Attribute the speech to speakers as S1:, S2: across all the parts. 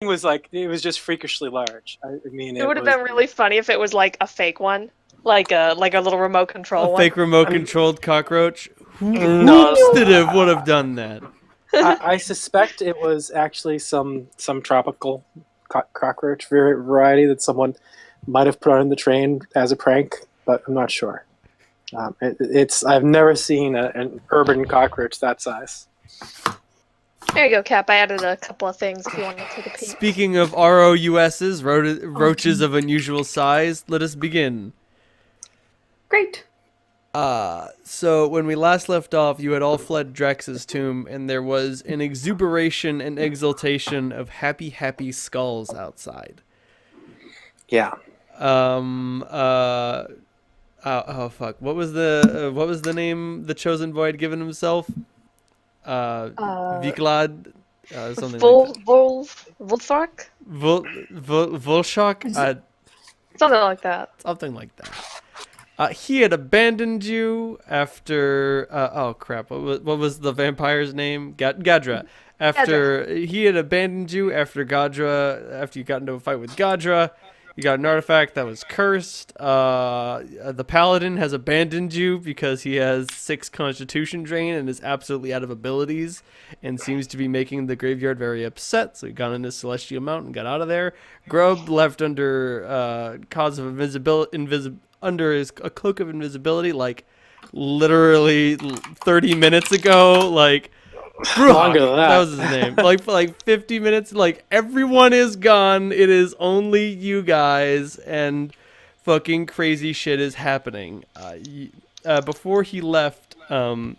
S1: was like it was just freakishly large. I mean,
S2: It
S1: it
S2: would have
S1: was.
S2: been really funny if it was like a fake one, like a little remote
S3: A
S2: control one.
S3: fake remote
S1: I mean,
S3: controlled cockroach.
S1: no,
S3: Who would have done that?
S1: I suspect it was actually some tropical cockroach variety that someone might have put on the train as a prank, but I'm not sure. It's I've never seen an urban cockroach that size.
S2: There you go, Cap. I added a couple of things if you want to take a peek.
S3: Speaking of ROUSs, roaches of unusual size, let us begin.
S4: Great.
S3: So when we last left off, you had all fled Drex's tomb, and there was an exuberation and exultation of happy, happy skulls outside.
S1: Yeah.
S3: Oh fuck! What was the name the chosen boy had given himself? Viklad, something like that.
S2: Volthrak?
S3: Volshok,
S2: Something like that.
S3: something like that. He had abandoned you after. Oh crap! What was the vampire's name? Gadra. After he had abandoned you after Gadra, after you got into a fight with Gadra, you got an artifact that was cursed. The paladin has abandoned you because he has 6 Constitution drain and is absolutely out of abilities, and seems to be making the graveyard very upset. So he got into Celestial Mountain and got out of there. Grub left under cause of under a cloak of invisibility, like literally 30 minutes ago. Like
S1: Longer than
S3: that
S1: that.
S3: was his name. Like 50 minutes. Like everyone is gone. It is only you guys, and fucking crazy shit is happening. Before he left, Corgan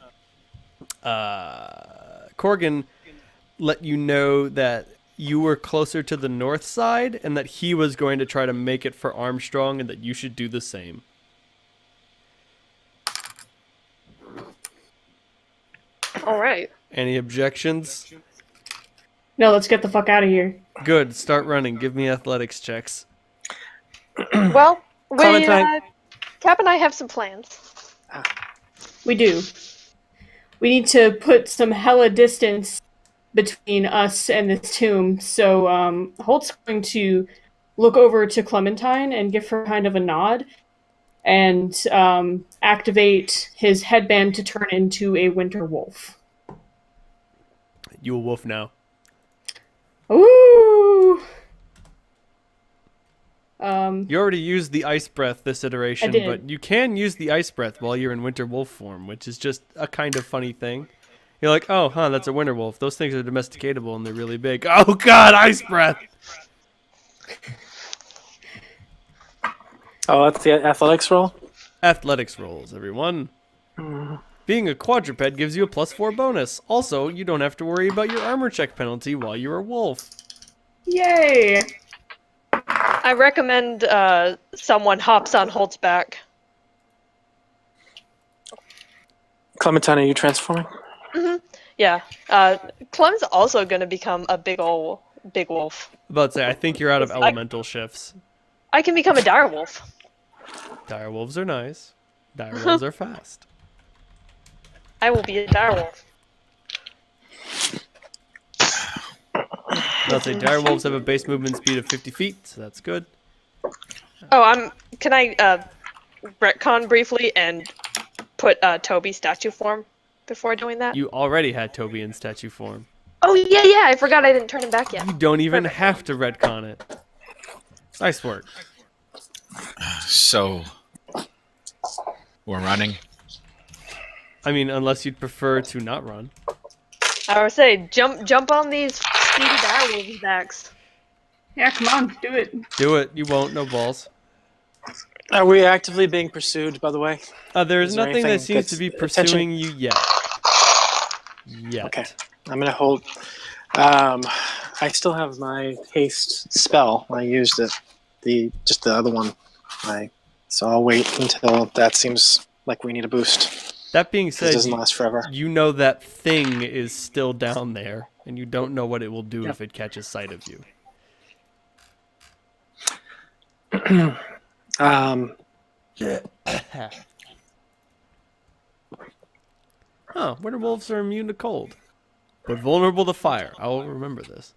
S3: let you know that you were closer to the north side, and that he was going to try to make it for Armstrong, and that you should do the same.
S2: All right.
S3: Any objections?
S4: No, let's get the fuck out of here.
S3: Good. Start running. Give me athletics checks.
S2: Well,
S1: Clementine.
S2: Cap and I have some plans.
S4: We do. We need to put some hella distance between us and this tomb. So Holt's going to look over to Clementine and give her kind of a nod, and activate his headband to turn into a winter wolf.
S3: You a wolf now.
S4: Ooh.
S3: You already used the ice breath this iteration,
S4: I did.
S3: but you can use the ice breath while you're in winter wolf form, which is just a kind of funny thing. You're like, oh, huh, that's a winter wolf. Those things are domesticatable and they're really big. Oh god, ice breath!
S1: Oh, that's the athletics roll?
S3: Athletics rolls, everyone. Being a quadruped gives you a +4 bonus. Also, you don't have to worry about your armor check penalty while you're a wolf.
S4: Yay!
S2: I recommend someone hops on Holt's back.
S1: Clementine, are you transforming?
S2: Yeah. Clem's also going to become a big wolf.
S3: About to say, I think you're out of elemental shifts.
S2: I can become a dire wolf.
S3: Dire wolves are nice. Dire wolves are fast.
S2: I will be a dire wolf.
S3: I'll say dire wolves have a base movement speed of 50 feet, so that's good.
S2: Oh, can I retcon briefly and put Toby statue form before doing that?
S3: You already had Toby in statue form.
S2: Oh yeah, I forgot I didn't turn him back yet.
S3: You don't even have to retcon it. Nice work.
S5: So, we're running.
S3: I mean, unless you'd prefer to not run.
S2: I would say jump on these speedy dire wolves' backs.
S4: Yeah, come on, do it.
S3: Do it. You won't. No balls.
S1: Are we actively being pursued, by the way?
S3: There's
S1: Is there
S3: nothing that
S1: anything
S3: seems to be
S1: that's attention?
S3: pursuing you yet.
S1: Okay. I'm gonna hold. I still have my haste spell. I used it. Just the other one. So I'll wait until that seems like we need a boost.
S3: That being
S1: It
S3: said,
S1: doesn't last forever.
S3: you know that thing is still down there, and you don't know what it will do if it catches sight of you. Winter wolves are immune to cold, but vulnerable to fire. I will remember this.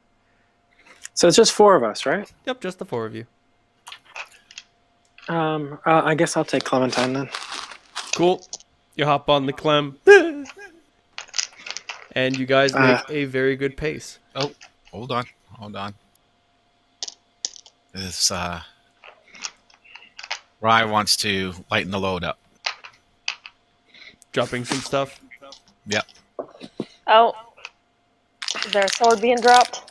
S1: So it's just 4 of us, right?
S3: Yep, just the 4 of you.
S1: I guess I'll take Clementine then.
S3: Cool. You hop on the Clem. And you guys make a very good pace.
S5: Oh, hold on. This Rye wants to lighten the load up.
S3: Dropping some stuff.
S5: Yep.
S2: Oh. Is there a sword being dropped?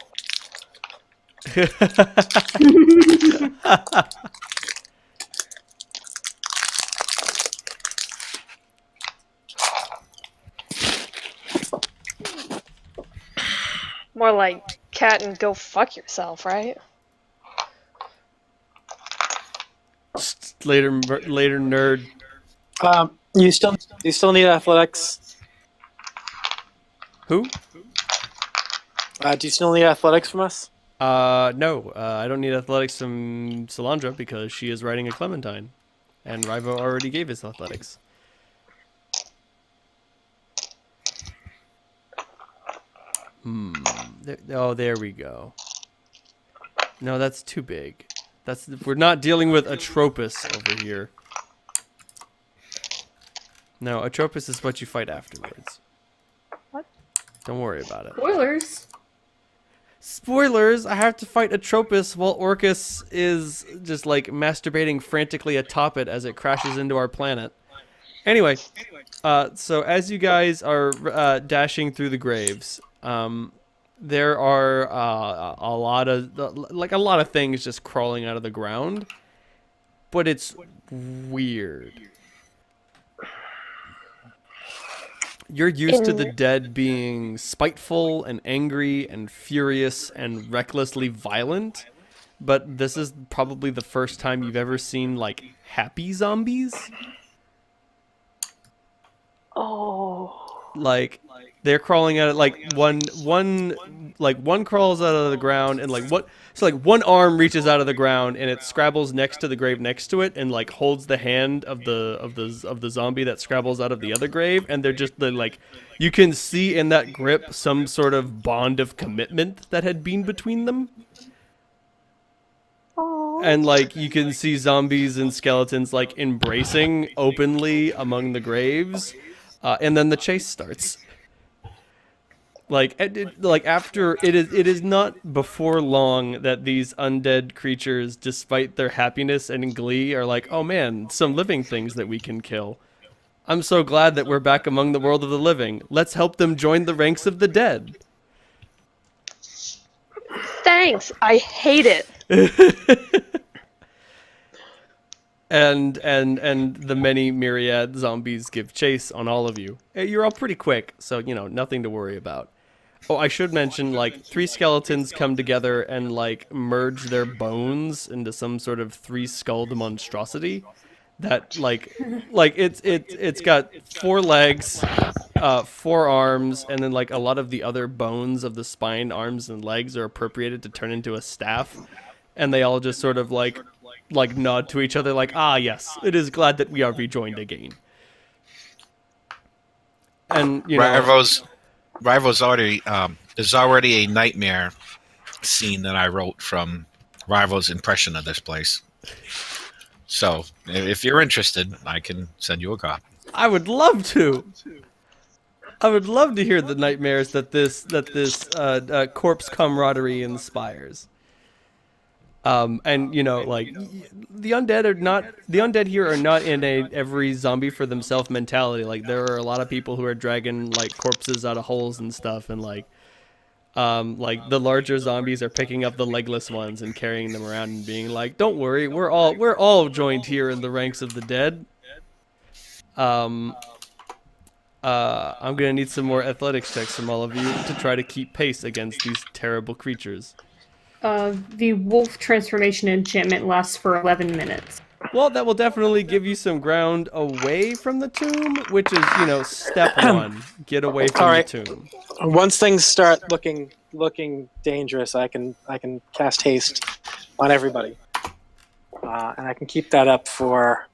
S2: More like cat and go fuck yourself, right?
S3: Later, nerd.
S1: You still need athletics.
S3: Who?
S1: Do you still need athletics from us?
S3: No. I don't need athletics from Solandra because she is riding a Clementine. And Rivo already gave his athletics. There we go. No, that's too big. We're not dealing with Atropus over here. No, Atropus is what you fight afterwards.
S2: What?
S3: Don't worry about it.
S4: Spoilers.
S3: Spoilers! I have to fight Atropus while Orcus is just like masturbating frantically atop it as it crashes into our planet. Anyway, so as you guys are dashing through the graves, there are a lot of things just crawling out of the ground, but it's weird. You're used to the dead being spiteful and angry and furious and recklessly violent, but this is probably the first time you've ever seen like happy zombies.
S2: Oh.
S3: Like they're crawling out, like one crawls out of the ground and one arm reaches out of the ground and it scrabbles next to the grave next to it and like holds the hand of the zombie that scrabbles out of the other grave, and they're like you can see in that grip some sort of bond of commitment that had been between them. And like you can see zombies and skeletons like embracing openly among the graves. And then the chase starts. After it is not before long that these undead creatures, despite their happiness and glee, are like, oh man, some living things that we can kill. I'm so glad that we're back among the world of the living. Let's help them join the ranks of the dead.
S2: Thanks. I hate it.
S3: And the many myriad zombies give chase on all of you. You're all pretty quick, so, nothing to worry about. Oh, I should mention, 3 skeletons come together and, merge their bones into some sort of 3-skulled monstrosity. That, it's got 4 legs, 4 arms, and then, a lot of the other bones of the spine, arms, and legs are appropriated to turn into a staff. And they all just sort of, nod to each other ah, yes, it is glad that we are rejoined again. And,
S5: Rival's already, there's already a nightmare scene that I wrote from Rival's impression of this place. So, if you're interested, I can send you a copy.
S3: I would love to. I would love to hear the nightmares that this corpse camaraderie inspires. And the undead here are not in a every zombie for themselves mentality. There are a lot of people who are dragging corpses out of holes and stuff, and the larger zombies are picking up the legless ones and carrying them around and being like, "Don't worry, we're all joined here in the ranks of the dead." I'm gonna need some more athletics checks from all of you to try to keep pace against these terrible creatures.
S4: The wolf transformation enchantment lasts for 11 minutes.
S3: Well, that will definitely give you some ground away from the tomb, which is, step 1. Get away from the tomb.
S1: Once things start looking dangerous, I can cast haste on everybody, and I can keep that up for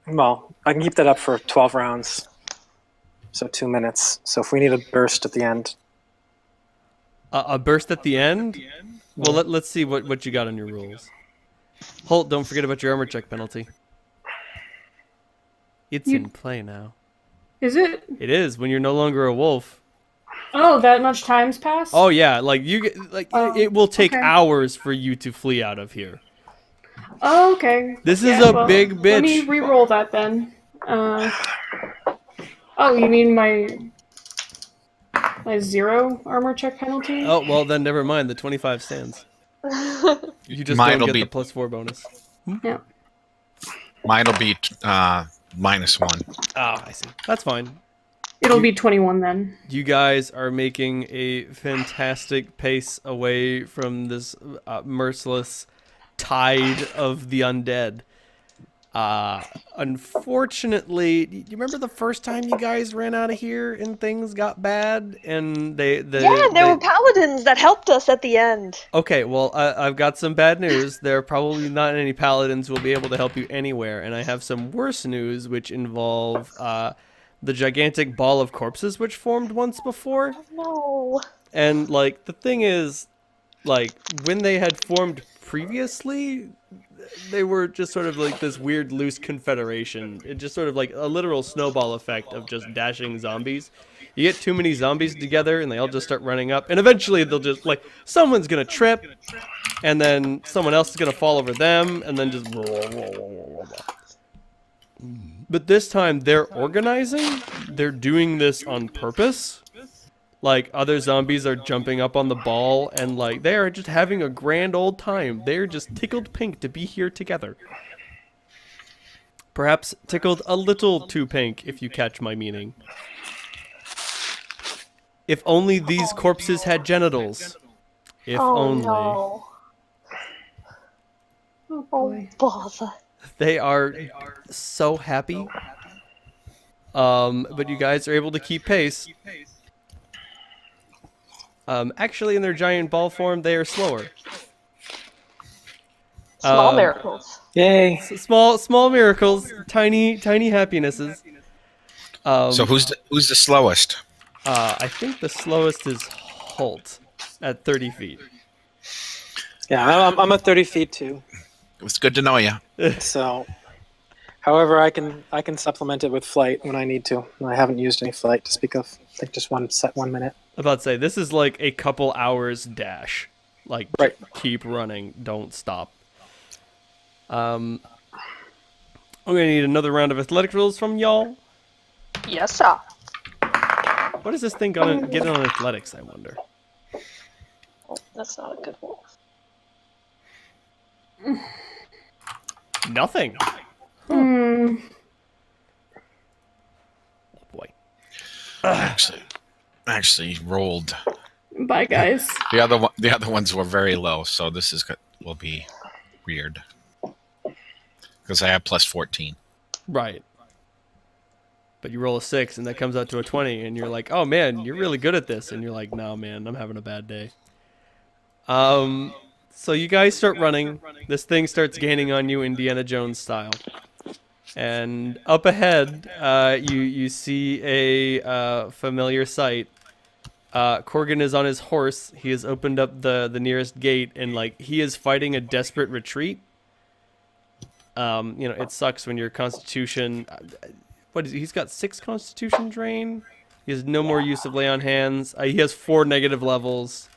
S1: 12 rounds, so 2 minutes. So if we need a burst at the end.
S3: A burst at the end? Well, let's see what you got on your rules. Holt, don't forget about your armor check penalty. It's in play now.
S4: Is it?
S3: It is when you're no longer a wolf.
S4: Oh, that much time's passed?
S3: Oh yeah, like you get it will take
S4: okay.
S3: hours for you to flee out of here.
S4: Oh, okay.
S3: This is a
S4: well,
S3: big bitch.
S4: Let me re-roll that then. Oh, you mean my 0 armor check penalty?
S3: Oh well, then never mind. The 25 stands. You just
S5: Mine'll
S3: don't get
S5: be-
S3: the +4 bonus.
S4: Yeah.
S5: Mine'll be -1.
S3: Oh, I see. That's fine.
S4: It'll be 21 then.
S3: You guys are making a fantastic pace away from this merciless tide of the undead. Unfortunately, do you remember the first time you guys ran out of here and things got bad? And there
S2: were paladins that helped us at the end.
S3: Okay, well, I've got some bad news. There are probably not any paladins who will be able to help you anywhere, and I have some worse news, which involve the gigantic ball of corpses which formed once before.
S2: No.
S3: And, like, the thing is, like, when they had formed previously, they were just sort of like this weird loose confederation. It just sort of like a literal snowball effect of just dashing zombies. You get too many zombies together and they all just start running up, and eventually they'll just like someone's gonna trip and then someone else is gonna fall over them and then just but this time they're organizing. They're doing this on purpose. Like, other zombies are jumping up on the ball, and, like, they are just having a grand old time. They're just tickled pink to be here together. Perhaps tickled a little too pink, if you catch my meaning. If only these corpses had genitals. If only.
S2: No.
S4: Oh, boy.
S2: Bother.
S3: They are so happy. But you guys are able to keep pace. Actually, in their giant ball form, they are slower.
S2: Small miracles.
S1: Yay!
S3: Small miracles, tiny happinesses.
S5: So who's the slowest?
S3: I think the slowest is Holt at 30 feet.
S1: Yeah, I'm at 30 feet too.
S5: It was good to know you.
S1: So, however, I can supplement it with flight when I need to. I haven't used any flight to speak of. I think just 1 minute.
S3: I'm about to say, this is like a couple hours dash. Like,
S1: Right.
S3: Keep running, don't stop. I'm gonna need another round of athletic rolls from y'all.
S2: Yes, sir.
S3: What is this thing gonna get on athletics, I wonder?
S2: Oh, that's not a good one.
S3: Nothing.
S4: Hmm.
S3: Oh boy.
S5: Actually rolled.
S4: Bye, guys.
S5: The other ones were very low, so this will be weird. Because I have +14.
S3: Right. But you roll a 6 and that comes out to a 20 and you're like, oh man, you're really good at this. And you're like, no man, I'm having a bad day. So you guys start running. This thing starts gaining on you Indiana Jones style. And up ahead, you see a familiar sight. Corgan is on his horse. He has opened up the nearest gate and like he is fighting a desperate retreat. It sucks when your constitution. He's got 6 constitution drain. He has no more use of lay on hands. He has 4 negative levels.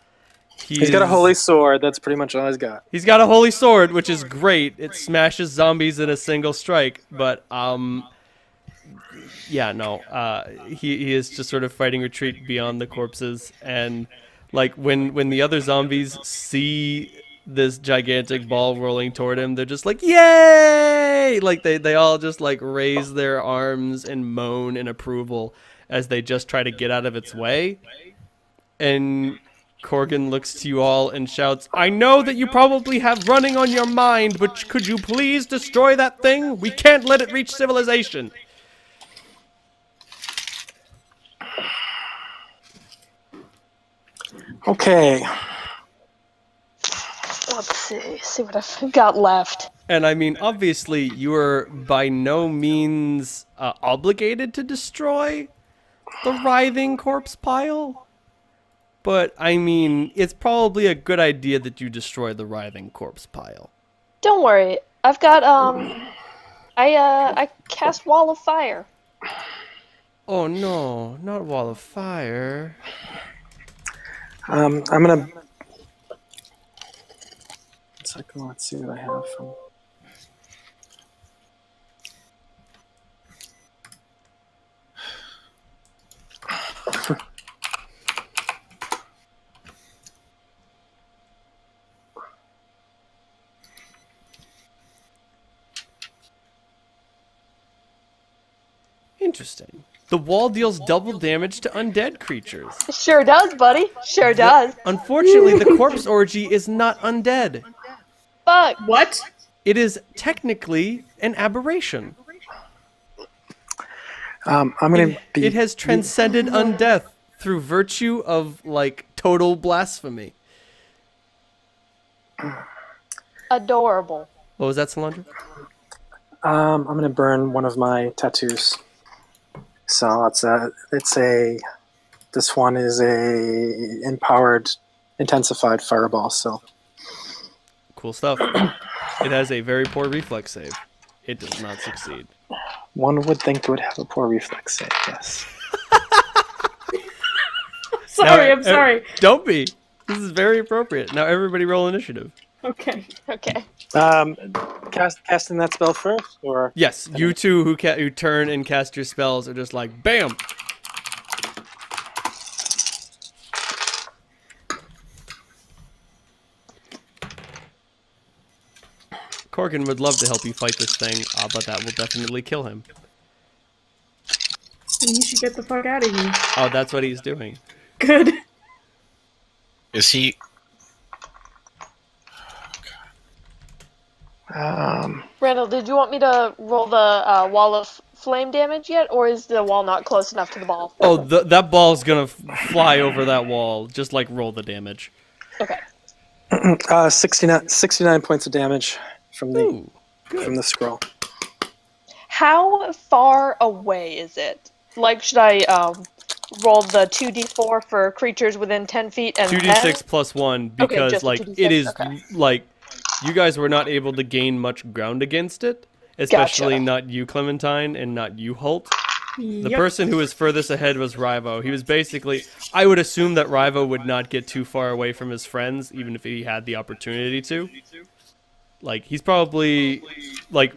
S1: He's got a holy sword. That's pretty much all he's got.
S3: He's got a holy sword, which is great. It smashes zombies in a single strike. But he is just sort of fighting retreat beyond the corpses. And like when the other zombies see this gigantic ball rolling toward him, they're just like, yay! Like they all just like raise their arms and moan in approval as they just try to get out of its way. And Corgan looks to you all and shouts, I know that you probably have running on your mind, but could you please destroy that thing? We can't let it reach civilization.
S1: Okay.
S2: Let's see what I've got left.
S3: And I mean, obviously, you are by no means obligated to destroy the writhing corpse pile. but I mean, it's probably a good idea that you destroy the writhing corpse pile.
S2: Don't worry. I've got I cast Wall of Fire.
S3: Oh no, not wall of fire.
S1: I'm gonna. Second, let's see what I have from.
S3: Interesting. The wall deals double damage to undead creatures.
S2: Sure does, buddy. Sure does.
S3: Unfortunately, the corpse orgy is not undead.
S2: Fuck.
S4: What?
S3: It is technically an aberration.
S1: I'm gonna be.
S3: It has transcended undeath through virtue of, like, total blasphemy.
S2: Adorable.
S3: What was that, Solandra?
S1: I'm gonna burn one of my tattoos. So this one is a empowered, intensified fireball. So
S3: Cool stuff. It has a very poor reflex save. It does not succeed.
S1: one would think it would have a poor reflex save. Yes.
S4: Sorry,
S3: Now,
S4: I'm sorry.
S3: Don't be. This is very appropriate. Now everybody roll initiative.
S4: Okay.
S2: Okay.
S1: Casting that spell first, or
S3: Yes, you two who turn and cast your spells are just like, BAM! Corgan would love to help you fight this thing, but that will definitely kill him.
S4: Then you should get the fuck out of here.
S3: Oh, that's what he's doing.
S4: Good.
S5: Is he?
S2: Randall, did you want me to roll the wall of flame damage yet, or is the wall not close enough to the ball?
S3: Oh, that ball's gonna fly over that wall. Just, like, roll the damage.
S2: Okay.
S1: 69 points of damage from the
S3: Ooh,
S1: from the scroll.
S2: How far away is it? Like, should I roll the 2d4 for creatures within 10 feet and
S3: 2d6 plus 1, because,
S2: just
S3: like,
S2: 2d6,
S3: it is,
S2: okay.
S3: like, you guys were not able to gain much ground against it. Especially
S2: Gotcha.
S3: not you, Clementine, and not you, Holt. The
S4: Yep.
S3: person who was furthest ahead was Rivo. He was basically... I would assume that Rivo would not get too far away from his friends, even if he had the opportunity to. Like, he's probably... Like,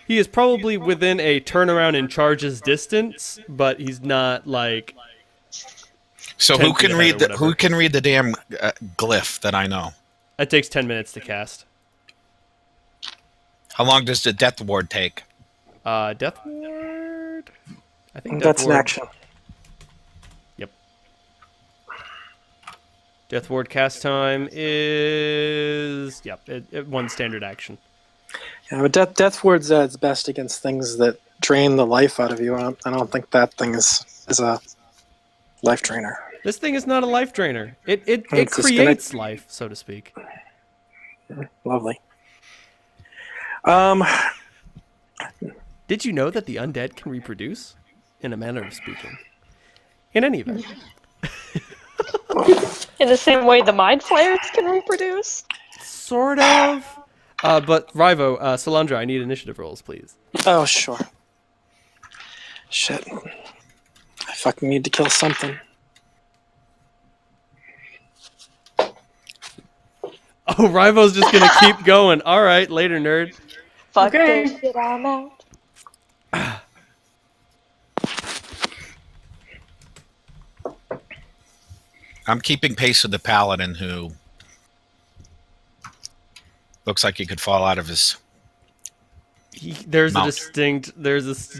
S3: he is probably within a turnaround and charges distance, but he's not, like...
S5: So
S3: 10
S5: who
S3: feet
S5: can
S3: ahead
S5: read
S3: or
S5: the
S3: whatever.
S5: who can read the damn glyph that I know?
S3: It takes 10 minutes to cast.
S5: How long does the death ward take?
S3: Death Ward? I think Death
S1: That's an
S3: Ward...
S1: action.
S3: Yep. Death Ward cast time is... Yep, one standard action.
S1: Yeah, but Death Ward's it's best against things that drain the life out of you. I don't think that thing is a life drainer.
S3: This thing is not a life drainer. It
S1: It's
S3: creates life, so to speak.
S1: Lovely.
S3: Did you know that the undead can reproduce? In a manner of speaking. In any event.
S2: In the same way the mind flayers can reproduce?
S3: Sort of. But Rivo, Solandra, I need initiative rolls, please.
S1: Oh, sure. Shit. I fucking need to kill something.
S3: Oh, Rivo's just gonna keep going. Alright, later, nerd.
S2: Fuck
S4: Okay.
S2: this shit, I'm out.
S5: I'm keeping pace with the paladin who looks like he could fall out of his.
S3: There's
S5: Mount.
S3: a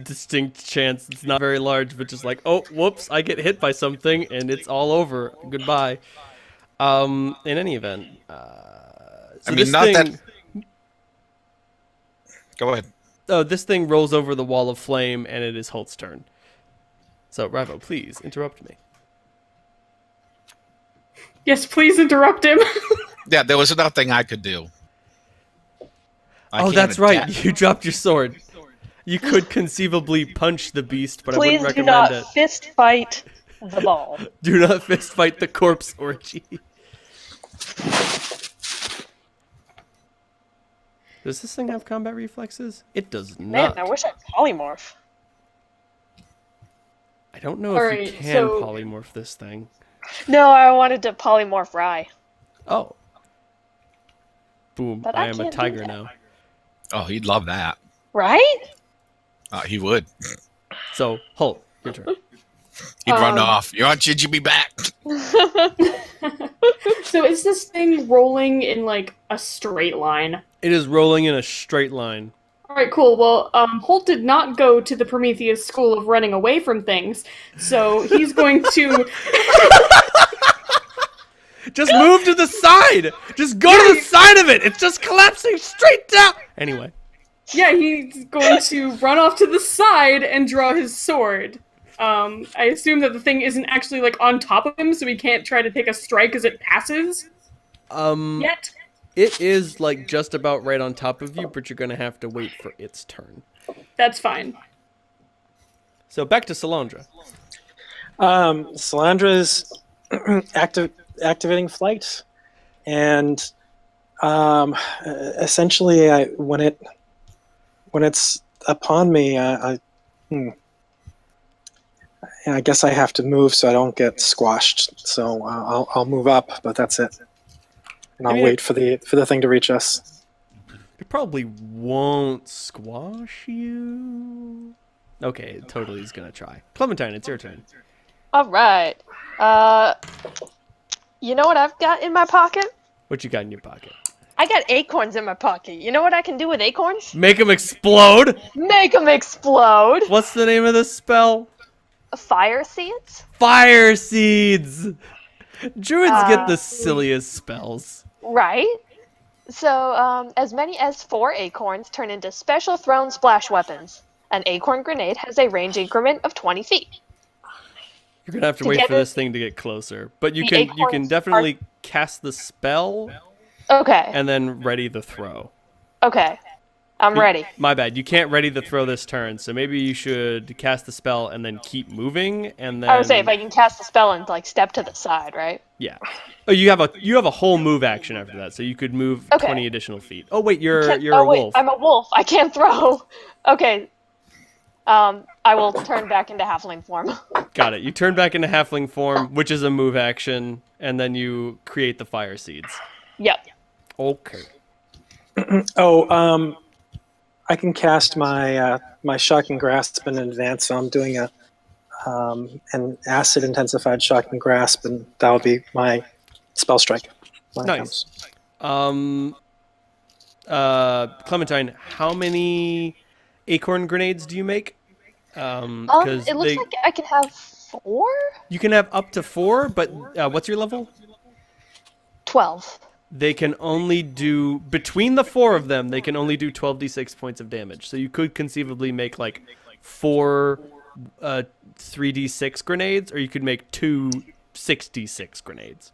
S3: distinct chance. It's not very large, but just like, oh, whoops, I get hit by something, and it's all over. Goodbye. In any event, so
S5: I mean,
S3: this
S5: not
S3: thing,
S5: that. Go ahead.
S3: Oh, this thing rolls over the wall of flame, and it is Holt's turn. So, Rivo, please interrupt me.
S4: Yes, please interrupt him.
S5: Yeah, there was nothing I could do. I
S3: Oh,
S5: can't
S3: that's right.
S5: attack.
S3: You dropped your sword. You could conceivably punch the beast, but I
S2: Please
S3: wouldn't
S2: do
S3: recommend
S2: not
S3: it.
S2: fist fight the ball.
S3: Do not fist fight the corpse orgy. Does this thing have combat reflexes? It does
S2: Man,
S3: not.
S2: I wish I polymorph.
S3: I don't know if
S4: Alright,
S3: you can
S4: so-
S3: polymorph this thing.
S2: No, I wanted to polymorph Rye.
S3: Oh. Boom.
S2: But
S3: I
S2: I
S3: am a
S2: can't do
S3: tiger
S2: that.
S3: now.
S5: Oh, he'd love that.
S2: Right?
S5: He would.
S3: So, Holt, your turn.
S5: He'd run off. You want Gigi be back?
S4: So is this thing rolling in like a straight line?
S3: It is rolling in a straight line.
S4: All right, cool. Well, Holt did not go to the Prometheus school of running away from things, so he's going to.
S3: Just move to the side! Just go to the side of it! It's just collapsing straight down! Anyway.
S4: Yeah, he's going to run off to the side and draw his sword. I assume that the thing isn't actually like on top of him, so he can't try to take a strike as it passes yet.
S3: It is like just about right on top of you, but you're gonna have to wait for its turn.
S4: That's fine.
S3: So back to Salandra.
S1: Salandra's activating flight, and essentially, when it's upon me, I guess I have to move so I don't get squashed. So I'll move up, but that's it, and I'll wait for the thing to reach us.
S3: It probably won't squash you. Okay, it totally is gonna try. Clementine, it's your turn.
S2: All right. You know what I've got in my pocket?
S3: What you got in your pocket?
S2: I got acorns in my pocket. You know what I can do with acorns?
S3: Make them explode!
S2: Make them explode.
S3: What's the name of this spell?
S2: Fire seeds?
S3: Fire seeds! Druids get the silliest spells.
S2: Right. So, as many as 4 acorns turn into special thrown splash weapons. An acorn grenade has a range increment of 20 feet.
S3: You're gonna have to wait for this thing to get closer. But you
S2: The
S3: can
S2: acorns
S3: definitely cast the spell
S2: Okay.
S3: and then ready the throw.
S2: Okay. I'm ready.
S3: My bad. You can't ready the throw this turn, so maybe you should cast the spell and then keep moving, and then.
S2: I would say if I can cast the spell and like step to the side, right?
S3: Yeah. Oh, you have a whole move action after that, so you could move
S2: Okay.
S3: 20 additional feet. Oh wait, you're
S2: Can't-
S3: a
S2: oh, wait,
S3: wolf.
S2: I'm a wolf. I can't throw. Okay. I will turn back into halfling form.
S3: Got it. You turn back into halfling form, which is a move action, and then you create the fire seeds.
S2: Yep.
S3: Okay.
S1: Oh, I can cast my my shocking grasp in advance. So I'm doing an acid intensified shocking grasp, and that'll be my spell strike when it
S3: Nice.
S1: comes.
S3: Clementine, how many acorn grenades do you make? Because
S2: It looks like I can have 4?
S3: you can have up to 4, but what's your level?
S2: 12.
S3: They can only do, between the 4 of them, they can only do 12d6 points of damage. So you could conceivably make like 4 3d6 grenades, or you could make 2 6d6 grenades.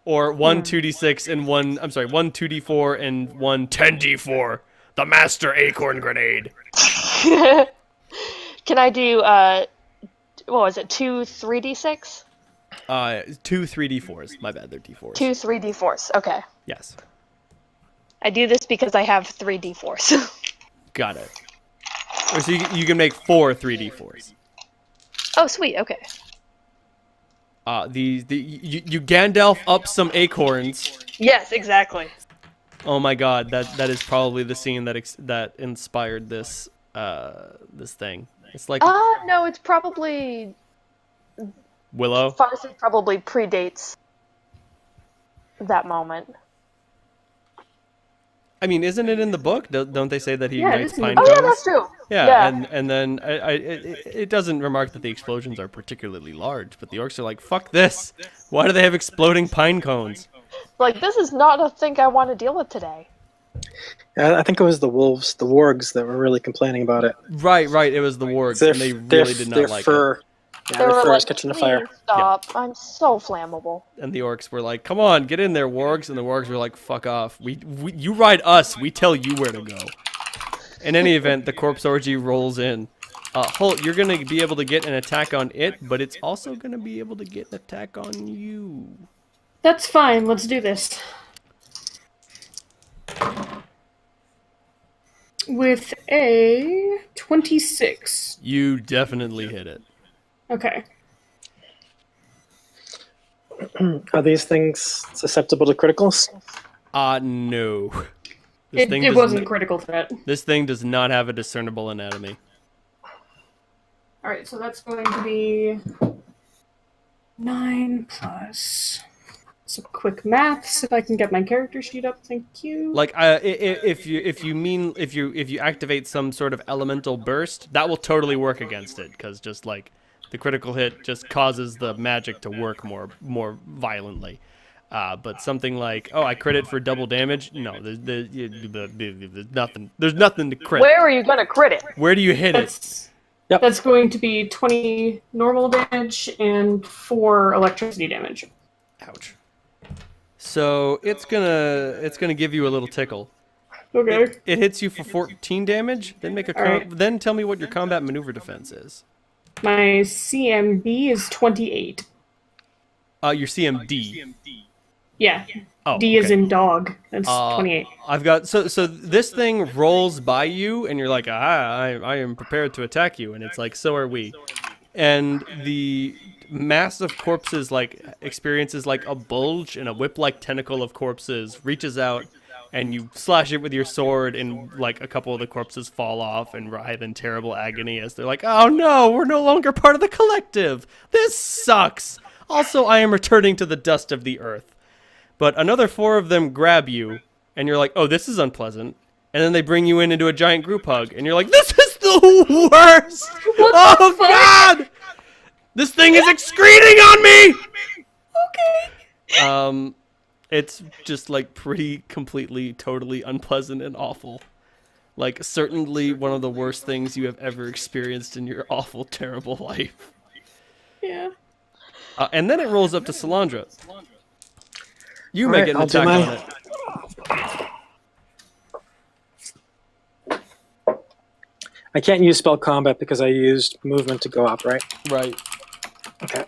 S3: Or 1 2d6 and 1 2d4 and 1 10d4. The Master Acorn Grenade.
S2: Can I do, what was it, 2 3d6?
S3: 2 3d4s. My bad, they're d4s.
S2: 2 3d4s. Okay.
S3: Yes.
S2: I do this because I have 3d4s.
S3: Got it. Or so you can make 4 3d4s.
S2: Oh, sweet. Okay.
S3: You Gandalf up some acorns.
S2: Yes, exactly.
S3: Oh my god, that is probably the scene that inspired this this thing. It's like
S2: No, it's probably
S3: Willow.
S2: Farsi probably predates that moment.
S3: I mean, isn't it in the book? Don't they say that he
S4: Yeah, it
S3: ignites
S4: is in the
S3: pine
S4: book.
S2: Oh yeah,
S3: cones?
S2: that's true.
S3: Yeah,
S2: Yeah.
S3: and then it doesn't remark that the explosions are particularly large, but the orcs are like, fuck this. Why do they have exploding pine cones?
S2: Like, this is not a thing I want to deal with today.
S1: Yeah, I think it was the wolves, the wargs, that were really complaining about it.
S3: Right, it was the wargs, and they really did not like it.
S1: Yeah,
S2: They
S1: their
S2: were
S1: fur
S2: like,
S1: is catching
S2: "Please
S1: fire.
S2: stop. I'm so flammable."
S3: And the orcs were like, come on, get in there, wargs. And the wargs were like, fuck off. You ride us, we tell you where to go. In any event, the corpse orgy rolls in. Holt, you're going to be able to get an attack on it, but it's also going to be able to get an attack on you.
S4: That's fine. Let's do this. With a 26.
S3: You definitely hit it.
S4: Okay.
S1: Are these things susceptible to criticals?
S3: No.
S4: It wasn't critical threat.
S3: This thing does not have a discernible anatomy.
S4: Alright, so that's going to be 9 plus... Some quick maths, if I can get my character sheet up, thank you.
S3: Like, if you activate some sort of elemental burst, that will totally work against it, because just like the critical hit just causes the magic to work more violently. But something like, oh, I crit it for double damage. No, there's nothing. There's nothing to crit.
S2: Where are you gonna crit it?
S3: Where do you hit it?
S1: Yep.
S4: That's going to be 20 normal damage and 4 electricity damage.
S3: Ouch. So it's gonna give you a little tickle.
S4: Okay.
S3: It hits you for 14 damage. Then then tell me what your combat maneuver defense is.
S4: My CMB is 28.
S3: Your CMD.
S4: Yeah.
S3: Oh,
S4: D is
S3: okay.
S4: in dog. That's 28.
S3: I've got so this thing rolls by you, and you're like, I am prepared to attack you, and it's like, so are we. And the mass of corpses like experiences like a bulge, and a whip-like tentacle of corpses reaches out, and you slash it with your sword, and like a couple of the corpses fall off and writhe in terrible agony as they're like, oh no, we're no longer part of the collective. This sucks. Also, I am returning to the dust of the earth. But another 4 of them grab you, and you're like, oh, this is unpleasant. And then they bring you into a giant group hug, and you're like, this is the worst! Oh, God! This thing is excreting on me! Okay. It's just, like, pretty, completely, totally unpleasant and awful. Like, certainly one of the worst things you have ever experienced in your awful, terrible life.
S4: Yeah.
S3: And then it rolls up to Salandra. You may get an attack on it.
S1: I can't use spell combat because I used movement to go up, right?
S3: Right.
S1: Okay.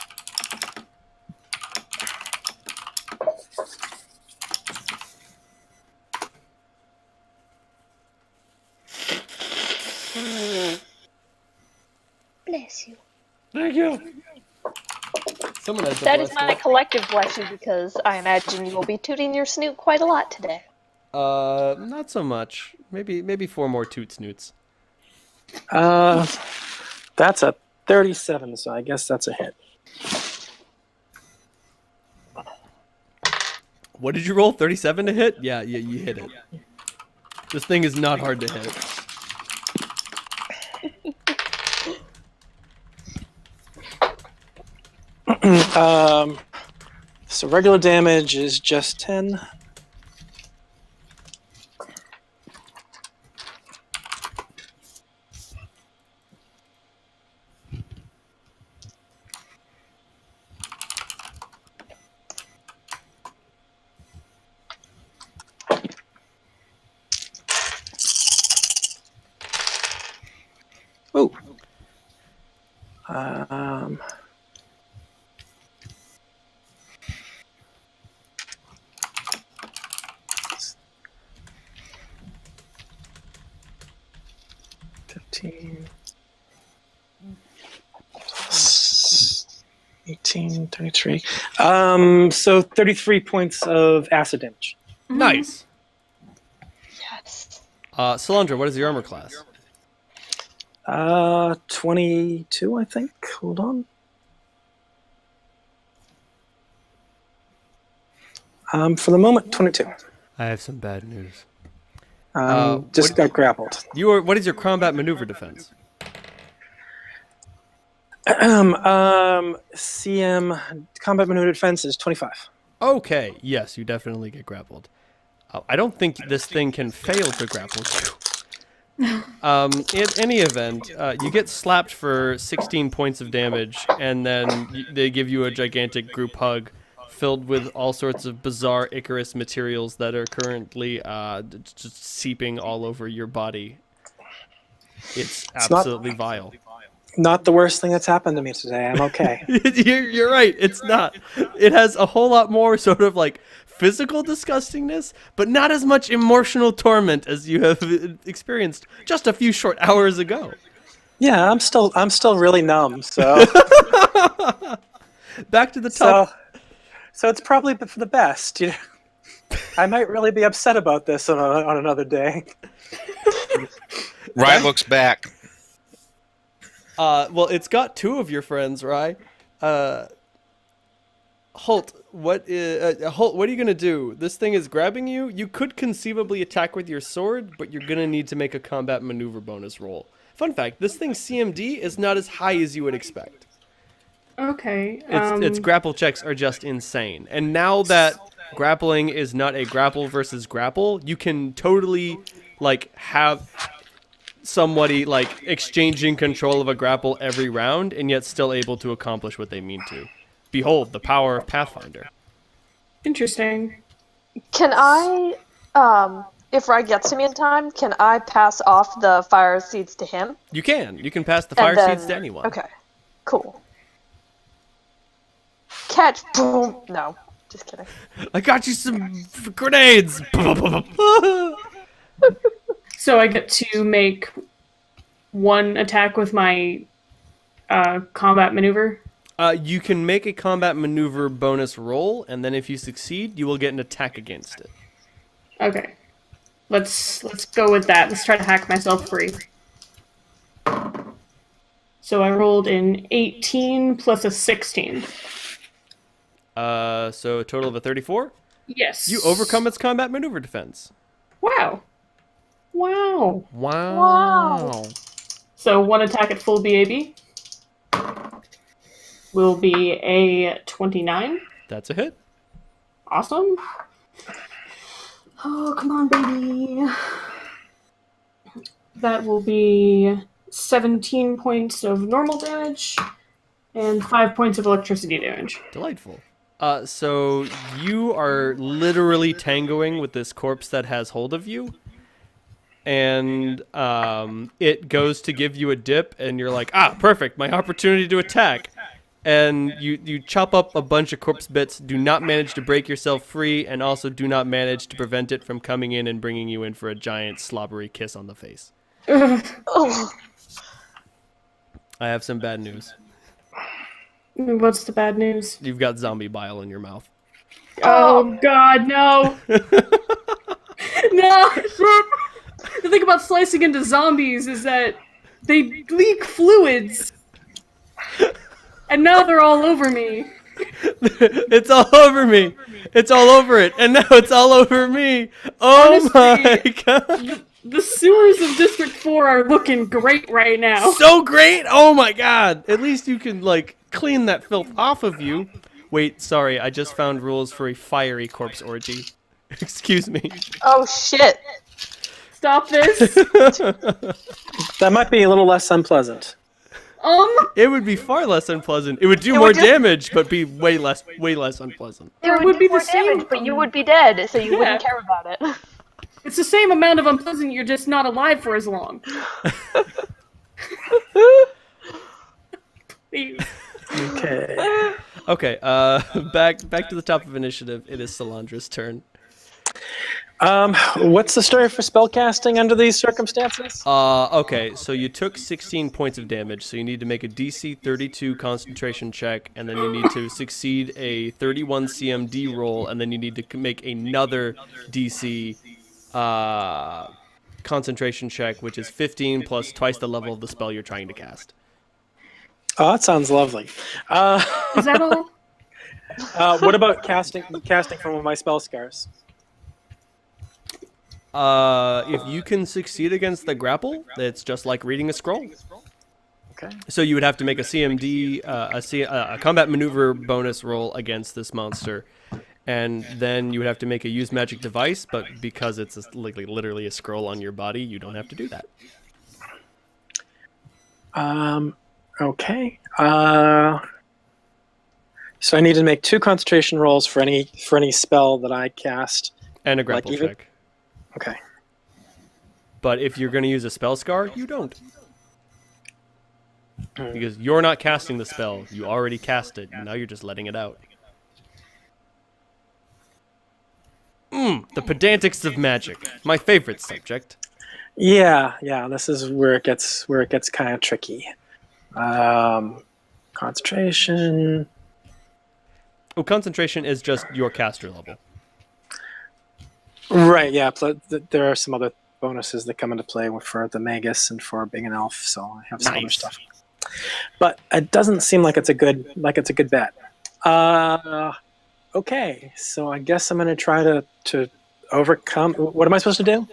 S2: Bless you.
S3: Thank you. Someone has
S2: That is my collective bless you, because I imagine you will be tooting your snoot quite a lot today.
S3: Not so much. Maybe 4 more toot snoots.
S1: That's a 37, so I guess that's a hit.
S3: What did you roll? 37 to hit? Yeah, you hit it. This thing is not hard to hit.
S1: So regular damage is just 10. Oh. 15, 18, 33. So 33 points of acid damage.
S3: Nice.
S2: Yes.
S3: Salandra, what is your armor class?
S1: 22, I think. Hold on. For the moment, 22.
S3: I have some bad news.
S1: Just got grappled.
S3: What is your combat maneuver defense?
S1: CM combat maneuver defense is 25.
S3: Okay, yes, you definitely get grappled. I don't think this thing can fail to grapple you. In any event, you get slapped for 16 points of damage, and then they give you a gigantic group hug filled with all sorts of bizarre Icarus materials that are currently just seeping all over your body. It's absolutely vile.
S1: not the worst thing that's happened to me today. I'm okay.
S3: You're right. It's not. It has a whole lot more sort of like physical disgustingness, but not as much emotional torment as you have experienced just a few short hours ago.
S1: Yeah, I'm still really numb. So
S3: back to the top.
S1: So it's probably for the best. You know, I might really be upset about this on another day.
S5: Rye looks back.
S3: Well, it's got two of your friends, Rye. Holt, what are you gonna do? This thing is grabbing you. You could conceivably attack with your sword, but you're gonna need to make a combat maneuver bonus roll. Fun fact: this thing's CMD is not as high as you would expect.
S4: Okay.
S3: Its grapple checks are just insane. And now that grappling is not a grapple versus grapple, you can totally like have somebody like exchanging control of a grapple every round and yet still able to accomplish what they mean to. Behold the power of Pathfinder.
S4: Interesting.
S2: Can I, if Rye gets to me in time, can I pass off the fire seeds to him?
S3: You can pass the fire seeds to anyone.
S2: Okay, cool. Catch, boom. No, just kidding.
S3: I got you some grenades.
S4: So I get to make one attack with my combat maneuver?
S3: You can make a combat maneuver bonus roll, and then if you succeed, you will get an attack against it.
S4: Okay. Let's go with that. Let's try to hack myself free. So I rolled an 18 plus a 16.
S3: So a total of a 34?
S4: Yes.
S3: You overcome its combat maneuver defense.
S4: Wow. Wow.
S3: Wow.
S4: So one attack at full BAB will be a 29.
S3: That's a hit.
S4: Awesome. Oh, come on, baby. That will be 17 points of normal damage and 5 points of electricity damage.
S3: Delightful. So you are literally tangoing with this corpse that has hold of you, and it goes to give you a dip, and you're like, perfect, my opportunity to attack. And you chop up a bunch of corpse bits, do not manage to break yourself free, and also do not manage to prevent it from coming in and bringing you in for a giant slobbery kiss on the face.
S2: Oh.
S3: I have some bad news.
S4: What's the bad news?
S3: You've got zombie bile in your mouth.
S4: Oh, God, no. No. The thing about slicing into zombies is that they leak fluids. And now they're all over me.
S3: It's all over me. It's all over it. And now it's all over me. Oh, honestly, my God.
S4: The sewers of District 4 are looking great right now.
S3: So great. Oh, my God. At least you can, like, clean that filth off of you. Wait, sorry. I just found rules for a fiery corpse orgy. Excuse me.
S2: Oh, shit.
S4: Stop this.
S1: That might be a little less unpleasant.
S3: It would be far less unpleasant. It would do more damage, but be way less unpleasant.
S2: It would be the same, but you would be dead, so you wouldn't care about it.
S4: It's the same amount of unpleasant, you're just not alive for as long. Please.
S1: Okay.
S3: Okay, back to the top of initiative. It is Solandra's turn.
S1: What's the story for spellcasting under these circumstances?
S3: Okay, so you took 16 points of damage, so you need to make a DC 32 concentration check, and then you need to succeed a 31 CMD roll, and then you need to make another DC concentration check, which is 15 plus twice the level of the spell you're trying to cast.
S1: Oh, that sounds lovely.
S4: Is that all?
S1: What about casting from one of my spell scars?
S3: If you can succeed against the grapple, it's just like reading a scroll.
S1: Okay.
S3: So you would have to make a CMD, a combat maneuver bonus roll against this monster, and then you would have to make a use magic device. But because it's literally a scroll on your body, you don't have to do that.
S1: Okay. So I need to make 2 concentration rolls for any spell that I cast.
S3: And a grapple check.
S1: Okay.
S3: But if you're going to use a spell scar, you don't. Because you're not casting the spell. You already cast it. Now you're just letting it out. The pedantics of magic. My favorite subject.
S1: Yeah. This is where it gets kind of tricky. Concentration.
S3: Oh, concentration is just your caster level.
S1: Right. Yeah. There are some other bonuses that come into play for the magus and for being an elf. So I have some other stuff. But it doesn't seem like it's a good bet. Okay. So I guess I'm going to try to overcome. What am I supposed to do?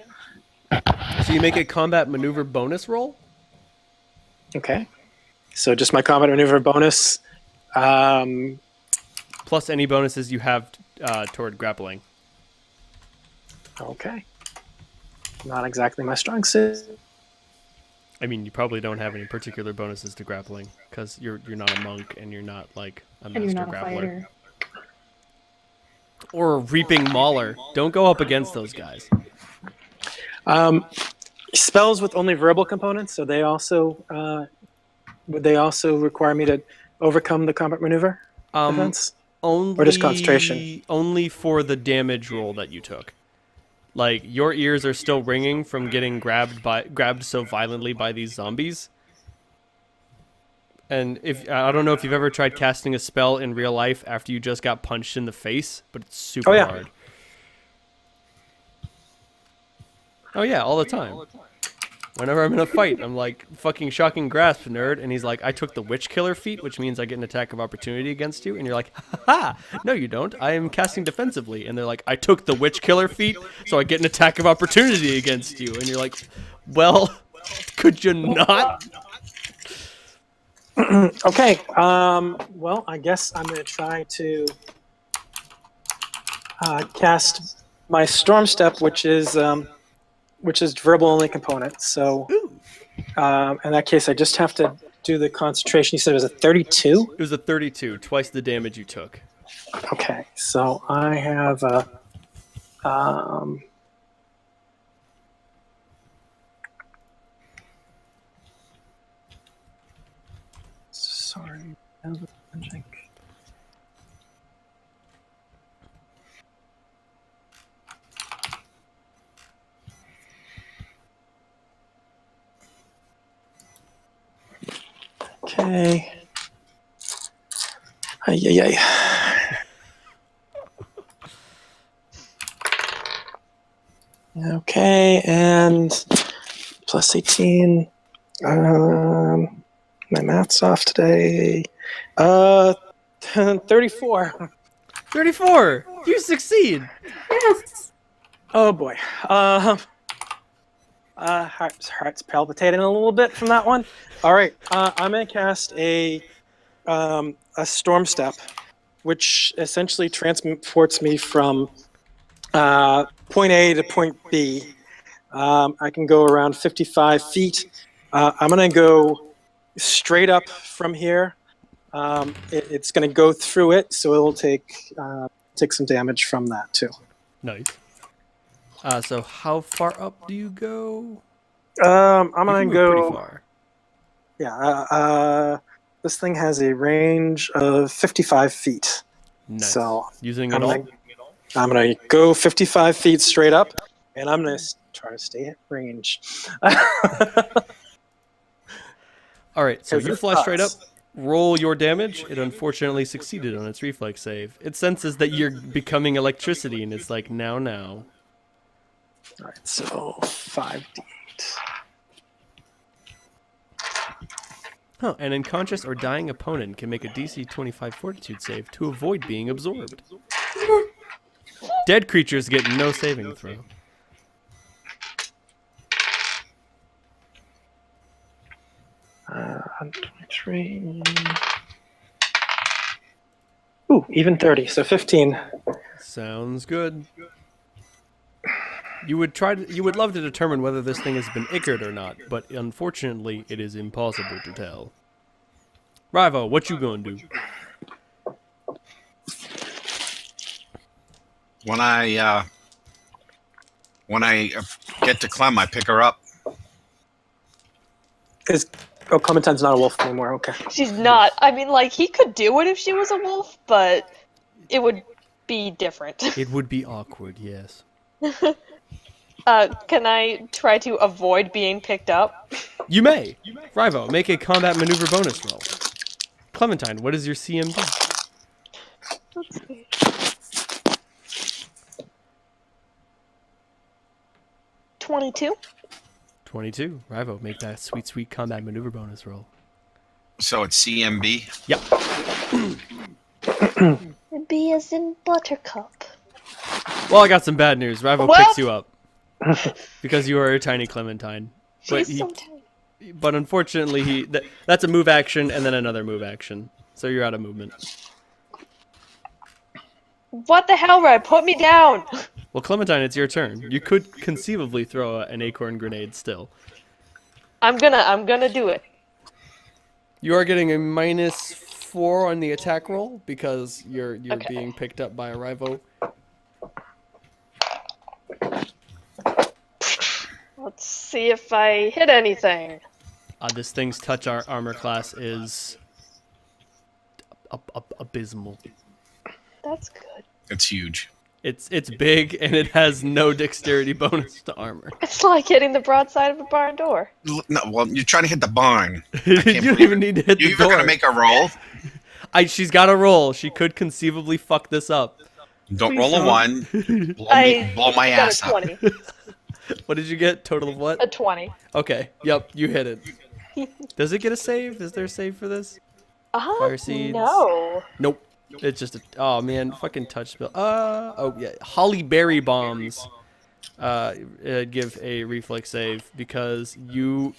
S3: So you make a combat maneuver bonus roll?
S1: Okay. So just my combat maneuver bonus.
S3: Plus any bonuses you have toward grappling.
S1: Okay. Not exactly my strong suit.
S3: I mean, you probably don't have any particular bonuses to grappling because you're not a monk and you're not like a master
S4: And you're not a
S3: grappler.
S4: fighter.
S3: Or a reaping mauler. Don't go up against those guys.
S1: Spells with only verbal components, so they also would they also require me to overcome the combat maneuver defense?
S3: Only,
S1: or just concentration?
S3: Only for the damage roll that you took. Like, your ears are still ringing from getting grabbed so violently by these zombies. And I don't know if you've ever tried casting a spell in real life after you just got punched in the face, but it's super hard. Oh yeah, all the time. Whenever I'm in a fight, I'm like, fucking shocking grasp, nerd. And he's like, I took the witch killer feat, which means I get an attack of opportunity against you. And you're like, ha! No, you don't. I am casting defensively. And they're like, I took the witch killer feat, so I get an attack of opportunity against you. And you're like, well, could you not?
S1: Okay. Well, I guess I'm going to try to cast my Storm Step, which is verbal only component. So in that case, I just have to do the concentration. You said it was a 32?
S3: It was a 32, twice the damage you took.
S1: Okay, so I have sorry. Okay. Ay. Okay, and plus 18. My math's off today. 34.
S3: 34! You succeed!
S4: Yes.
S1: Oh boy. Heart's palpitating a little bit from that one. All right, I'm gonna cast a Storm Step, which essentially transports me from point A to point B. I can go around 55 feet. I'm gonna go straight up from here. It's gonna go through it, so it'll take some damage from that too.
S3: Nice. So how far up do you go?
S1: I'm
S3: You
S1: gonna
S3: can move
S1: go.
S3: pretty far.
S1: Yeah. This thing has a range of 55 feet.
S3: Nice.
S1: So
S3: using
S1: I'm
S3: it all?
S1: I'm gonna go 55 feet straight up, and I'm gonna try to stay at range.
S3: All right, so
S1: Because
S3: you
S1: it
S3: fly straight up,
S1: sucks.
S3: roll your damage. It unfortunately succeeded on its reflex save. It senses that you're becoming electricity, and it's like, now.
S1: All right, so 5d8.
S3: Huh, an unconscious or dying opponent can make a DC 25 fortitude save to avoid being absorbed. Dead creatures get no saving throw.
S1: On 23. Ooh, even 30, so 15.
S3: Sounds good. You would love to determine whether this thing has been ichor'd or not, but unfortunately, it is impossible to tell. Rivo, what you gonna do?
S5: When I get to Clem, I pick her up.
S1: Is Oh, Clementine's not a wolf anymore. Okay.
S2: She's not. I mean, like, he could do it if she was a wolf, but it would be different.
S3: It would be awkward, yes.
S2: Can I try to avoid being picked up?
S3: You may. Rivo, make a combat maneuver bonus roll. Clementine, what is your CMD?
S2: Let's see. 22.
S3: 22. Rivo, make that sweet, sweet combat maneuver bonus roll.
S5: So it's CMB.
S3: Yep.
S2: B as in buttercup.
S3: Well, I got some bad news. Rivo
S2: What?
S3: picks you up. Because you are a tiny Clementine.
S2: She's so tiny.
S3: But unfortunately, that's a move action and then another move action. So you're out of movement.
S2: What the hell, Red? Put me down!
S3: Well, Clementine, it's your turn. You could conceivably throw an acorn grenade still.
S2: I'm gonna do it.
S3: You are getting a -4 on the attack roll because you're
S2: Okay.
S3: being picked up by a Rivo.
S2: Let's see if I hit anything.
S3: This thing's touch armor class is abysmal.
S2: That's good.
S5: It's huge.
S3: It's big and it has no dexterity bonus to armor.
S2: It's like hitting the broadside of a barn door.
S5: No, well, you're trying to hit the barn.
S3: You don't even need to hit
S5: You
S3: the
S5: even
S3: door.
S5: gonna make a roll?
S3: She's got a roll. She could conceivably fuck this up.
S5: Don't
S4: Please
S5: roll a
S4: don't.
S5: 1. Blow my
S2: got
S5: ass
S2: a
S5: up.
S2: 20.
S3: What did you get? Total of what?
S2: A 20.
S3: Okay. Yep, you hit it. Does it get a save? Is there a save for this? Fire seeds.
S2: No.
S3: Nope. It's just a... Oh, man. Fucking touch spell. Oh, yeah. Holly berry bombs. Give a reflex save because you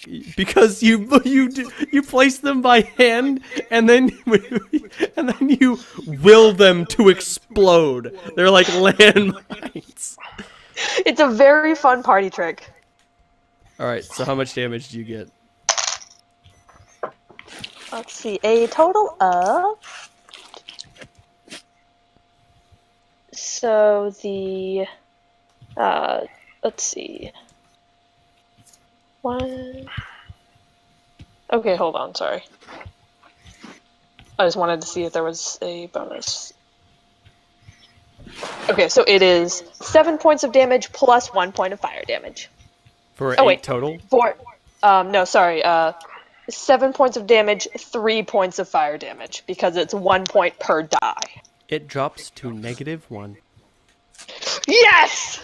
S3: place them by hand and then you will them to explode. They're like landmines.
S2: It's a very fun party trick.
S3: All right. So how much damage do you get?
S2: Let's see. A total of... So the... let's see. 1... Okay, hold on, sorry. I just wanted to see if there was a bonus. Okay, so it is 7 points of damage plus 1 point of fire damage.
S3: For
S2: Oh,
S3: 8
S2: wait.
S3: total?
S2: No, sorry. 7 points of damage, 3 points of fire damage, because it's 1 point per die.
S3: It drops to -1.
S2: Yes!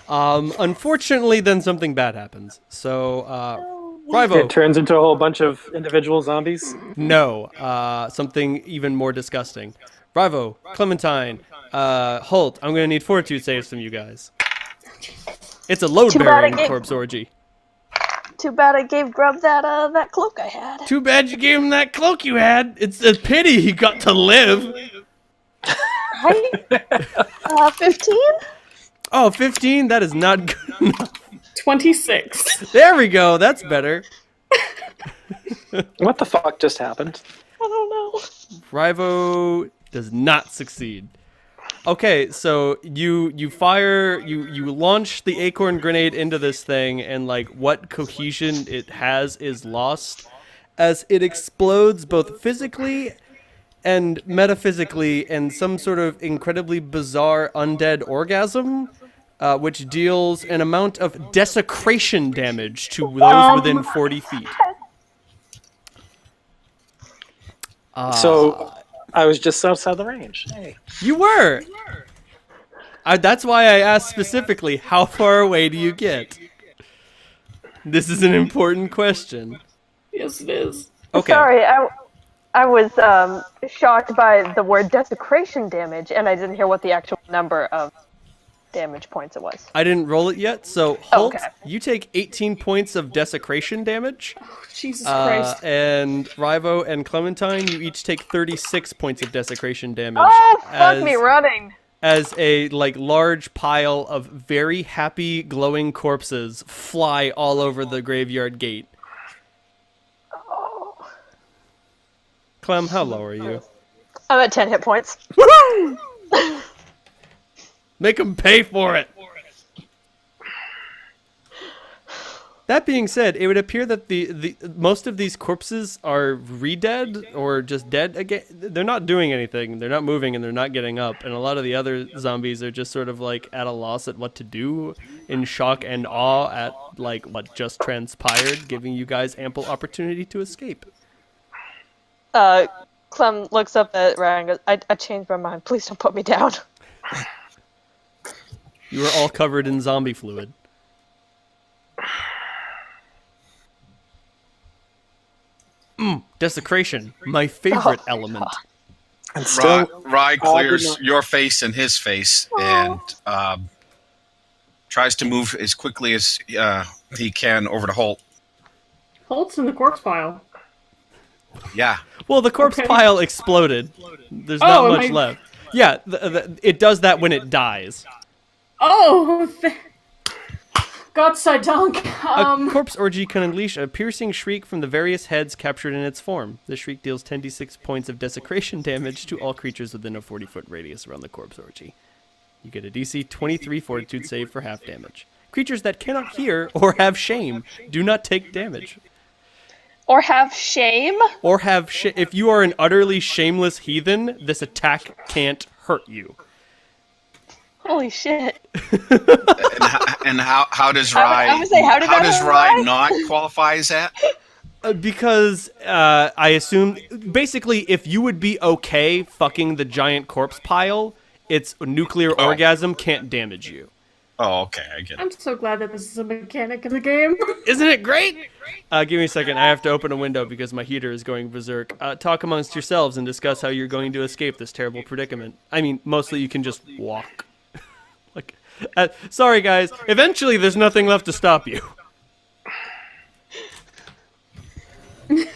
S3: Unfortunately, then something bad happens. So, Rivo.
S1: It turns into a whole bunch of individual zombies.
S3: No, something even more disgusting. Rivo, Clementine, Holt, I'm gonna need fortitude saves from you guys. It's a load-bearing corpse orgy.
S2: Too bad I gave Grub that cloak I had.
S3: Too bad you gave him that cloak you had. It's a pity he got to live.
S2: Right? 15?
S3: Oh, 15? That is not good enough.
S4: 26.
S3: There we go. That's better.
S1: What the fuck just happened?
S2: I don't know.
S3: Rivo does not succeed. Okay, so you launch the acorn grenade into this thing, and like what cohesion it has is lost as it explodes both physically and metaphysically in some sort of incredibly bizarre undead orgasm, which deals an amount of desecration damage to those within 40 feet.
S1: So, I was just outside the range. Hey.
S3: You were! That's why I asked specifically, how far away do you get? This is an important question.
S4: Yes, it is.
S3: Okay.
S2: Sorry, I was shocked by the word desecration damage, and I didn't hear what the actual number of damage points it was.
S3: I didn't roll it yet, so Holt,
S2: Okay.
S3: you take 18 points of desecration damage.
S4: Jesus Christ.
S3: And Rivo and Clementine, you each take 36 points of desecration damage.
S2: Oh, fuck me running!
S3: As a large pile of very happy glowing corpses fly all over the graveyard gate.
S2: Oh.
S3: Clem, how low are you?
S2: I'm at 10 hit points.
S3: Woohoo! Make them pay for it. That being said, it would appear that the most of these corpses are re-dead or just dead again. They're not doing anything. They're not moving and they're not getting up. And a lot of the other zombies are just sort of like at a loss at what to do, in shock and awe at like what just transpired, giving you guys ample opportunity to escape.
S2: Clem looks up at Ryan and goes, I changed my mind. Please don't put me down.
S3: You are all covered in zombie fluid. Desecration, my favorite element.
S1: And still,
S5: Rye clears
S1: not-
S5: your face and his face and tries to move as quickly as he can over to Holt.
S4: Holt's in the corpse pile.
S5: Yeah.
S3: Well, the corpse
S4: Okay.
S3: pile exploded. There's not much left. Yeah, it does that when it dies.
S4: Oh, Gott sei Dank.
S3: A corpse orgy can unleash a piercing shriek from the various heads captured in its form. The shriek deals 10d6 points of desecration damage to all creatures within a 40-foot radius around the corpse orgy. You get a DC 23 fortitude save for half damage. Creatures that cannot hear or have shame do not take damage.
S2: Or have shame?
S3: Or have if you are an utterly shameless heathen, this attack can't hurt you.
S2: Holy shit.
S5: And how does Rye?
S2: I would say, how did that
S5: does
S2: hurt
S5: Rye
S2: Rye?
S5: not qualify as that?
S3: Because I assume, basically, if you would be okay fucking the giant corpse pile, its nuclear orgasm can't damage you.
S5: Oh, okay, I get it.
S4: I'm so glad that this is a mechanic of the game.
S3: Isn't it great? Give me a second. I have to open a window because my heater is going berserk. Talk amongst yourselves and discuss how you're going to escape this terrible predicament. I mean, mostly you can just walk. Like, sorry, guys. Eventually, there's nothing left to stop you.
S4: The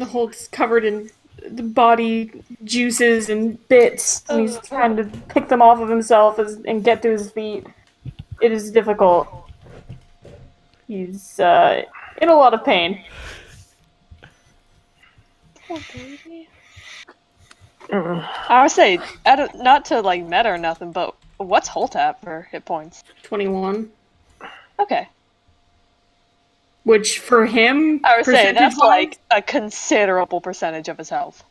S4: Holt's covered in the body juices and bits, and he's trying to pick them off of himself and get to his feet. It is difficult. He's in a lot of pain.
S2: Poor baby. I would say, not to like meta or nothing, but what's Holt at for hit points?
S4: 21.
S2: Okay.
S4: Which, for him,
S2: I would say that's
S4: percentage-wise,
S2: like a considerable percentage of his health.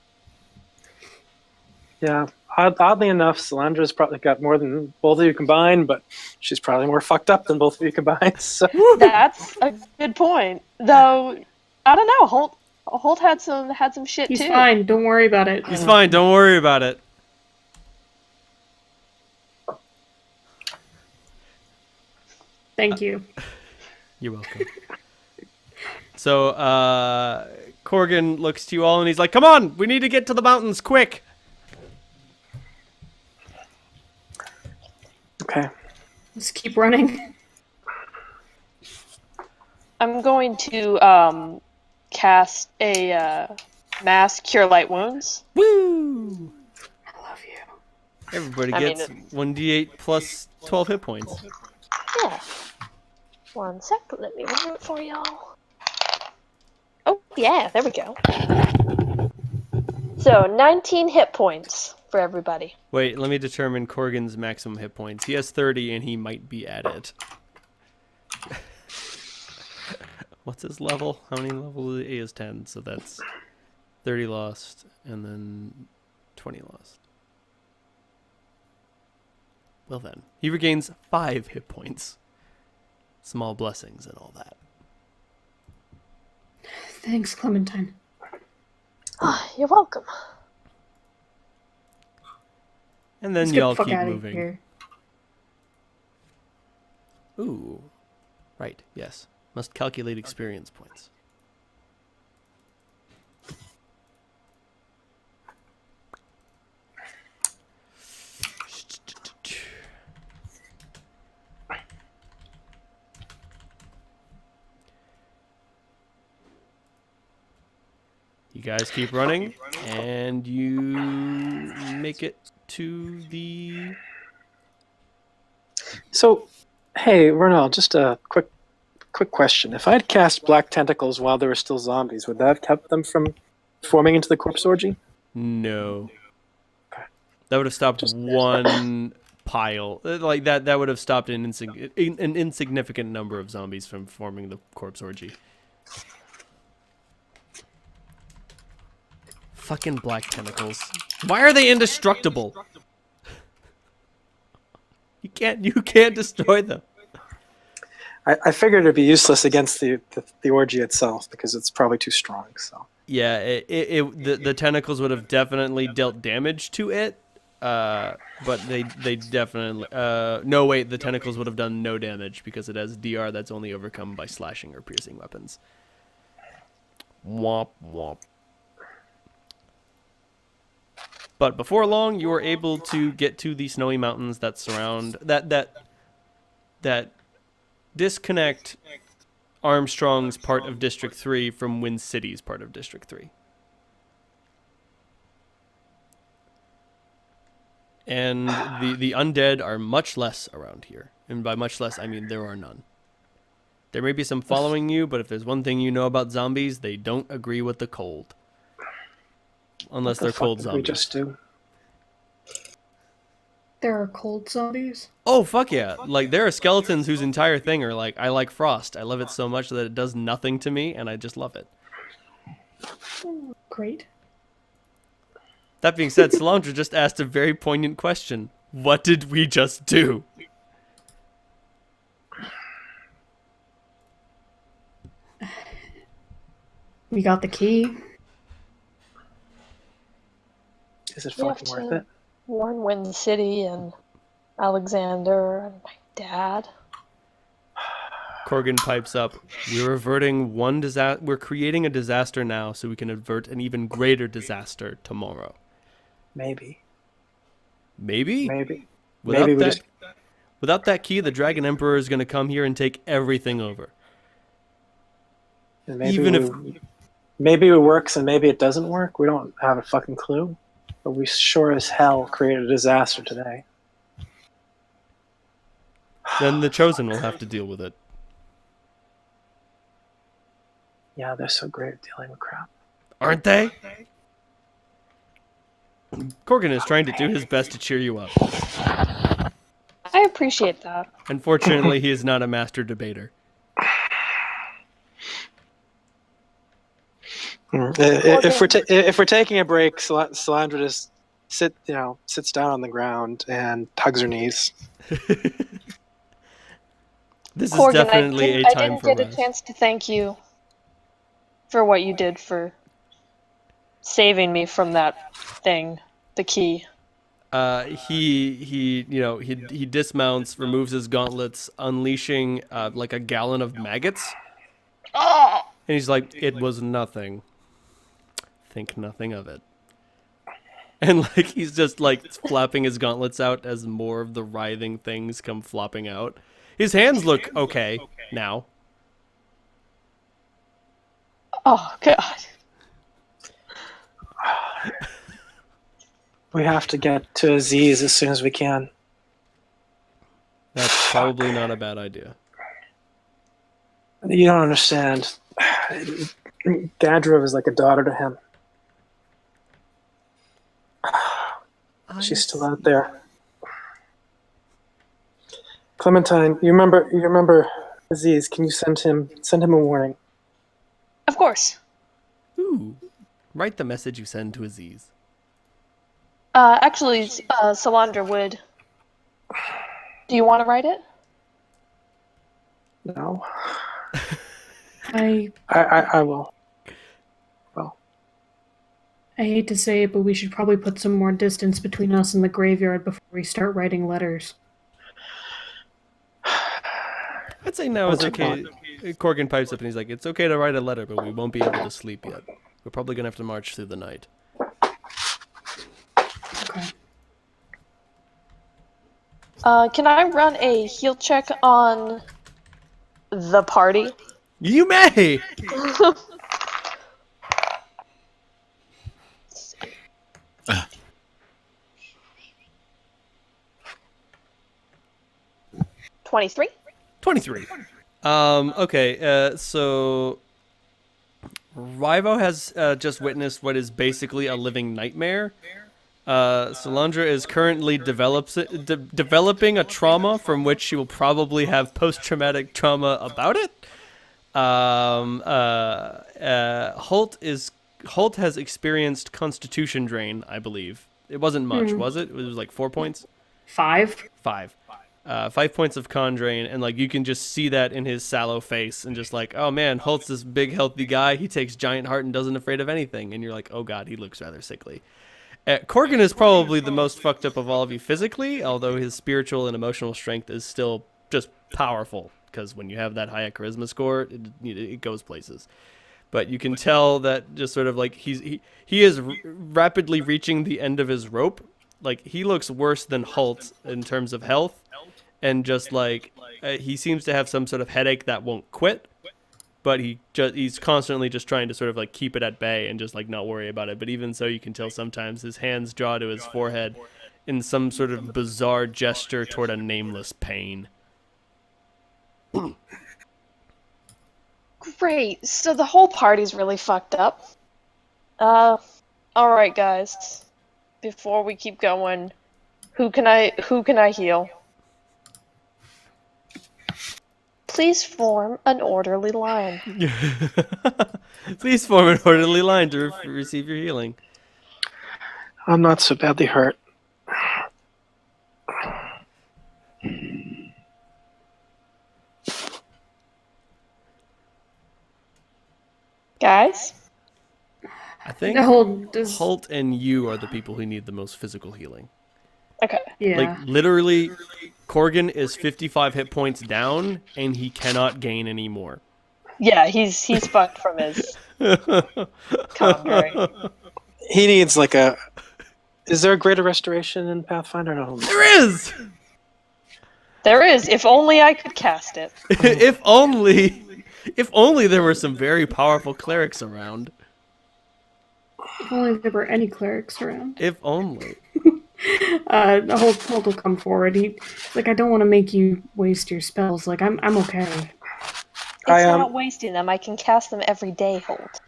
S1: yeah. Oddly enough, Solandra's probably got more than both of you combined, but she's probably more fucked up than both of you combined. So
S2: That's a good point. Though, I don't know, Holt had some shit
S4: he's
S2: too.
S4: fine. Don't worry about it.
S3: It's fine. Don't worry about it.
S4: Thank you.
S3: You're welcome. So, Corgan looks to you all and he's like, come on, we need to get to the mountains, quick.
S1: okay.
S4: Let's keep running.
S2: I'm going to cast a mass cure light wounds.
S3: Woo!
S4: I love you.
S3: Everybody
S2: I mean,
S3: gets 1d8 plus 12 hit points.
S2: Yeah. One sec, let me roll it for y'all. Oh, yeah, there we go. So, 19 hit points for everybody.
S3: Wait, let me determine Corgan's maximum hit points. He has 30 and he might be at it. What's his level? How many levels? He is 10, so that's 30 lost and then 20 lost. Well then, he regains 5 hit points. Small blessings and all that.
S4: Thanks, Clementine.
S2: Ah, you're welcome.
S3: And then
S4: Let's get the
S3: y'all
S4: fuck
S3: keep
S4: outta
S3: moving.
S4: here.
S3: Ooh. Right, yes. Must calculate experience points. You guys keep running, and you make it to the...
S1: So, hey, Vernal, just a quick question. If I had cast Black Tentacles while there were still zombies, would that have kept them from forming into the corpse orgy?
S3: No. That would have stopped one pile like that would have stopped an insignificant number of zombies from forming the corpse orgy. Fucking black tentacles. Why are they indestructible? You can't destroy them.
S1: I figured it'd be useless against the orgy itself because it's probably too strong. So
S3: Yeah, the tentacles would have definitely dealt damage to it, but they definitely no wait, the tentacles would have done no damage because it has DR that's only overcome by slashing or piercing weapons. Womp womp. But before long, you are able to get to the snowy mountains that surround that disconnect Armstrong's part of District 3 from Wind City's part of District 3. And the undead are much less around here. And by much less, I mean there are none. There may be some following you, but if there's one thing you know about zombies, they don't agree with the cold. Unless they're cold zombies.
S1: We just do.
S4: There are cold zombies?
S3: Oh, fuck yeah. Like, there are skeletons whose entire thing are like, I like frost. I love it so much that it does nothing to me, and I just love it.
S4: Great.
S3: That being said, Solandra just asked a very poignant question. What did we just do?
S4: We got the key.
S1: Is it
S2: We have
S1: fucking worth
S2: to
S1: it?
S2: warn Wind City and Alexander and my dad.
S3: Corgan pipes up. We're averting one disaster. We're creating a disaster now so we can avert an even greater disaster tomorrow.
S1: Maybe.
S3: Maybe?
S1: Maybe.
S3: Without
S1: Maybe we
S3: that,
S1: just.
S3: without that key, the Dragon Emperor is going to come here and take everything over.
S1: Maybe
S3: Even if
S1: maybe it works and maybe it doesn't work. We don't have a fucking clue. But we sure as hell created a disaster today.
S3: then the Chosen will have to deal with it.
S1: Yeah, they're so great at dealing with crap.
S3: Aren't they? Corgan is trying to do his best to cheer you up.
S2: I appreciate that.
S3: Unfortunately, he is not a master debater.
S1: If we're taking a break, Solandra just sits down on the ground and hugs her knees.
S3: This is
S2: Corgan,
S3: definitely a
S2: I
S3: time
S2: didn't
S3: for
S2: get a
S3: rest.
S2: chance to thank you for what you did for saving me from that thing, the key.
S3: He dismounts, removes his gauntlets, unleashing like a gallon of maggots.
S2: Oh!
S3: And he's like, "It was nothing. Think nothing of it." And like he's just like flapping his gauntlets out as more of the writhing things come flopping out. His hands look okay now.
S2: Oh, God.
S1: We have to get to Aziz as soon as we can.
S3: That's probably not a bad idea.
S1: You don't understand. Gadra was like a daughter to him. She's still out there. Clementine, you remember Aziz? Can you send him a warning?
S2: Of course.
S3: Ooh. Write the message you send to Aziz.
S2: Actually, Solandra would. Do you want to write it?
S1: No.
S4: I
S1: I will. Well,
S4: I hate to say it, but we should probably put some more distance between us and the graveyard before we start writing letters.
S3: I'd say now is okay. Corgan pipes up and he's like, "It's okay to write a letter, but we won't be able to sleep yet. We're probably gonna have to march through the night."
S4: Okay.
S2: Can I run a heal check on the party?
S3: You may.
S2: $23.
S3: 23. Okay. So Rivo has just witnessed what is basically a living nightmare. Solandra is currently developing a trauma from which she will probably have post-traumatic trauma about it. Holt has experienced Constitution drain, I believe. It wasn't much, was it? It was like 4 points?
S4: 5.
S3: 5. 5 points of con drain, and like you can just see that in his sallow face, and just like, oh man, Holt's this big healthy guy. He takes giant heart and doesn't afraid of anything, and you're like, oh god, he looks rather sickly. Corgan is probably the most fucked up of all of you physically, although his spiritual and emotional strength is still just powerful, because when you have that high a charisma score, it goes places. But you can tell that just sort of like he is rapidly reaching the end of his rope. Like, he looks worse than Holt in terms of health, and just like he seems to have some sort of headache that won't quit. But he's constantly just trying to sort of like keep it at bay and just like not worry about it. But even so, you can tell sometimes his hands draw to his forehead in some sort of bizarre gesture toward a nameless pain.
S2: Great. So the whole party's really fucked up. All right, guys. Before we keep going, who can I heal? Please form an orderly line.
S3: Please form an orderly line to receive your healing.
S1: I'm not so badly hurt.
S2: Guys?
S3: I think Holt and you are the people who need the most physical healing.
S2: Okay.
S4: Yeah.
S3: Like, literally, Corgan is 55 hit points down, and he cannot gain any more.
S2: Yeah, he's fucked from his conjuring.
S1: He needs like a... Is there a greater restoration in Pathfinder? No.
S3: There is!
S2: There is. If only I could cast it.
S3: If only there were some very powerful clerics around.
S4: If only there were any clerics around.
S3: If only.
S4: Holt will come forward. He's like, I don't want to make you waste your spells. Like, I'm okay.
S2: It's not wasting them. I can cast them every day, Holt.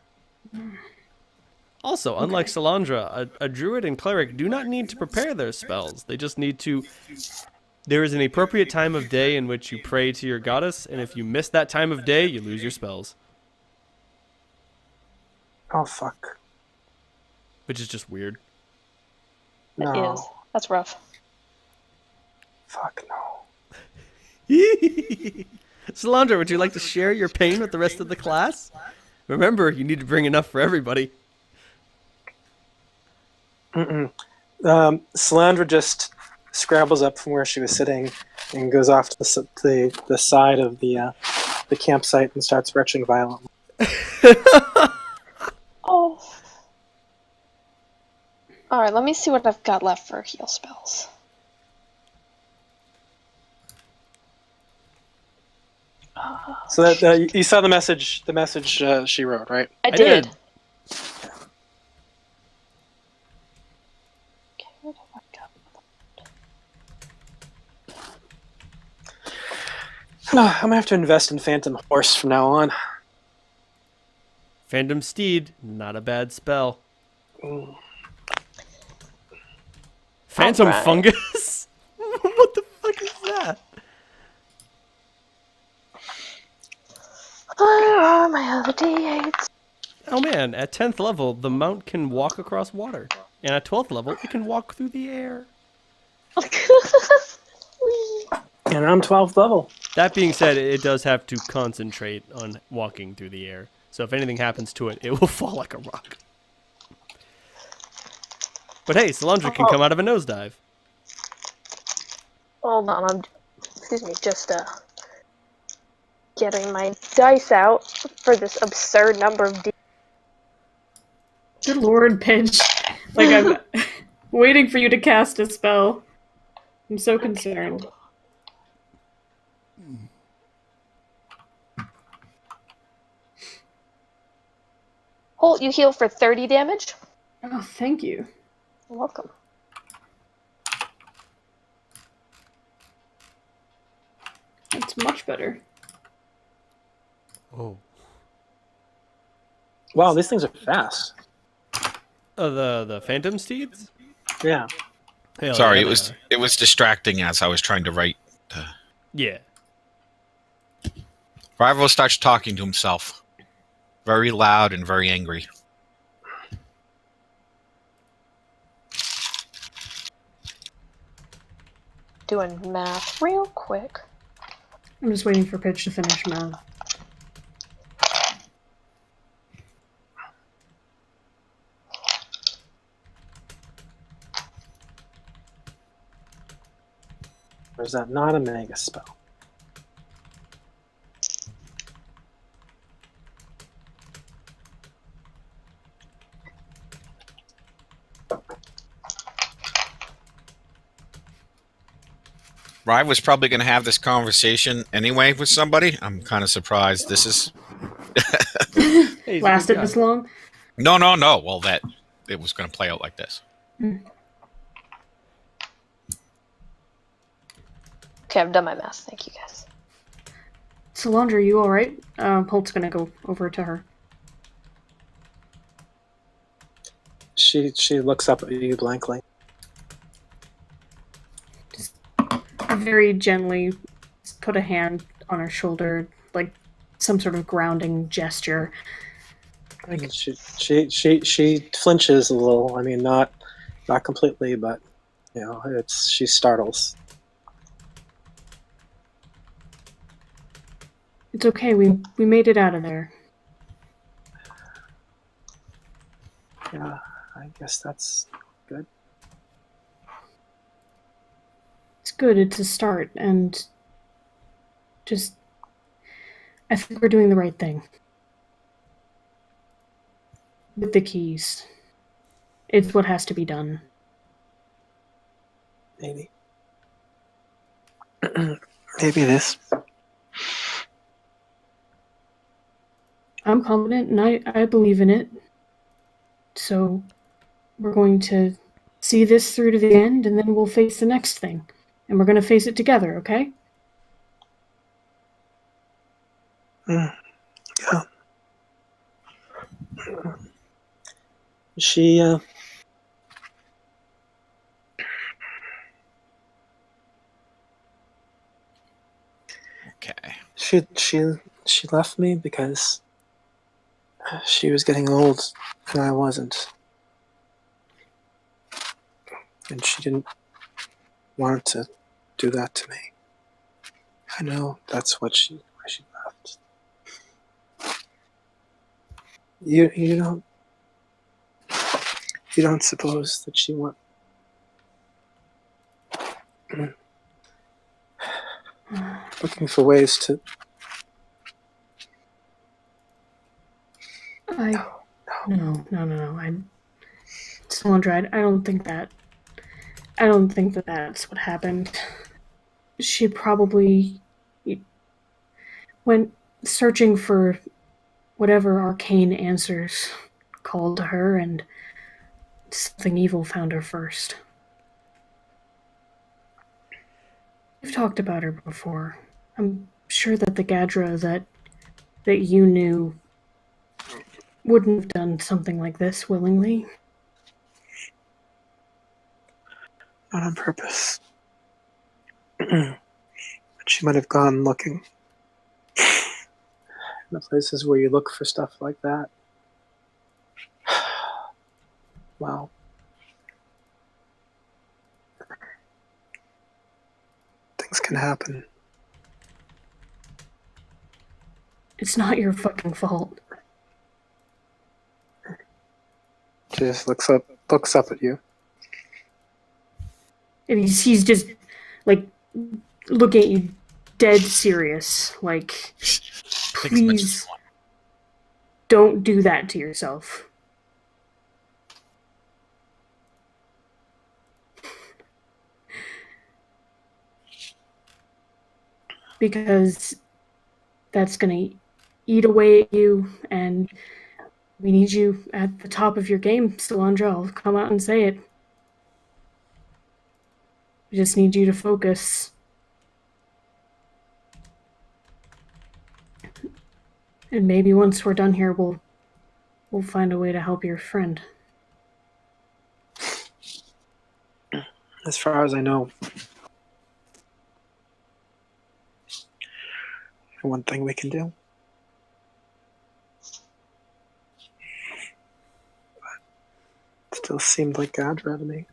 S3: Also, unlike Solandra, a druid and cleric do not need to prepare their spells. They just need to... There is an appropriate time of day in which you pray to your goddess, and if you miss that time of day, you lose your spells.
S1: Oh, fuck.
S3: Which is just weird.
S1: No.
S2: It is. That's rough.
S1: Fuck no.
S3: Solandra, would you like to share your pain with the rest of the class? Remember, you need to bring enough for everybody.
S1: Solandra just scrambles up from where she was sitting and goes off to the side of the campsite and starts retching violently.
S2: Oh. Alright, let me see what I've got left for heal spells.
S1: So that you saw the message she wrote, right?
S2: I did.
S3: did.
S2: Okay, what have I got?
S1: I'm gonna have to invest in Phantom Horse from now on.
S3: Phantom Steed, not a bad spell. Phantom
S2: Alright.
S3: Fungus? What the fuck is that?
S2: Where are my other D8s?
S3: Oh man, at 10th level, the mount can walk across water. And at 12th level, it can walk through the air.
S1: And I'm 12th level.
S3: That being said, it does have to concentrate on walking through the air. So if anything happens to it, it will fall like a rock. But hey, Solandra can come out of a nosedive.
S2: Hold on, I'm just getting my dice out for this absurd number of D.
S4: Good lord, Pidge. Like, I'm waiting for you to cast a spell. I'm so concerned.
S2: Holt, you heal for 30 damage?
S4: Oh, thank you.
S2: You're welcome.
S4: That's much better.
S3: Oh.
S1: Wow, these things are fast.
S3: The Phantom Steeds?
S1: Yeah.
S3: Hell
S5: Sorry,
S3: yeah,
S5: it was distracting as I was trying to write.
S3: Yeah.
S5: Rival starts talking to himself, very loud and very angry.
S2: Doing math real quick.
S4: I'm just waiting for Pitch to finish math.
S1: Or is that not a mega spell?
S5: Rival was probably going to have this conversation anyway with somebody. I'm kind of surprised this is.
S3: Hey, he's a good
S4: Lasted
S3: guy.
S4: this long?
S5: No. Well, that it was going to play out like this.
S2: Okay, I've done my math. Thank you, guys.
S4: Solandra, are you alright? Holt's gonna go over to her.
S1: She looks up at you blankly.
S4: Very gently put a hand on her shoulder, like some sort of grounding gesture. Like,
S1: She flinches a little. I mean, not completely, but she startles.
S4: it's okay, we made it out of there.
S1: Yeah, I guess that's good.
S4: It's good, it's a start, and just I think we're doing the right thing. With the keys. It's what has to be done.
S1: Maybe. Maybe this.
S4: I'm confident and I believe in it. So we're going to see this through to the end and then we'll face the next thing. And we're going to face it together, okay?
S1: Yeah. She
S5: Okay.
S1: she left me because she was getting old and I wasn't. And she didn't want to do that to me. I know that's why she left. You don't suppose that she want looking for ways to
S4: No. Solandra, I don't think that. I don't think that that's what happened. She probably went searching for whatever arcane answers called to her, and something evil found her first. We've talked about her before. I'm sure that the Gadra that you knew wouldn't have done something like this willingly.
S1: not on purpose. But she might have gone looking in the places where you look for stuff like that. Wow. Things can happen.
S4: It's not your fucking fault.
S1: She just looks up at you.
S4: And he's just, like, looking at you dead serious. Like, please don't do that to yourself. Because that's gonna eat away at you, and we need you at the top of your game, Solandra. I'll come out and say it. We just need you to focus. And maybe once we're done here, we'll find a way to help your friend.
S1: as far as I know. One thing we can do. But still seemed like Gadra to me.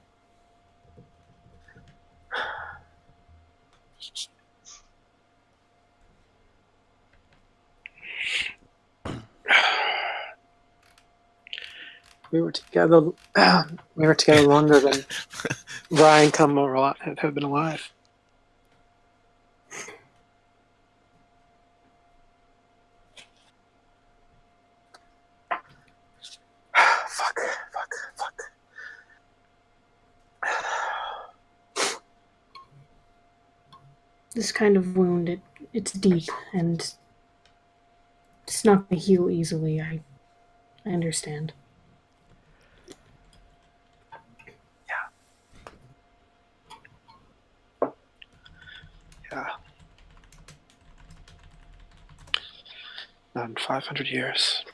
S1: We were together. We were together longer than Ryan come or have been alive. Fuck.
S4: This kind of wound, it's deep, and it's not going to heal easily. I understand.
S1: Yeah. Not in 500 years.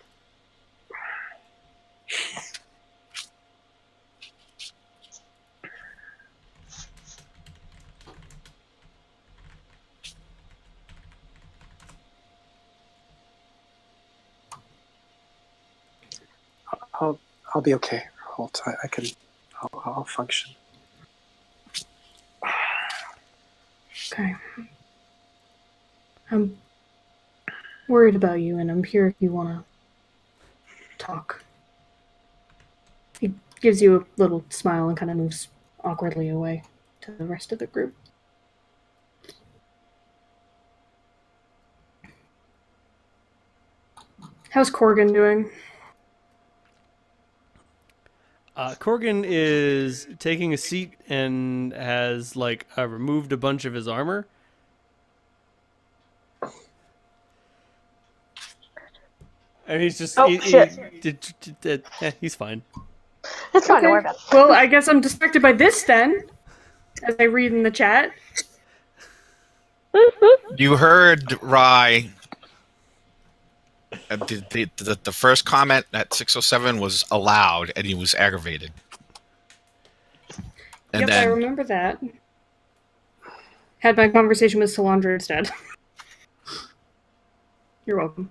S1: I'll be okay. I can. I'll function.
S4: Okay. I'm worried about you, and I'm here if you want to talk. He gives you a little smile and kind of moves awkwardly away to the rest of the group. How's Corgan doing?
S3: Corgan is taking a seat and has removed a bunch of his armor. And he's just he's fine.
S2: It's fine, don't worry about it.
S4: Well, I guess I'm distracted by this then, as I read in the chat.
S5: You heard Rye. The first comment at 607 was allowed, and he was aggravated. And
S4: Yep,
S5: then
S4: I remember that. Had my conversation with Solandra instead. You're welcome.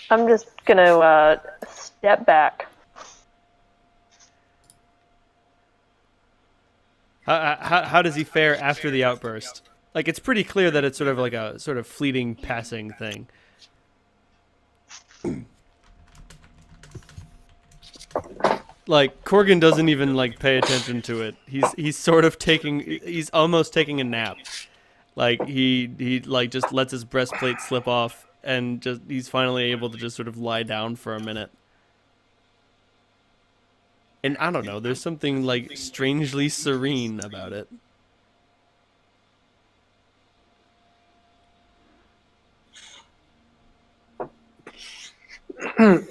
S2: I'm just gonna step back.
S3: How does he fare after the outburst? Like, it's pretty clear that it's sort of like a sort of fleeting, passing thing. Like, Corgan doesn't even pay attention to it. He's almost taking a nap. Like, he just lets his breastplate slip off, and he's finally able to just sort of lie down for a minute. And I don't know, there's something strangely serene about it.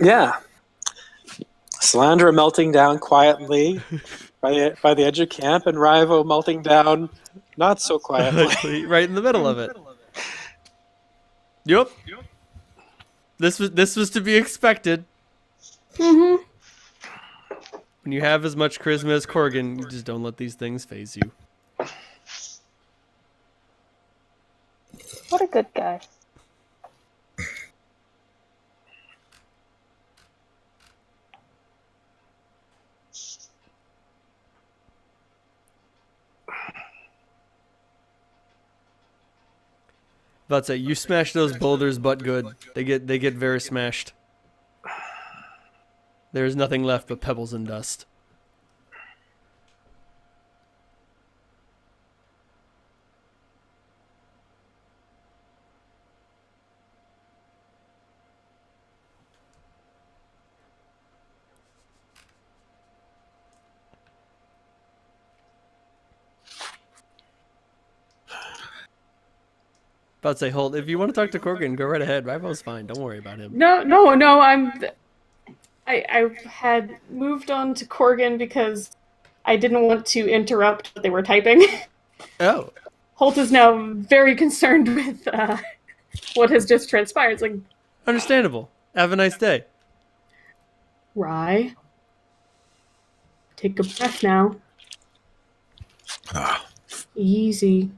S1: Yeah. Salandra melting down quietly by the edge of camp, and Rivo melting down not so quietly.
S3: Right in the middle of it. Yep. This was to be expected.
S4: Mm-hmm.
S3: When you have as much charisma as Corgan, you just don't let these things faze you.
S2: What a good guy.
S3: About to say, you smash those boulders but good. They get very smashed. There is nothing left but pebbles and dust. About to say, hold. If you want to talk to Corgan, go right ahead. Rival's fine. Don't worry about him.
S4: No, I had moved on to Corgan because I didn't want to interrupt what they were typing.
S3: Oh,
S4: Holt is now very concerned with what has just transpired. It's like,
S3: understandable. Have a nice day.
S4: Rye, take a breath now.
S5: Ah,
S4: Easy.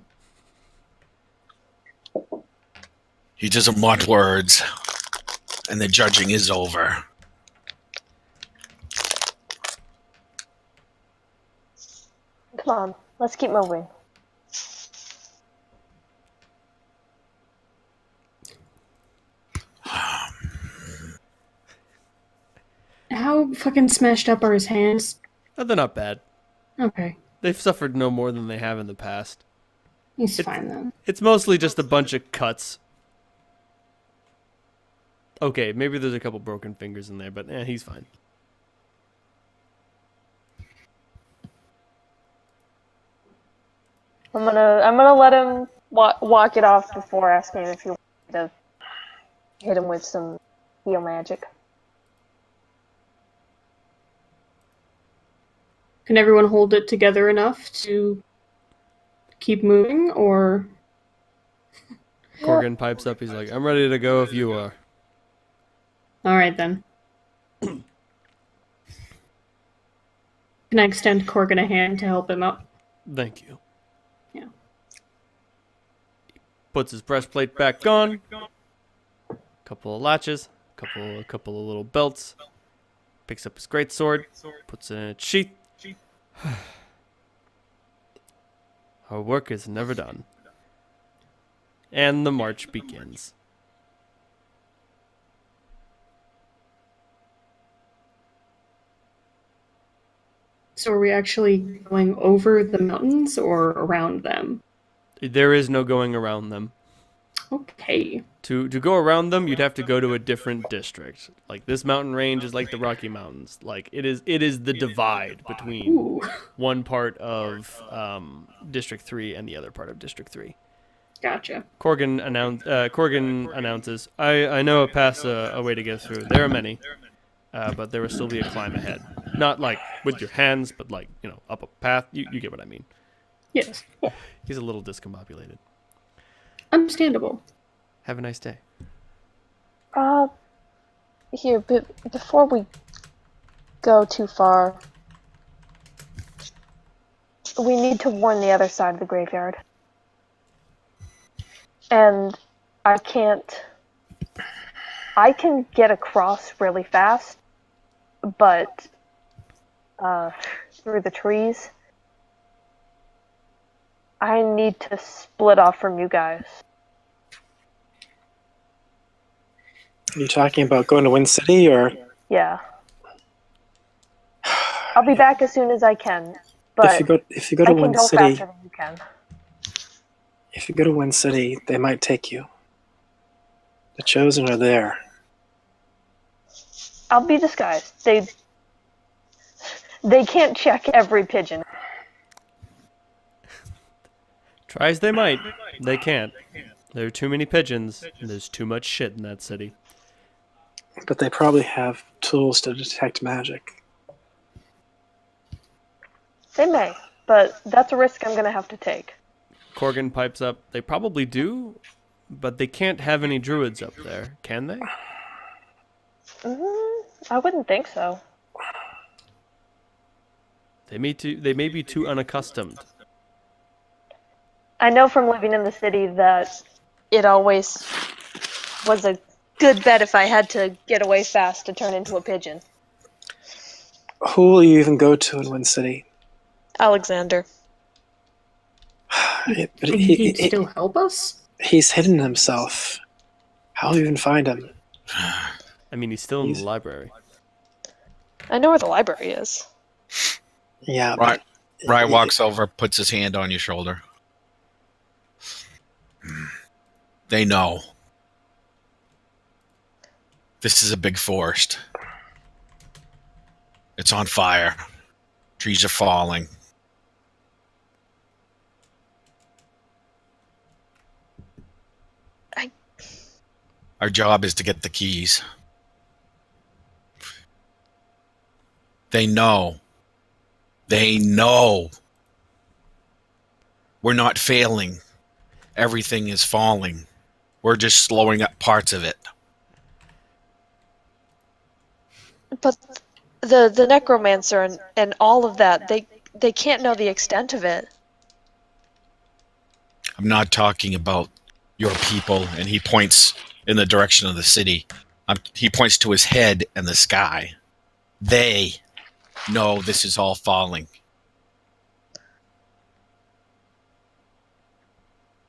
S5: he doesn't want words, and the judging is over.
S2: Come on, let's keep moving.
S4: How fucking smashed up are his hands?
S3: Oh, they're not bad.
S4: Okay.
S3: They've suffered no more than they have in the past.
S4: He's fine then.
S3: It's mostly just a bunch of cuts. Okay, maybe there's a couple broken fingers in there, but he's fine.
S2: I'm gonna let him walk it off before asking if you want me to hit him with some heal magic.
S4: Can everyone hold it together enough to keep moving, or...
S3: Corgan pipes up. He's like, I'm ready to go if you are.
S4: Alright then. Can I extend Corgan a hand to help him up?
S3: Thank you.
S4: Yeah.
S3: Puts his breastplate back on. Couple of latches. Couple of little belts. Picks up his greatsword. Puts it in its sheath. Our work is never done. And the march begins.
S4: So are we actually going over the mountains or around them?
S3: There is no going around them.
S4: Okay.
S3: To go around them, you'd have to go to a different district. Like, this mountain range is like the Rocky Mountains. Like, it is the divide between
S4: Ooh.
S3: one part of District 3 and the other part of District 3.
S4: Gotcha.
S3: Corgan announces, I know a pass a way to get through. There are many, but there will still be a climb ahead. Not like with your hands, but like, up a path. You get what I mean.
S4: Yes.
S3: He's a little discombobulated.
S4: Understandable.
S3: Have a nice day.
S2: Here, before we go too far, we need to warn the other side of the graveyard. And I can get across really fast, but through the trees, I need to split off from you guys.
S1: Are you talking about going to Wind City, or?
S2: Yeah. I'll be back as soon as I can, but
S1: if you go to
S2: I can
S1: Wind
S2: go
S1: City,
S2: faster than you can.
S1: if you go to Wind City, they might take you. The Chosen are there.
S2: I'll be disguised. They can't check every pigeon.
S3: Try as they might, they can't. There are too many pigeons, and there's too much shit in that city.
S1: But they probably have tools to detect magic.
S2: They may, but that's a risk I'm gonna have to take.
S3: Corgan pipes up, they probably do, but they can't have any druids up there, can they?
S2: I wouldn't think so.
S3: They may be too unaccustomed.
S2: I know from living in the city that it always was a good bet if I had to get away fast to turn into a pigeon.
S1: Who will you even go to in Wind City?
S2: Alexander.
S1: But
S4: And he'd still help us?
S1: he's hidden himself. How will you even find him?
S3: I mean, he's still in the library.
S2: I know where the library is.
S1: Yeah,
S5: Right.
S1: but
S5: Rye walks over, puts his hand on your shoulder. They know. This is a big forest. It's on fire. Trees are falling. Our job is to get the keys. They know. They know. We're not failing. Everything is falling. We're just slowing up parts of it.
S2: But the necromancer and all of that, they can't know the extent of it.
S5: I'm not talking about your people, and he points in the direction of the city. He points to his head and the sky. They know this is all falling.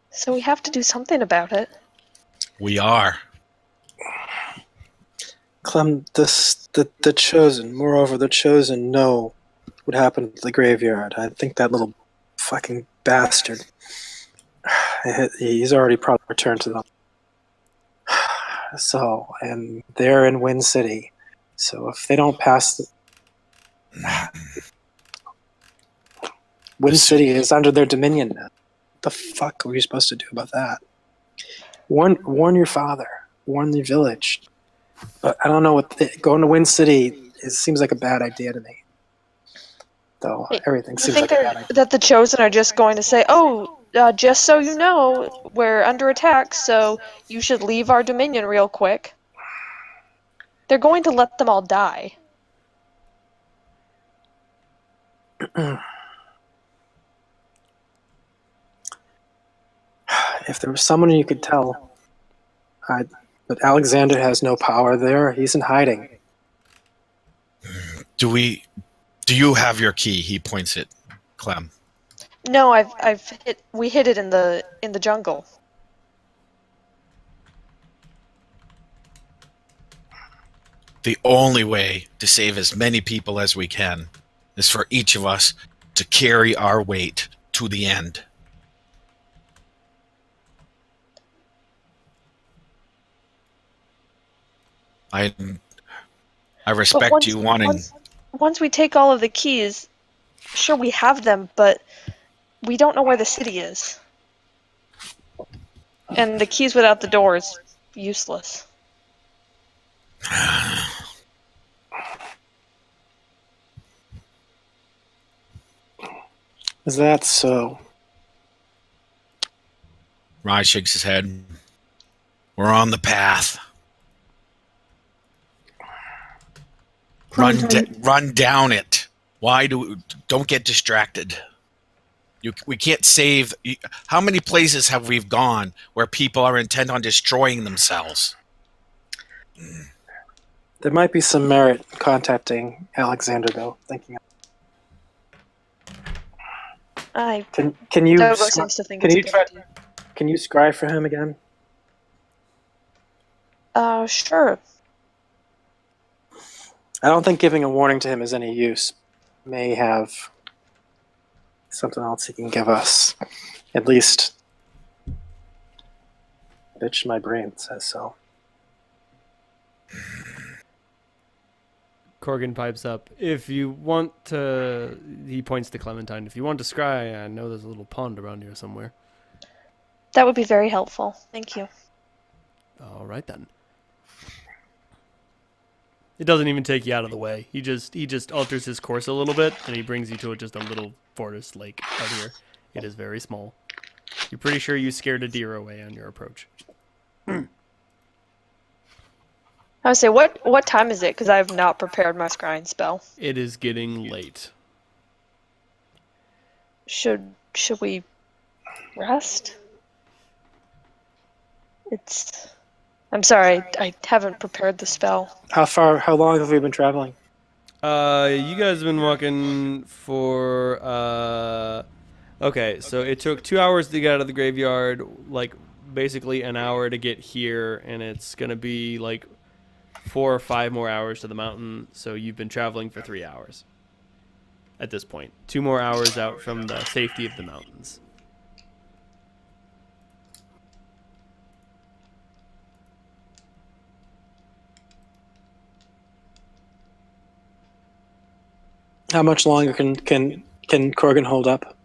S2: So we have to do something about it.
S5: We are.
S1: Clem, the Chosen, moreover, the Chosen know what happened at the graveyard. I think that little fucking bastard, he's already probably returned to them. So, and they're in Wind City. So if they don't pass... Wind City is under their dominion now. What the fuck are we supposed to do about that? Warn your father. Warn the village. But I don't know going to Wind City. It seems like a bad idea to me. Though everything seems like a bad idea.
S2: That the Chosen are just going to say, "Oh, just so you know, we're under attack, so you should leave our dominion real quick." They're going to let them all die.
S1: If there was someone you could tell, but Alexander has no power there. He's in hiding.
S5: Do you have your key? He points it, Clem.
S2: No, we hid it in the jungle.
S5: The only way to save as many people as we can is for each of us to carry our weight to the end. I respect you wanting...
S2: Once we take all of the keys, sure, we have them, but we don't know where the city is. And the keys without the door is useless.
S1: Is that so?
S5: Rye shakes his head. We're on the path. Run down it. Don't get distracted. We can't save. How many places have we gone where people are intent on destroying themselves?
S1: There might be some merit in contacting Alexander, though. Thinking. Can you?
S2: Dogo seems to think
S1: can
S2: it's
S1: you
S2: a good
S1: try?
S2: idea.
S1: Can you scry for him again?
S2: Sure.
S1: I don't think giving a warning to him is any use. May have something else he can give us. At least, bitch, my brain says so.
S3: Corgan pipes up. If you want to... He points to Clementine. If you want to scry, I know there's a little pond around here somewhere.
S2: That would be very helpful. Thank you.
S3: All right, then. It doesn't even take you out of the way. He just alters his course a little bit, and he brings you to just a little forest lake out here. It is very small. You're pretty sure you scared a deer away on your approach.
S2: I would say, what time is it? Because I have not prepared my scrying spell.
S3: It is getting late.
S2: Should we rest? I'm sorry, I haven't prepared the spell.
S1: How long have we been traveling?
S3: You guys have been walking for, okay, so it took 2 hours to get out of the graveyard, like, basically an hour to get here, and it's gonna be, like, 4 or 5 more hours to the mountain, so you've been traveling for 3 hours at this point. 2 more hours out from the safety of the mountains.
S1: How much longer can Corgan hold up?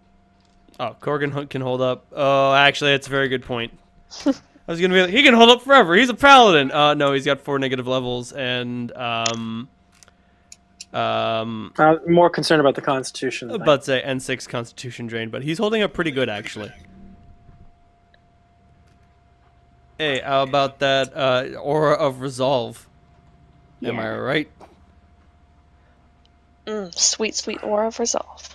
S3: Oh, Corgan can hold up. Oh, actually, that's a very good point. I was gonna be like, he can hold up forever. He's a paladin. No, he's got 4 negative levels, and
S1: More concerned about the Constitution. thing.
S3: About say N6 Constitution drain, but he's holding up pretty good actually. Hey, how about that aura of resolve? Am
S4: Yeah.
S3: I right?
S2: Sweet, sweet aura of resolve.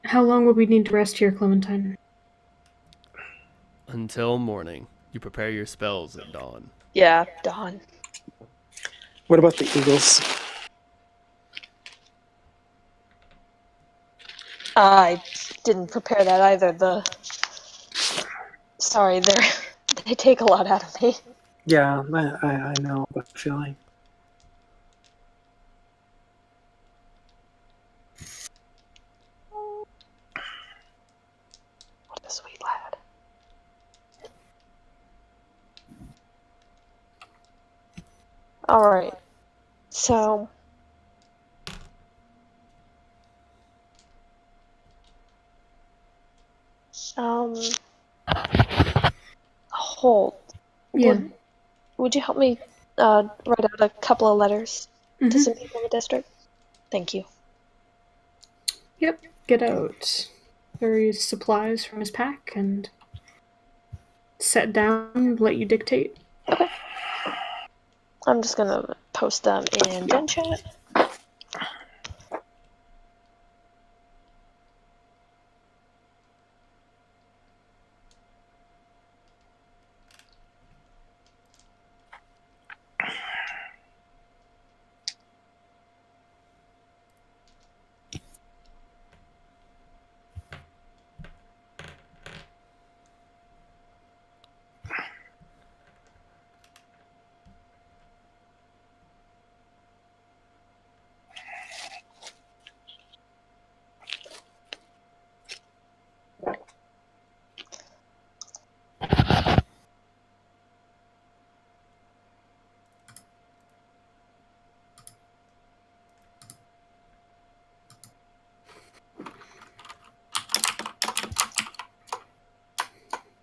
S4: How long will we need to rest here, Clementine?
S3: Until morning. You prepare your spells at dawn.
S2: Yeah, dawn.
S1: What about the Eagles?
S2: I didn't prepare that either. Sorry, they take a lot out of me.
S1: Yeah, I know the feeling.
S2: What a sweet lad. Alright. So... Hold.
S4: Yeah.
S2: Would you help me write out a couple of letters to
S4: Mhm.
S2: some people in the district? Thank you.
S4: Yep. Get out various supplies from his pack and set down, let you dictate.
S2: I'm just gonna post them in Gen Chat.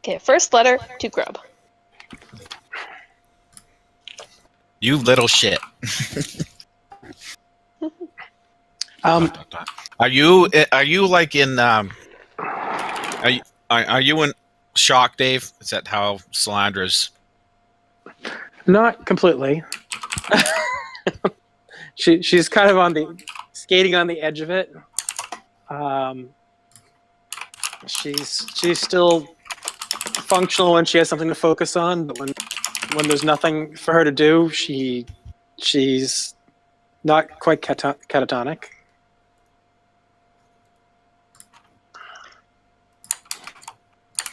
S2: Okay, first letter to Grub.
S5: You little shit. Are you like in are you in shock, Dave? Is that how Salandra's?
S1: Not completely. She's kind of skating on the edge of it. She's still functional when she has something to focus on, but when there's nothing for her to do, she's not quite catatonic.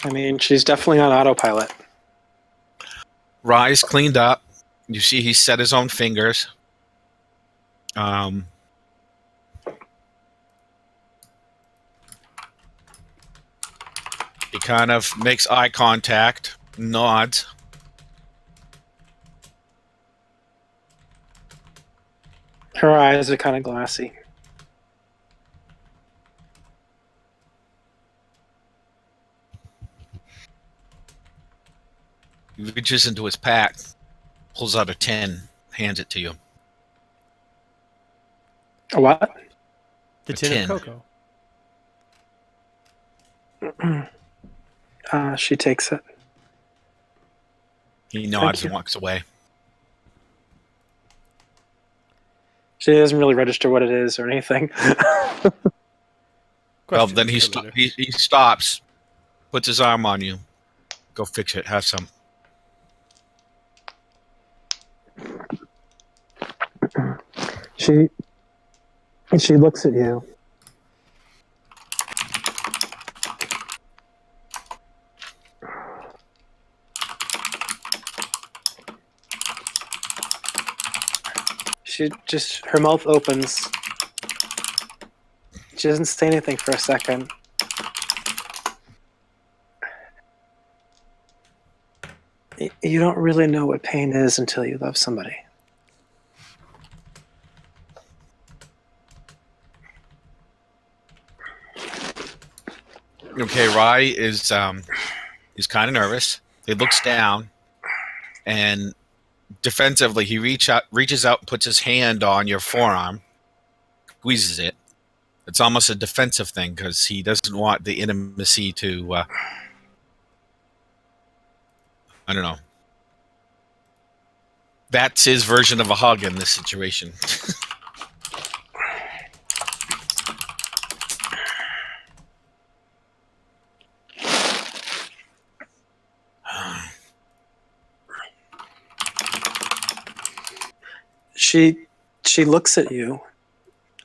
S1: I mean, she's definitely on autopilot.
S5: Rye's cleaned up. You see, he set his own fingers. He kind of makes eye contact, nods.
S1: Her eyes are kind of glassy.
S5: He reaches into his pack, pulls out a tin, hands it to you.
S1: A what?
S3: The
S5: A
S3: tin
S5: tin.
S3: of cocoa.
S1: She takes it.
S5: He nods
S1: you.
S5: and walks away.
S1: She doesn't really register what it is or anything.
S5: Well, then he
S3: Questions for later.
S5: he stops, puts his arm on you. Go fix it. Have some.
S1: She looks at you. Her mouth opens. She doesn't say anything for a second. You don't really know what pain is until you love somebody.
S5: Okay, Rai is he's kind of nervous. He looks down, and defensively, he reaches out, and puts his hand on your forearm, squeezes it. It's almost a defensive thing because he doesn't want the intimacy to. I don't know. That's his version of a hug in this situation.
S1: She looks at you.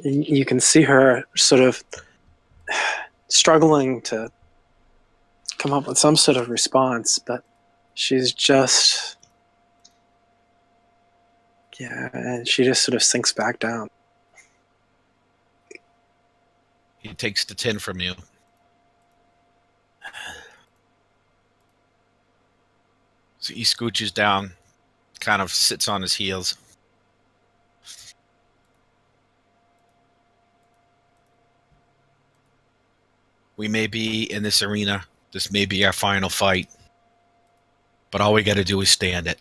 S1: You can see her sort of struggling to come up with some sort of response, but she's just and she just sort of sinks back down.
S5: He takes the tin from you. So he scooches down, kind of sits on his heels. We may be in this arena. This may be our final fight. But all we got to do is stand it.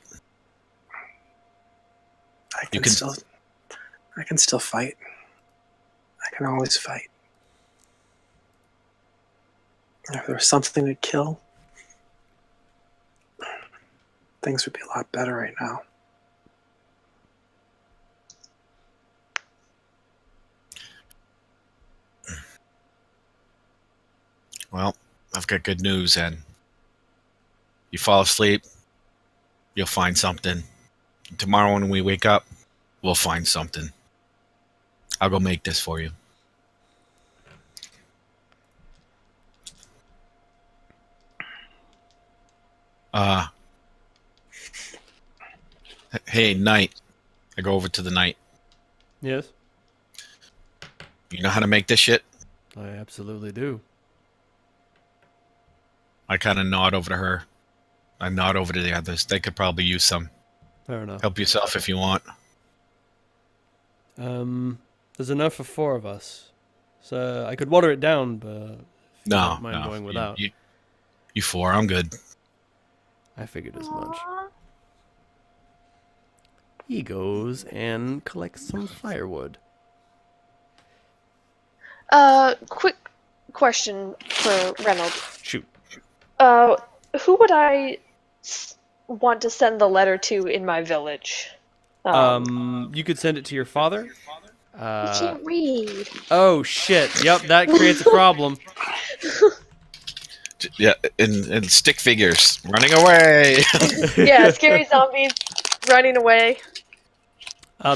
S1: I can still fight. I can always fight. If there was something to kill, things would be a lot better right now.
S5: Well, I've got good news, and you fall asleep, you'll find something. Tomorrow when we wake up, we'll find something. I'll go make this for you. Hey, Knight. I go over to the Knight.
S3: Yes,
S5: You know how to make this shit?
S3: I absolutely do.
S5: I kind of nod over to her. I nod over to the others. They could probably use some.
S3: Fair enough.
S5: Help yourself if you want.
S3: There's enough for 4 of us. So I could water it down, but if you
S5: No,
S3: don't mind going without.
S5: You 4. I'm good.
S3: I figured as much. He goes and collects some firewood.
S2: Quick question for Reynolds.
S3: Shoot.
S2: Who would I want to send the letter to in my village?
S3: You could send it to your father.
S2: He can't read.
S3: Oh shit! Yep, that creates a problem.
S5: Yeah, and stick figures running away.
S2: Yeah, scary zombies running away.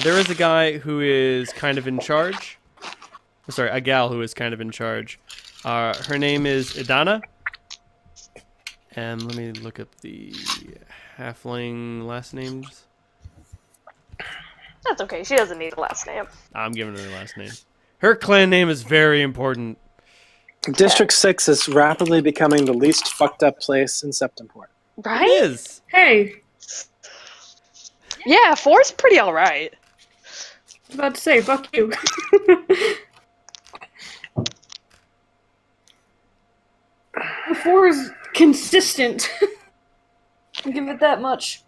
S3: There is a guy who is kind of in charge. Sorry, a gal who is kind of in charge. Her name is Idana. And let me look up the halfling last names.
S2: That's okay. She doesn't need a last name.
S3: I'm giving her the last name. Her clan name is very important.
S1: District 6 is rapidly becoming the least fucked up place in Septemport.
S2: Right?
S3: It is.
S4: Hey,
S2: Yeah, 4's pretty alright.
S4: I was about to say, fuck you. 4 is consistent. I'll give it that much.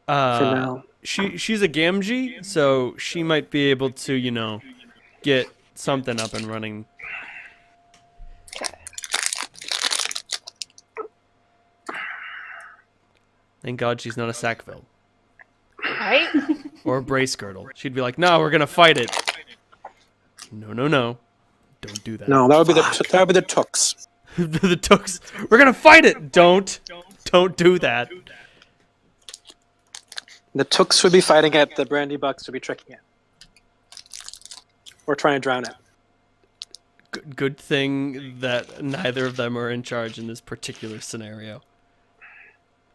S1: For now.
S3: She's a Gamgee, so she might be able to, you know, get something up and running. Thank God she's not a Sackville.
S2: Right?
S3: Or a Brace Girdle. She'd be like, no, we're gonna fight it. No. Don't do that.
S1: No, that would be the Tooks.
S3: The Tooks. We're gonna fight it! Don't do that.
S1: The Tooks would be fighting it, the Brandy Bucks would be tricking it. Or trying to drown it.
S3: Good thing that neither of them are in charge in this particular scenario.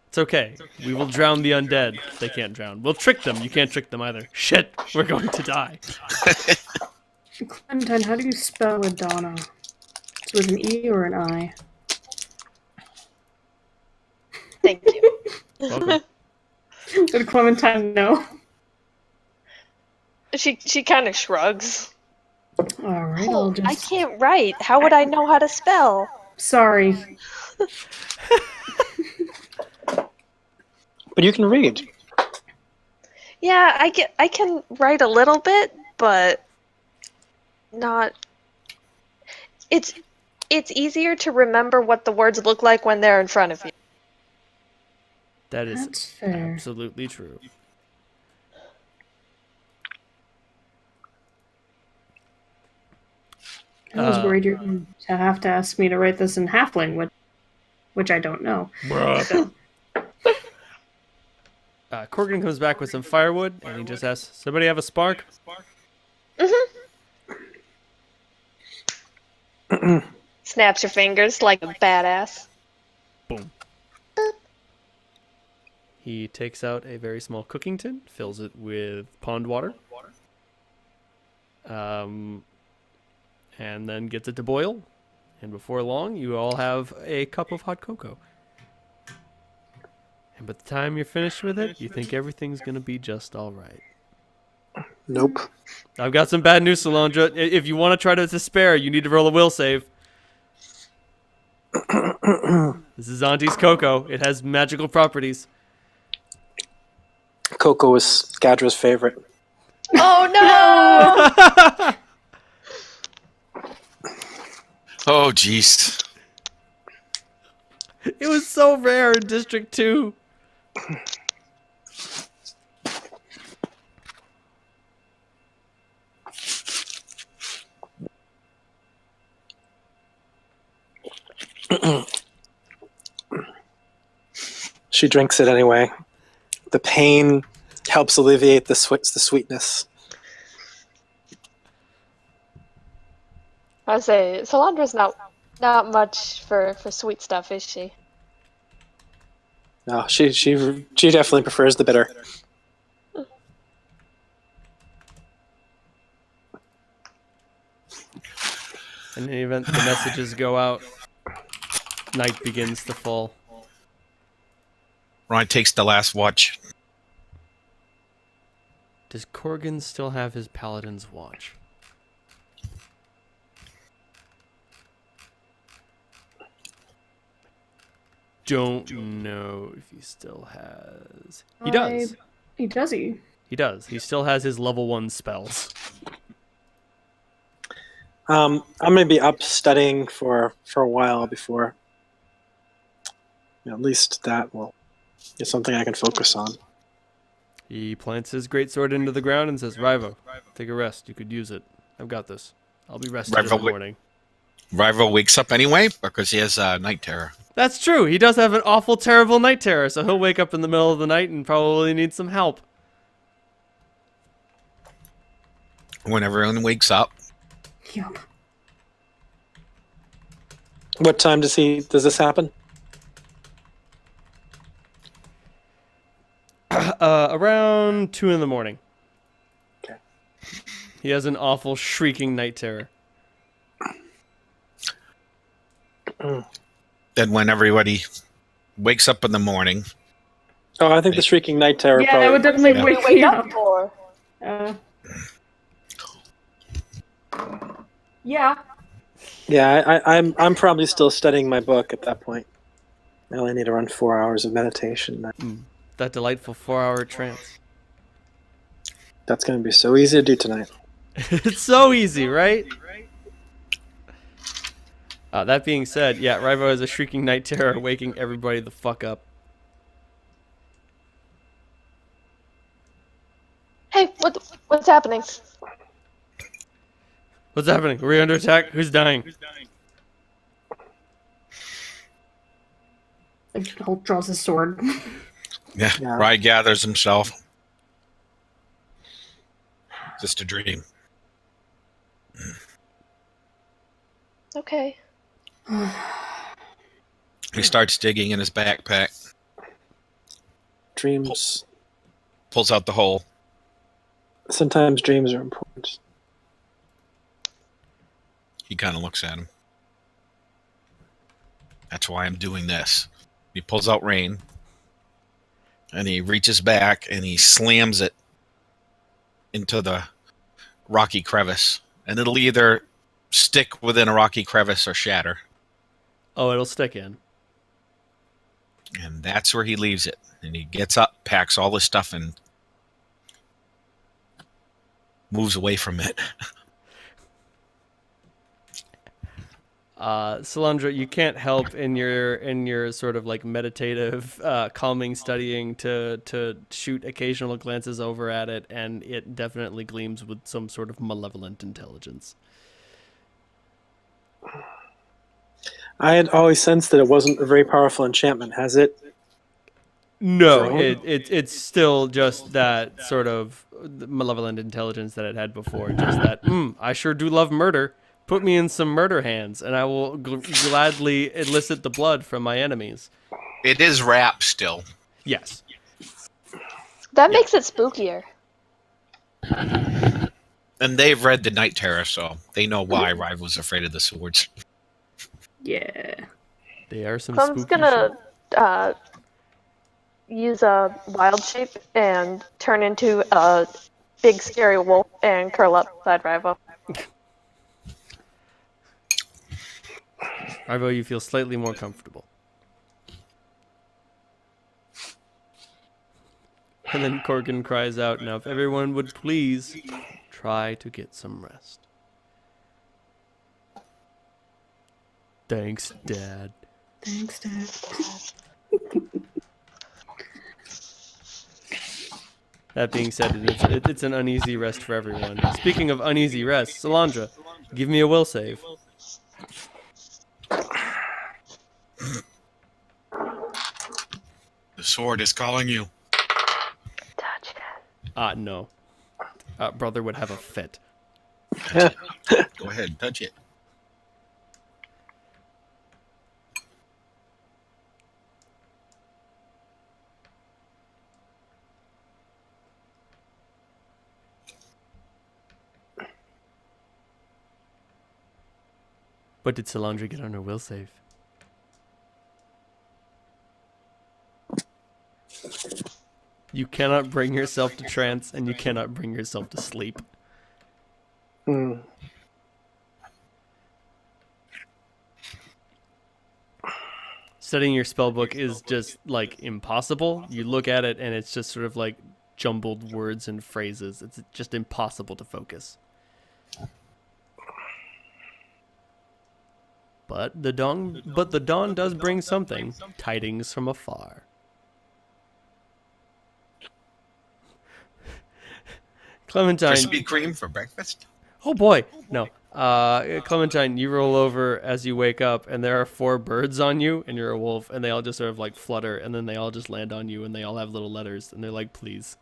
S3: It's okay. We will drown the undead. They can't drown. We'll trick them. You can't trick them either. Shit, we're going to die.
S4: Clementine, how do you spell Adana? It's with an E or an I?
S2: Thank you.
S3: Welcome.
S4: Did Clementine know?
S2: She kind of shrugs.
S4: Alright,
S2: Oh,
S4: I'll just...
S2: I can't write. How would I know how to spell?
S4: Sorry.
S1: But you can read.
S2: Yeah, I can write a little bit, but not. It's easier to remember what the words look like when they're in front of you.
S3: That is
S4: That's fair.
S3: absolutely true.
S4: I was worried you're going to have to ask me to write this in halfling, which I don't know. So,
S3: Corgan comes back with some firewood, and he just asks, "Somebody have a spark?"
S2: Snaps your fingers like a badass.
S3: Boom. He takes out a very small cooking tin, fills it with pond water, and then gets it to boil. And before long, you all have a cup of hot cocoa. And by the time you're finished with it, you think everything's going to be just all right.
S1: Nope.
S3: I've got some bad news, Solandra. If you want to try to despair, you need to roll a will save. This is Auntie's cocoa. It has magical properties.
S1: Coco was Gadra's favorite.
S2: Oh no!
S5: Oh, jeez.
S3: It was so rare in District 2.
S1: She drinks it anyway. The pain helps alleviate the sweetness.
S2: I say Solandra's not much for sweet stuff, is she?
S1: No, she definitely prefers the bitter.
S3: In any event, the messages go out. Night begins to fall.
S5: Ron takes the last watch.
S3: Does Corgan still have his paladin's watch? Don't know if he still has. He does.
S4: Does he?
S3: He does. He still has his level 1 spells.
S1: I'm gonna be up studying for a while before. At least that will is something I can focus on.
S3: He plants his greatsword into the ground and says, "Rivo, take a rest. You could use it. I've got this. I'll be rested in the morning."
S5: Rival wakes up anyway because he has night terror.
S3: That's true. He does have an awful, terrible night terror, so he'll wake up in the middle of the night and probably need some help.
S5: When everyone wakes up,
S4: Yup.
S1: What time does this happen?
S3: Around 2 in the morning.
S1: Okay.
S3: He has an awful, shrieking night terror.
S5: then when everybody wakes up in the morning,
S1: Oh, I think the shrieking night terror.
S4: Yeah,
S1: probably,
S4: that would definitely
S5: Yeah.
S4: wake me up.
S2: for?
S4: Yeah.
S1: Yeah, I'm probably still studying my book at that point. I only need to run 4 hours of meditation.
S3: That delightful 4-hour trance.
S1: That's going to be so easy to do tonight.
S3: It's so easy, right? That being said, yeah, Rivo has a shrieking night terror, waking everybody the fuck up.
S2: Hey, what's happening?
S3: What's happening? Are we under attack? Who's dying?
S4: Like, Holt draws his sword.
S5: yeah,
S1: Yeah.
S5: Rye gathers himself. Just a dream.
S2: Okay.
S5: He starts digging in his backpack,
S1: Dreams.
S5: pulls out the hole.
S1: Sometimes dreams are important.
S5: He kind of looks at him. That's why I'm doing this. He pulls out Rain, and he reaches back and he slams it into the rocky crevice. And it'll either stick within a rocky crevice or shatter.
S3: Oh, it'll stick in.
S5: And that's where he leaves it. And he gets up, packs all his stuff, and moves away from it.
S3: Salandra, you can't help in your sort of like meditative, calming studying to shoot occasional glances over at it, and it definitely gleams with some sort of malevolent intelligence.
S1: I had always sensed that it wasn't a very powerful enchantment. Has it?
S3: No,
S1: grown?
S3: it's still just that sort of malevolent intelligence that it had before. Just that, I sure do love murder. Put me in some murder hands, and I will gladly elicit the blood from my enemies.
S5: It is rap still.
S3: Yes.
S2: That makes it spookier.
S5: And they've read The Night Terror, so they know why Rival's afraid of the swords.
S4: Yeah.
S3: They are some
S2: Clum's
S3: spooky
S2: gonna use a wild shape and turn into a big scary wolf and curl up beside Rival.
S3: Rival, you feel slightly more comfortable. And then Corgan cries out, now if everyone would please try to get some rest. Thanks, Dad.
S4: Thanks, Dad.
S3: That being said, it's an uneasy rest for everyone. Speaking of uneasy rest, Salandra, give me a will save.
S5: The sword is calling you.
S2: Touch it.
S3: No. Brother would have a fit.
S5: Touch it. Go ahead, touch it.
S3: But did Salandra get on her will save? You cannot bring yourself to trance, and you cannot bring yourself to sleep.
S1: Hmm.
S3: Studying your spellbook is just, like, impossible. You look at it, and it's just sort of like jumbled words and phrases. It's just impossible to focus. But the dawn does bring something. Tidings from afar. Clementine.
S5: Krispy Kreme for breakfast?
S3: Oh boy, no. Clementine, you roll over as you wake up, and there are 4 birds on you, and you're a wolf, and they all just sort of like flutter, and then they all just land on you, and they all have little letters, and they're like, please.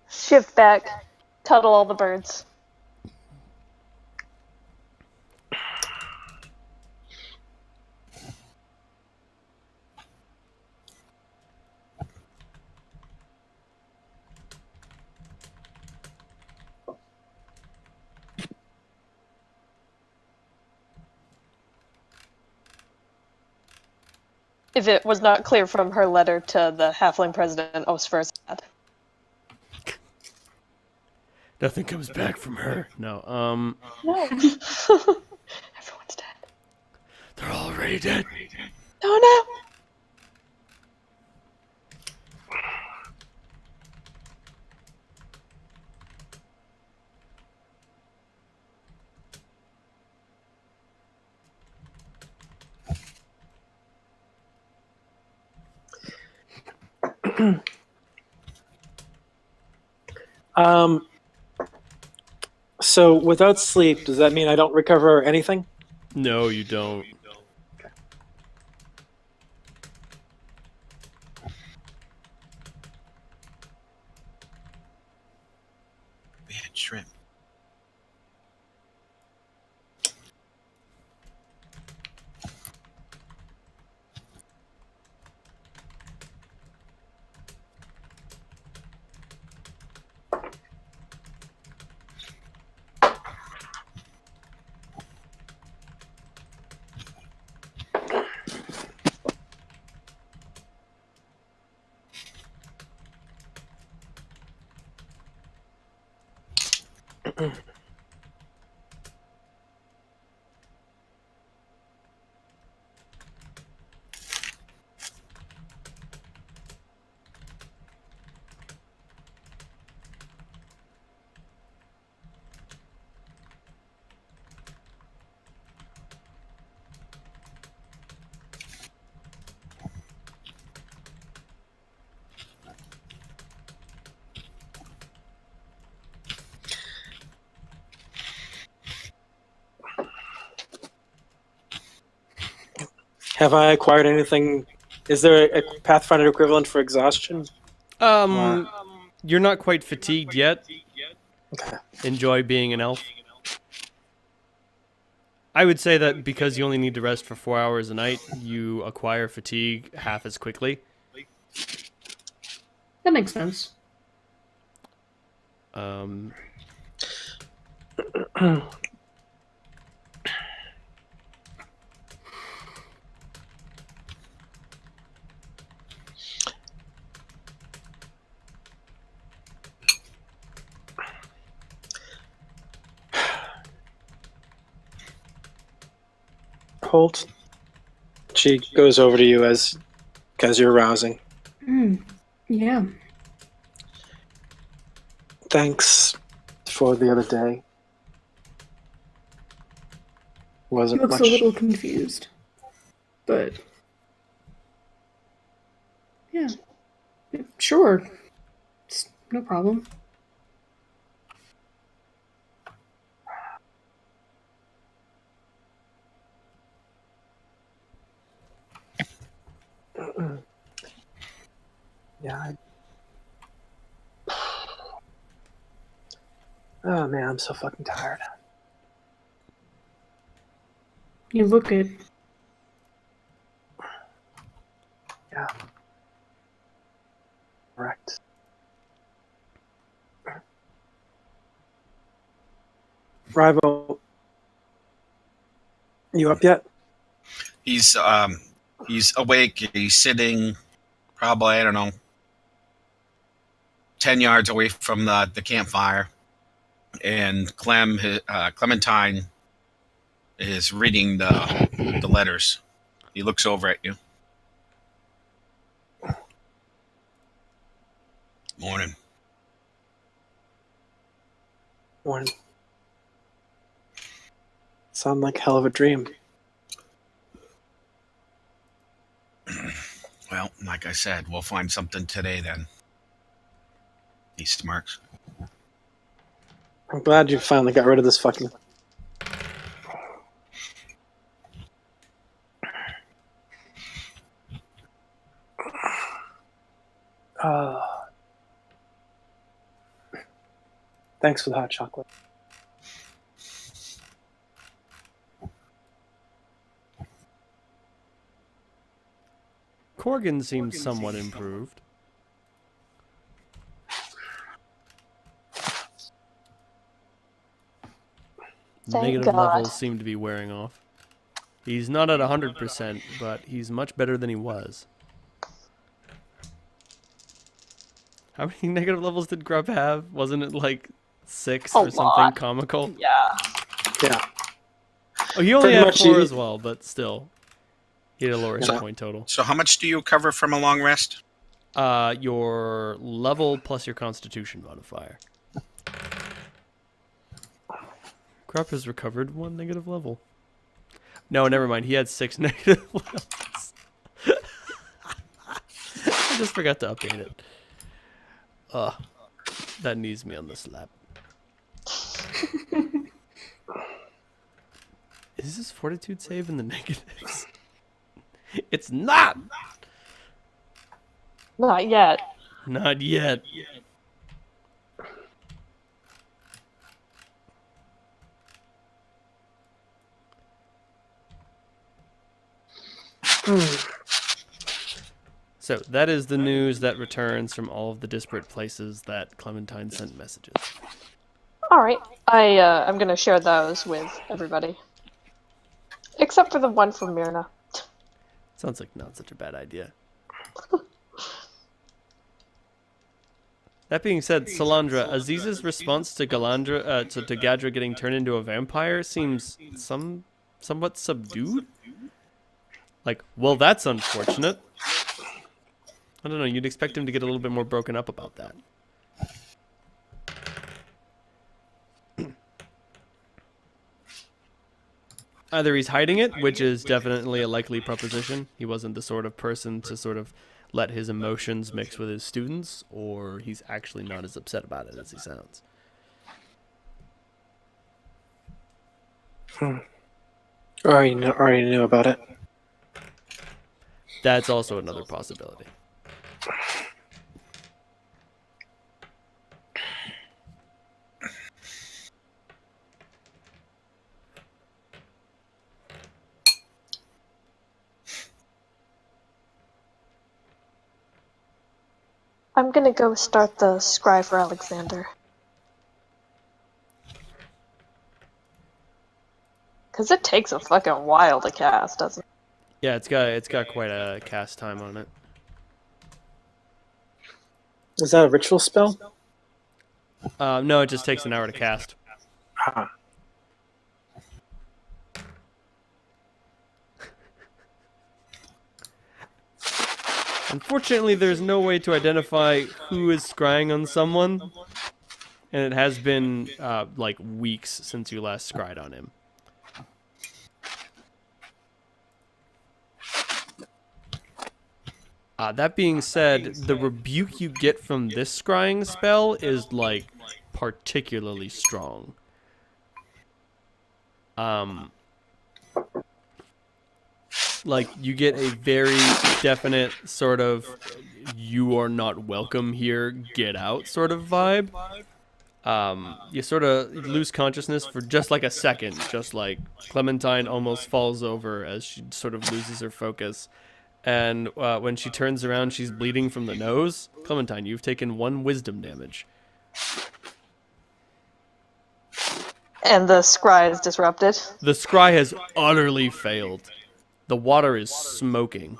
S2: Shift back. Cuddle all the birds. If it was not clear from her letter to the halfling president, Osfer's dad.
S3: Nothing comes back from her. No,
S2: No. Everyone's dead.
S3: they're already dead.
S2: Oh no!
S1: So without sleep, does that mean I don't recover anything?
S3: No, you don't.
S5: We had shrimp.
S1: Have I acquired anything? Is there a Pathfinder equivalent for exhaustion?
S3: You're not quite fatigued yet.
S1: Okay.
S3: Enjoy being an elf. I would say that because you only need to rest for 4 hours a night, you acquire fatigue half as quickly.
S4: That makes sense.
S3: Um,
S1: Holt. She goes over to you as you're rousing.
S4: Yeah.
S1: Thanks for the other day.
S4: He
S1: Wasn't
S4: looks
S1: much.
S4: a little confused. But yeah. Sure. It's no problem.
S1: Yeah. Oh man, I'm so fucking tired.
S4: You look it.
S1: Yeah. Correct. Rival, you up yet?
S5: He's awake. He's sitting probably, I don't know, 10 yards away from the campfire. And Clementine is reading the letters. He looks over at you. Morning.
S1: One. Sound like hell of a dream.
S5: Well, like I said, we'll find something today then. He smirks.
S1: I'm glad you finally got rid of this fucking... Thanks for the hot chocolate.
S3: Corgan seems somewhat improved.
S2: Thank
S3: Negative
S2: God.
S3: levels seem to be wearing off. He's not at 100%, but he's much better than he was. How many negative levels did Grub have? Wasn't it like 6
S2: A
S3: or something
S2: lot.
S3: comical?
S2: Yeah.
S1: Yeah.
S3: Oh, he only
S1: Pretty
S3: had
S1: much
S3: 4
S1: he-
S3: as well, but still. He had a lower hit point total.
S5: So how much do you cover from a long rest?
S3: Your level plus your constitution modifier. Grub has recovered 1 negative level. No, never mind. He had 6 negative levels. I just forgot to update it. That needs me on the slap. Is this fortitude save in the negatives? It's not!
S2: Not yet.
S3: Not yet. So that is the news that returns from all of the disparate places that Clementine sent messages.
S2: All right. I'm gonna share those with everybody, except for the one from Myrna.
S3: Sounds like not such a bad idea. That being said, Salandra, Aziz's response to Galandra, to Gadra getting turned into a vampire seems somewhat subdued. Like, well, that's unfortunate. I don't know. You'd expect him to get a little bit more broken up about that. Either he's hiding it, which is definitely a likely proposition. He wasn't the sort of person to sort of let his emotions mix with his students, or he's actually not as upset about it as he sounds.
S1: Already knew about it.
S3: That's also another possibility.
S2: I'm gonna go start the scry for Alexander. Cause it takes a fucking while to cast, doesn't it?
S3: Yeah, it's got quite a cast time on it.
S1: Is that a ritual spell?
S3: No, it just takes an hour to cast.
S1: Ah.
S3: Unfortunately, there's no way to identify who is scrying on someone, and it has been like weeks since you last scryed on him. That being said, the rebuke you get from this scrying spell is like particularly strong. Like you get a very definite sort of "you are not welcome here, get out" sort of vibe. You sort of lose consciousness for just like a second, just like Clementine almost falls over as she sort of loses her focus. And when she turns around, she's bleeding from the nose. Clementine, you've taken 1 wisdom damage.
S2: And the scry is disrupted.
S3: The scry has utterly failed. The water is smoking.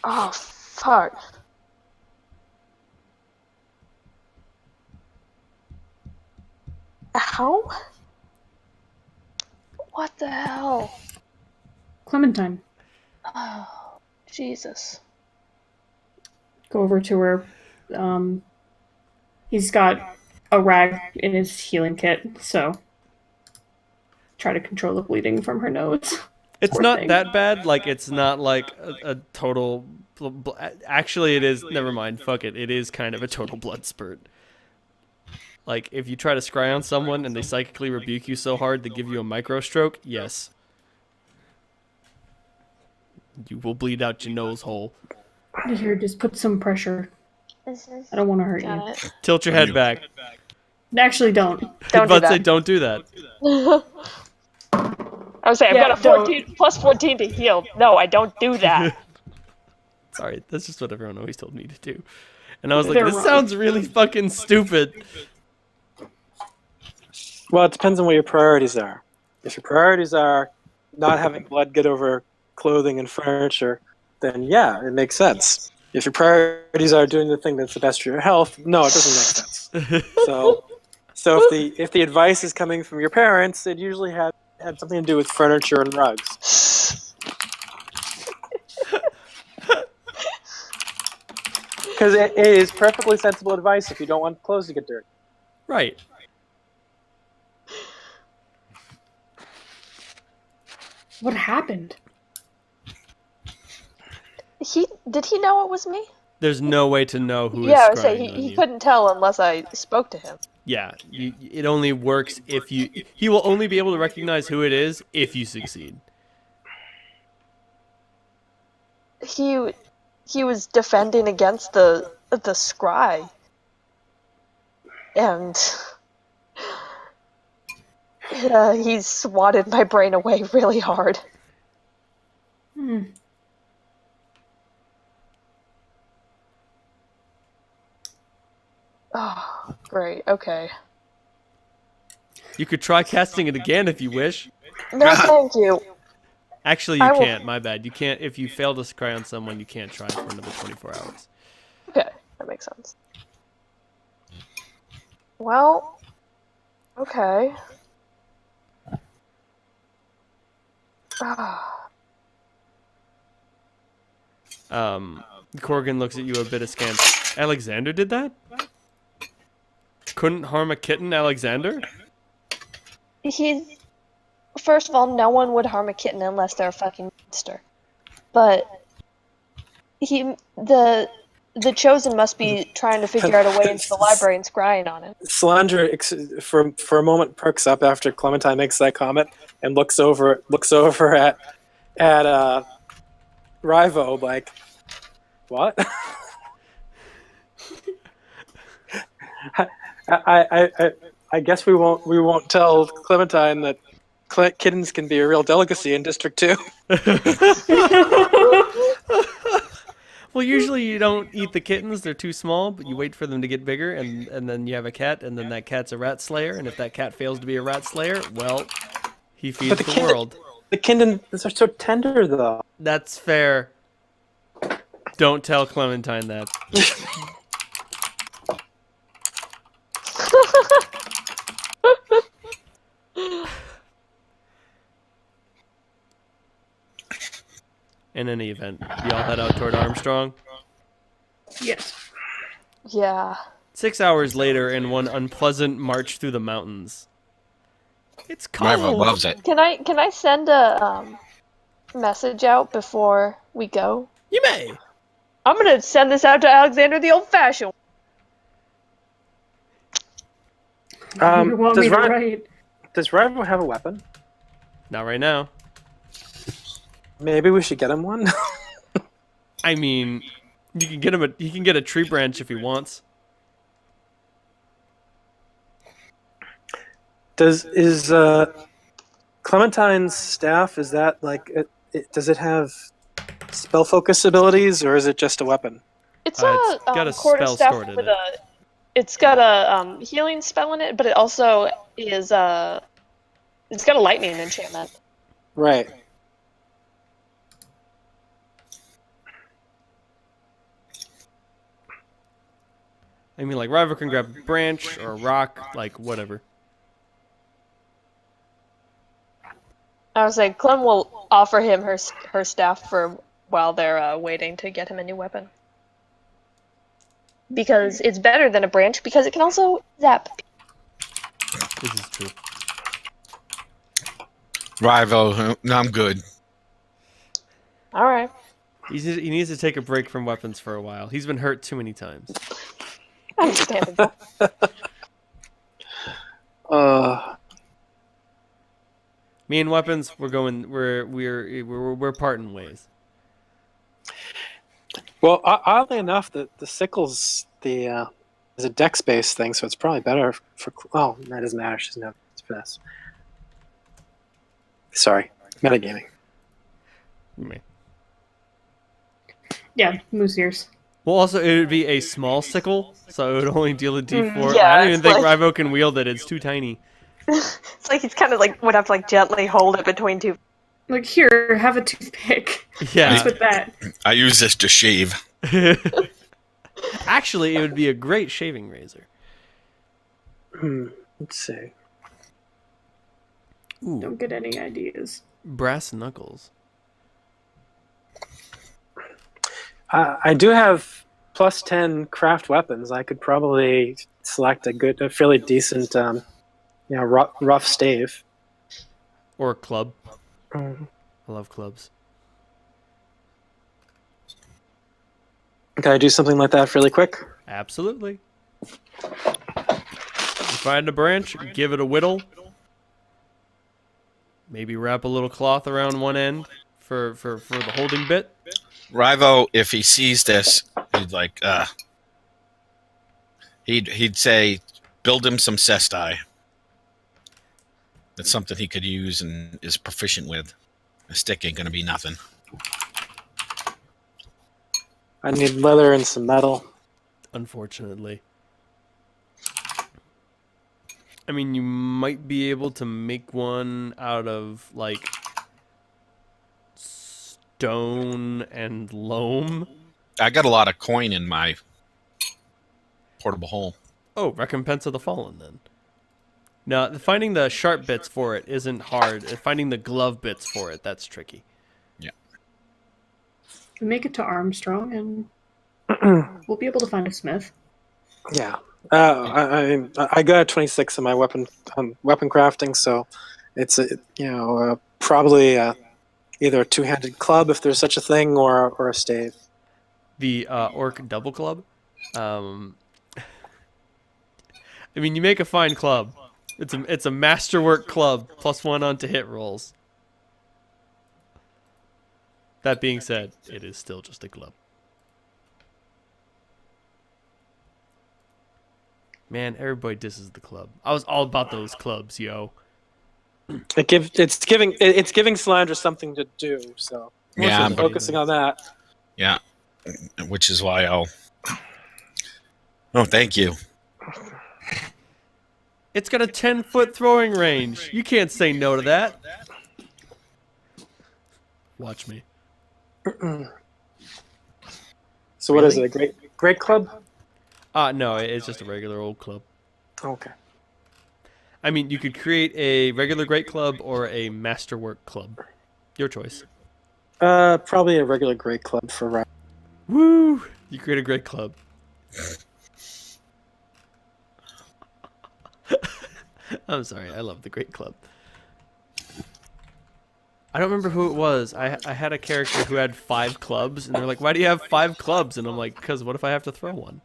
S2: Oh, fuck. Ow? What the hell?
S4: Clementine,
S2: Oh, Jesus.
S4: go over to her. He's got a rag in his healing kit, so try to control the bleeding from her nose.
S3: It's
S4: Poor
S3: not
S4: thing.
S3: that bad. Like, it's not like a total... Actually, it is... Never mind. Fuck it. It is kind of a total blood spurt. Like, if you try to scry on someone and they psychically rebuke you so hard they give you a micro stroke, yes. You will bleed out your nose hole.
S4: Here, just put some pressure. I don't want to hurt you.
S2: Got it.
S3: Tilt your head back.
S4: Actually, don't.
S2: Don't do
S3: I'd say
S2: that.
S3: don't do that.
S2: I was saying,
S4: Yeah,
S2: I've got a 14 plus 14 to heal. No, I don't do that.
S3: Sorry, that's just what everyone always told me to do. And I was like,
S4: They're
S3: this
S4: wrong.
S3: sounds really fucking stupid.
S1: Well, it depends on what your priorities are. If your priorities are not having blood get over clothing and furniture, then yeah, it makes sense. If your priorities are doing the thing that's the best for your health, no, it doesn't make sense. So if the advice is coming from your parents, it usually had something to do with furniture and rugs. Because it is perfectly sensible advice if you don't want clothes to get dirty.
S3: Right.
S4: What happened?
S2: Did he know it was me?
S3: There's no way to know who is
S2: Yeah, I was
S3: scrying
S2: saying
S3: on
S2: he
S3: you.
S2: couldn't tell unless I spoke to him.
S3: Yeah, it only works if you... He will only be able to recognize who it is if you succeed.
S2: He was defending against the scry. And he swatted my brain away really hard.
S4: Hmm.
S2: Oh, great. Okay.
S3: You could try casting it again if you wish.
S2: No, thank you.
S3: Actually, you
S2: I will-
S3: can't. My bad. You can't. If you fail to scry on someone, you can't try for another 24 hours.
S2: Okay, that makes sense. Well, okay.
S3: Corgan looks at you a bit askance. Alexander did that? Couldn't harm a kitten, Alexander?
S2: First of all, no one would harm a kitten unless they're a fucking monster. But the Chosen must be trying to figure out a way into the library and scrying on it.
S1: Salandra, for a moment, perks up after Clementine makes that comment and looks over at Rivo like, what? I guess we won't tell Clementine that kittens can be a real delicacy in District 2.
S3: Well, usually you don't eat the kittens; they're too small. But you wait for them to get bigger, and then you have a cat, and then that cat's a rat slayer. And if that cat fails to be a rat slayer, well, he feeds the world.
S1: The kittens are so tender, though.
S3: That's fair. Don't tell Clementine that. In any event, y'all head out toward Armstrong.
S4: Yes.
S2: Yeah.
S3: 6 hours later, in one unpleasant march through the mountains. It's
S5: Rival
S3: cold.
S5: loves it.
S2: Can I send a message out before we go?
S3: You may.
S2: I'm gonna send this out to Alexander the Old-Fashioned.
S4: You want me to write?
S1: Does Rival have a weapon?
S3: Not right now.
S1: Maybe we should get him one.
S3: I mean, you can get him he can get a tree branch if he wants.
S1: Is Clementine's staff, is that like does it have spell focus abilities, or is it just a weapon?
S2: It's
S3: It's got a spell
S2: quarterstaff
S3: stored in
S2: with
S3: it.
S2: it's got a healing spell in it, but it also is it's got a lightning enchantment.
S1: Right.
S3: I mean, like, Rival can grab a branch or a rock, like, whatever.
S2: I was like, Clem will offer him her staff for while they're waiting to get him a new weapon. Because it's better than a branch, because it can also zap.
S3: This is true.
S5: Rival, no, I'm good.
S2: Alright.
S3: He needs to take a break from weapons for a while. He's been hurt too many times.
S2: Understandable.
S3: Me and weapons, we're parting ways.
S1: Well, oddly enough, the sickle's is a dex-based thing, so it's probably better for. Oh, that doesn't matter. She doesn't have finesse. Sorry, metagaming.
S3: Me.
S4: Yeah, moose ears.
S3: Well, also, it would be a small sickle, so it would only deal a d4.
S2: Yeah,
S3: I don't even
S2: it's
S3: think
S2: like-
S3: Rivo can wield it. It's too tiny.
S2: It's like he's kind of like would have to like gently hold it between two.
S4: Like, here, have a toothpick.
S3: Yeah.
S4: What's with that?
S5: I use this to shave.
S3: Actually, it would be a great shaving razor.
S1: Let's see.
S3: Ooh,
S4: Don't get any ideas.
S3: brass knuckles.
S1: I do have plus 10 craft weapons. I could probably select a fairly decent, rough stave.
S3: Or a club.
S1: Mm.
S3: I love clubs.
S1: Can I do something like that fairly quick?
S3: Absolutely. You find a branch, give it a whittle. Maybe wrap a little cloth around one end for the holding bit.
S5: Rivo, if he sees this, he'd like, he'd say, build him some cesti. That's something he could use and is proficient with. A stick ain't gonna be nothing.
S1: I need leather and some metal.
S3: Unfortunately. I mean, you might be able to make one out of, like, stone and loam.
S5: I got a lot of coin in my portable hole.
S3: Oh, Recompense of the Fallen, then. Now, finding the sharp bits for it isn't hard. Finding the glove bits for it, that's tricky.
S5: Yeah.
S4: Make it to Armstrong, and we'll be able to find a smith.
S1: Yeah. I got a 26 in my weapon crafting, so it's probably either a two-handed club if there's such a thing, or a stave.
S3: The orc double club. I mean, you make a fine club. It's a masterwork club +1 onto hit rolls. That being said, it is still just a club. Man, everybody disses the club. I was all about those clubs, yo.
S1: It's giving Slandra something to do. So
S5: Yeah,
S3: Most of
S5: but
S3: them
S1: focusing
S3: anyways.
S1: on that.
S5: yeah, which is why I'll. Oh, thank you.
S3: It's got a 10-foot throwing range. You can't say no to that. Watch me.
S1: So what is
S3: Really?
S1: it? A great club?
S3: No, it's just a regular old club.
S1: Okay.
S3: I mean, you could create a regular great club or a masterwork club. Your choice.
S1: Probably a regular great club for Ryan.
S3: Woo! You create a great club. I'm sorry, I love the great club. I don't remember who it was. I had a character who had 5 clubs, and they're like, "Why do you have 5 clubs?" And I'm like, "Because what if I have to throw one?"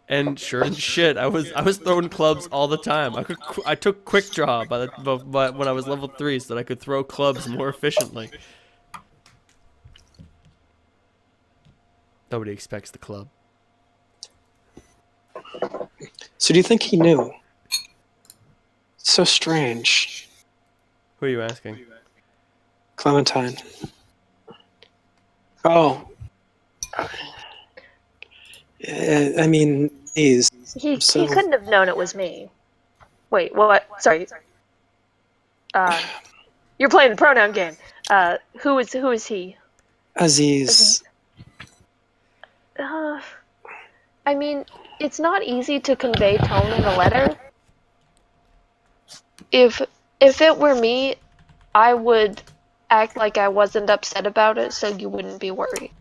S3: And sure as shit, I was throwing clubs all the time. I took quick draw when I was level 3 so that I could throw clubs more efficiently. Nobody expects the club.
S1: So do you think he knew? So strange.
S3: Who are you asking?
S1: Clementine. Oh. I mean, he's
S2: He
S1: so.
S2: couldn't have known it was me. Wait, what? Sorry. You're playing the pronoun game. Who is he?
S1: Aziz.
S2: I mean, it's not easy to convey tone in a letter. If it were me, I would act like I wasn't upset about it, so you wouldn't be worried.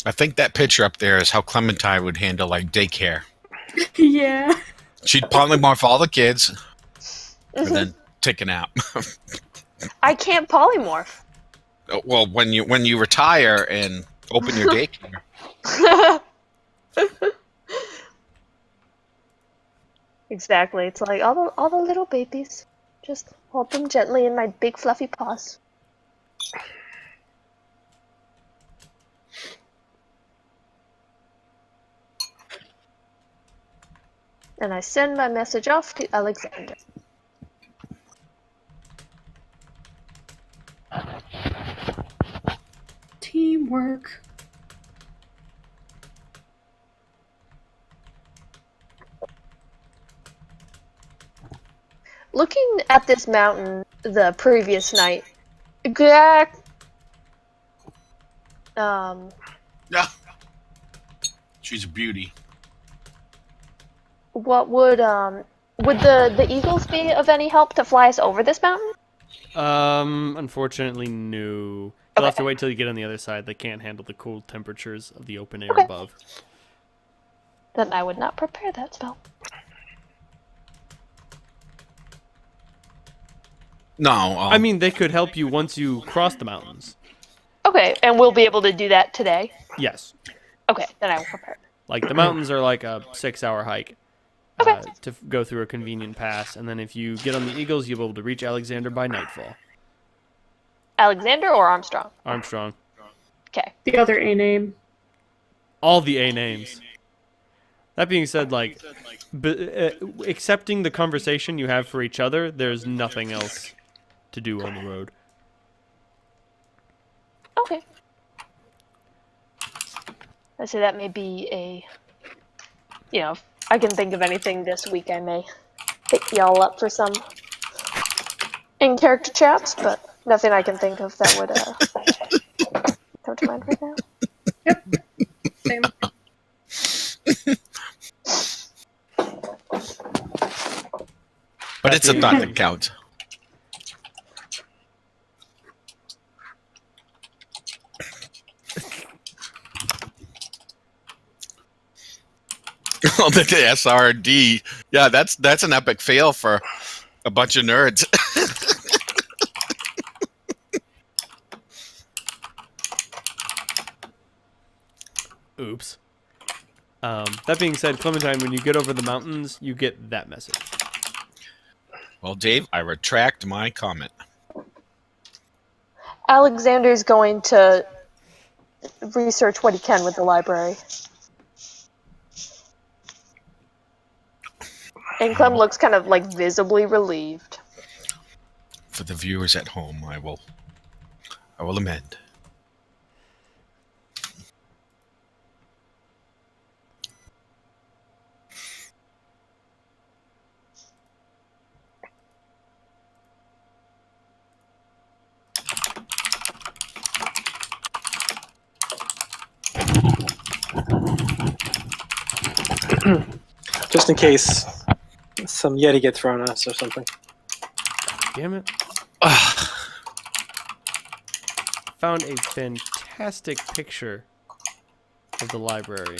S5: I think that picture up there is how Clementine would handle like daycare.
S4: Yeah.
S5: She'd polymorph all the kids, and then take it out.
S2: I can't polymorph.
S5: Well, when you retire and open your daycare,
S2: Exactly. It's like all the little babies. Just hold them gently in my big fluffy paws. And I send my message off to Alexander.
S4: Teamwork.
S2: Looking at this mountain the previous night, yeah,
S5: yeah, she's a beauty.
S2: what would the eagles be of any help to fly us over this mountain?
S3: Unfortunately, no. You'll have to wait till you get on the other side. They can't handle the cold temperatures of the open air above.
S2: Then I would not prepare that spell.
S5: No,
S3: I mean, they could help you once you cross the mountains.
S2: Okay, and we'll be able to do that today?
S3: Yes.
S2: Okay, then I will prepare.
S3: Like, the mountains are like a 6-hour hike
S2: Okay.
S3: to go through a convenient pass. And then if you get on the Eagles, you'll be able to reach Alexander by nightfall.
S2: Alexander or Armstrong?
S3: Armstrong.
S2: Okay.
S4: The other A name.
S3: All the A names. That being said, like, accepting the conversation you have for each other, there's nothing else to do on the road.
S2: Okay. I say that may be a, if I can think of anything this week, I may hit y'all up for some in-character chats, but nothing I can think of that would come to mind right now.
S4: Yep. Same.
S5: but it's a thought that counts. Oh, the SRD. Yeah, that's an epic fail for a bunch of nerds.
S3: Oops. That being said, Clementine, when you get over the mountains, you get that message.
S5: Well, Dave, I retract my comment.
S2: Alexander's going to research what he can with the library. And Clem looks kind of like visibly relieved.
S5: For the viewers at home, I will amend.
S1: Just in case some Yeti get thrown at us or something.
S3: Damn it. Found a fantastic picture of the library.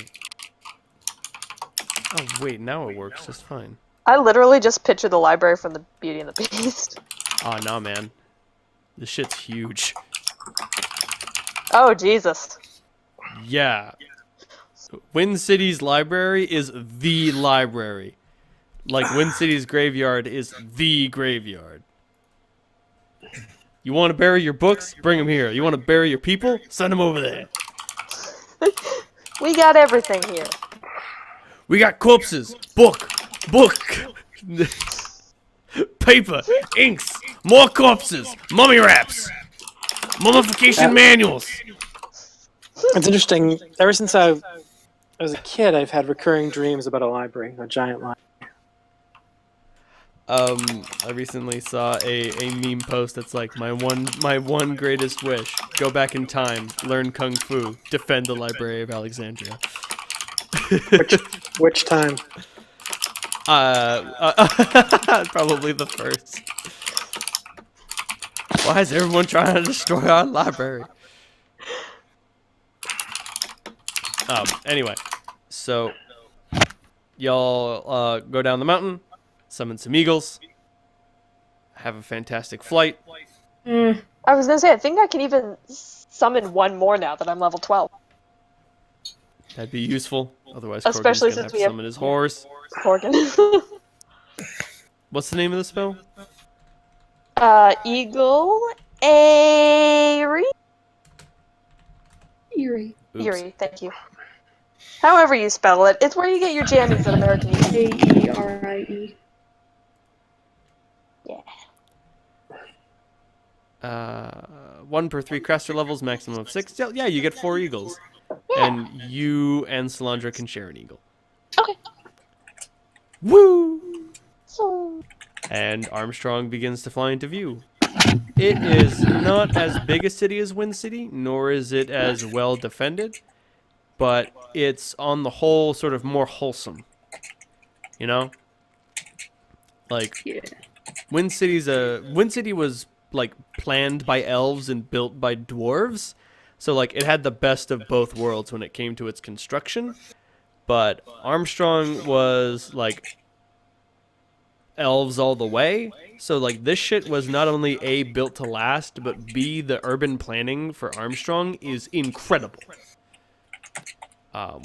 S3: Oh, wait, now it works just fine.
S2: I literally just pictured the library from the Beauty and the Beast.
S3: Oh, nah, man. This shit's huge.
S2: Oh, Jesus.
S3: Yeah. Wind City's library is the library. Like Wind City's graveyard is the graveyard. You want to bury your books? Bring them here. You want to bury your people? Send them over there.
S2: We got everything here.
S3: We got corpses, book, paper, inks, more corpses, mummy wraps, mummification manuals.
S1: It's interesting. Ever since I was a kid, I've had recurring dreams about a library, a giant library.
S3: I recently saw a meme post that's like my one greatest wish: go back in time, learn kung fu, defend the Library of Alexandria.
S1: Which time?
S3: Probably the first. Why is everyone trying to destroy our library? Anyway, so y'all go down the mountain, summon some eagles, have a fantastic flight.
S2: I was gonna say, I think I can even summon one more now that I'm level 12.
S3: That'd be useful. Otherwise,
S2: Especially
S3: Corgan's gonna
S2: since
S3: have
S2: we
S3: to
S2: have-
S3: summon his horse.
S2: Corgan.
S3: What's the name of the spell?
S2: Eagle Airy?
S4: Eerie.
S3: Oops.
S2: Eerie, thank you. However you spell it, it's where you get your jammies at American Eagle.
S4: Aerie.
S2: Yeah.
S3: 1 per 3 caster levels, maximum of 6. Yeah, you get 4 eagles. And you and Solandra can share an eagle.
S2: Okay.
S3: Woo!
S2: So...
S3: And Armstrong begins to fly into view. It is not as big a city as Wind City, nor is it as well defended, but it's on the whole sort of more wholesome. You know? Like,
S4: Yeah.
S3: Wind City was like planned by elves and built by dwarves. So like it had the best of both worlds when it came to its construction. But Armstrong was like elves all the way. So like this shit was not only A, built to last, but B, the urban planning for Armstrong is incredible.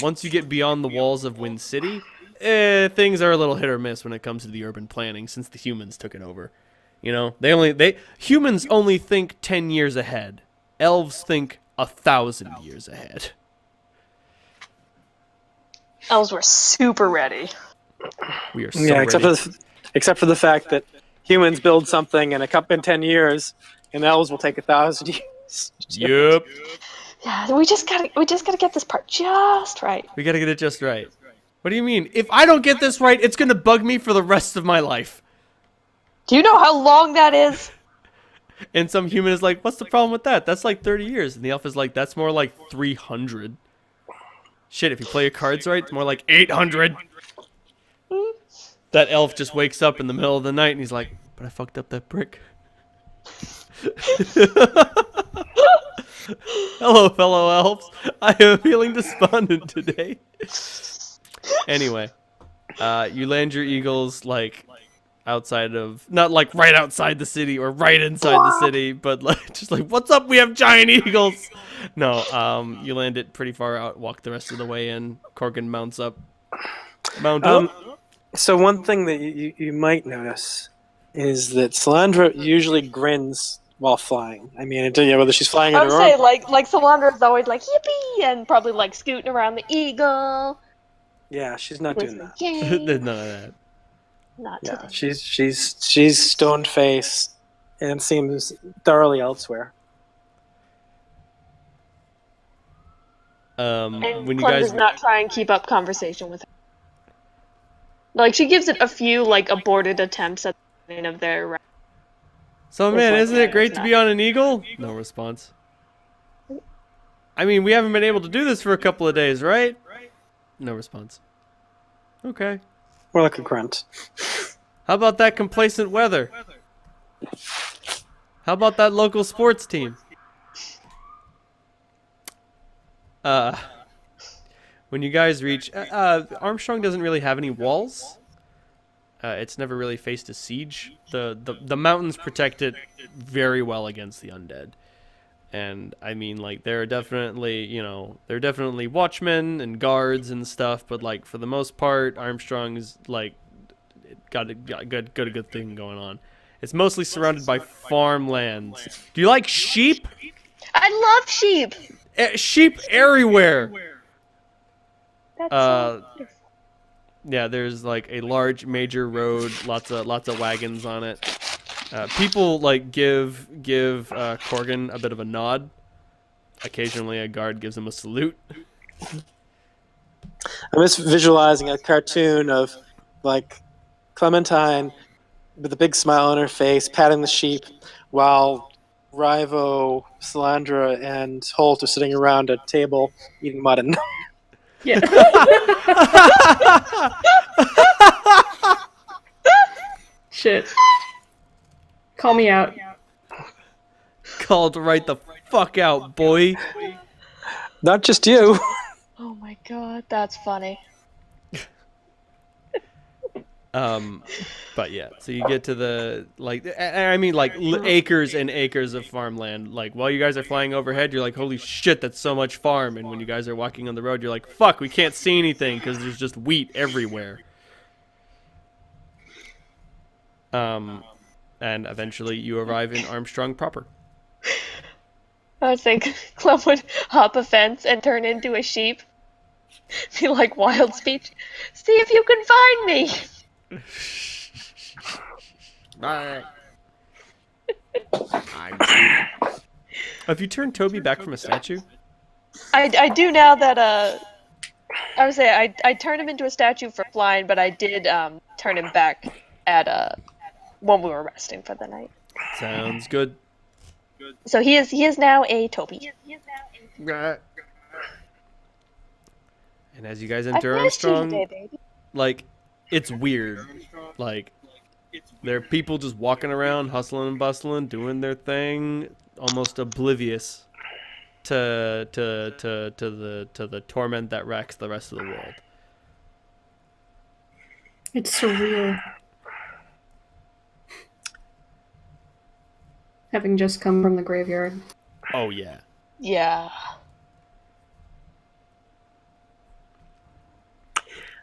S3: Once you get beyond the walls of Wind City, things are a little hit or miss when it comes to the urban planning since the humans took it over. You know, humans only think 10 years ahead. Elves think 1,000 years ahead.
S2: Elves were super ready.
S3: We are so ready.
S1: Except for the fact that humans build something in 10 years, and elves will take 1,000 years.
S3: Yep.
S2: Yeah, we just gotta get this part just right.
S3: We gotta get it just right. What do you mean? If I don't get this right, it's gonna bug me for the rest of my life.
S2: Do you know how long that is?
S3: And some human is like, what's the problem with that? That's like 30 years. And the elf is like, that's more like 300. Shit, if you play your cards right, it's more like 800. That elf just wakes up in the middle of the night and he's like, but I fucked up that brick. Hello, fellow elves. I am feeling despondent today. Anyway, You land your eagles like outside of, not like right outside the city or right inside the city, but like just like, what's up? We have giant eagles. No, you land it pretty far out. Walk the rest of the way in. Corgan mounts up. Mount up.
S1: So one thing that you might notice is that Salandra usually grins while flying. I mean, whether she's flying
S2: I
S1: on
S2: would
S1: her
S2: say
S1: own.
S2: like Solandra's always like yippee and probably like scooting around the eagle.
S1: Yeah, she's not
S2: With
S1: doing
S2: the
S1: that.
S3: There's
S2: game.
S3: none of that.
S2: Not
S1: Yeah,
S2: today.
S1: she's stone faced and seems thoroughly elsewhere.
S2: And
S3: When you
S2: Clem
S3: guys
S2: does not try and keep up conversation with her. Like she gives it a few like aborted attempts at the beginning of their round.
S3: So
S2: It's
S3: man,
S2: like,
S3: isn't
S2: yeah,
S3: it great
S2: it's
S3: to
S2: not.
S3: be on an eagle? No response. I mean, we haven't been able to do this for a couple of days, right? No response. Okay.
S1: More like a grunt.
S3: How about that complacent weather? How about that local sports team? When you guys reach, Armstrong doesn't really have any walls. It's never really faced a siege. The mountains protect it very well against the undead. And I mean, like, there are definitely watchmen and guards and stuff, but like for the most part, Armstrong's like got a good thing going on. It's mostly surrounded by farmlands. Do you like sheep?
S2: I love sheep.
S3: Sheep everywhere.
S2: That's so beautiful.
S3: Yeah, there's like a large major road, lots of wagons on it. People like give Corgan a bit of a nod. Occasionally, a guard gives him a salute.
S1: I'm just visualizing a cartoon of like Clementine with a big smile on her face, patting the sheep, while Rivo, Salandra, and Holt are sitting around a table eating mutton.
S4: Yeah. Shit. Call me out.
S3: Called right the fuck out, boy.
S1: Not just you.
S2: Oh my god, that's funny.
S3: But yeah, so you get to the like, I mean, like acres and acres of farmland. Like while you guys are flying overhead, you're like, holy shit, that's so much farm. And when you guys are walking on the road, you're like, fuck, we can't see anything because there's just wheat everywhere. And eventually you arrive in Armstrong proper.
S2: I would think Clem would hop a fence and turn into a sheep. Be like wild speech. See if you can find me.
S3: Have you turned Toby back from a statue?
S2: I do now that I would say I turned him into a statue for flying, but I did turn him back at when we were resting for the night.
S3: Sounds good.
S2: So he is now a Toby.
S3: And as you guys
S2: I
S3: enter
S2: missed you
S3: Armstrong,
S2: today, baby.
S3: like, it's weird. Like, there are people just walking around, hustling and bustling, doing their thing, almost oblivious to the torment that wrecks the rest of the world.
S4: It's surreal. Having just come from the graveyard.
S3: Oh yeah.
S2: Yeah.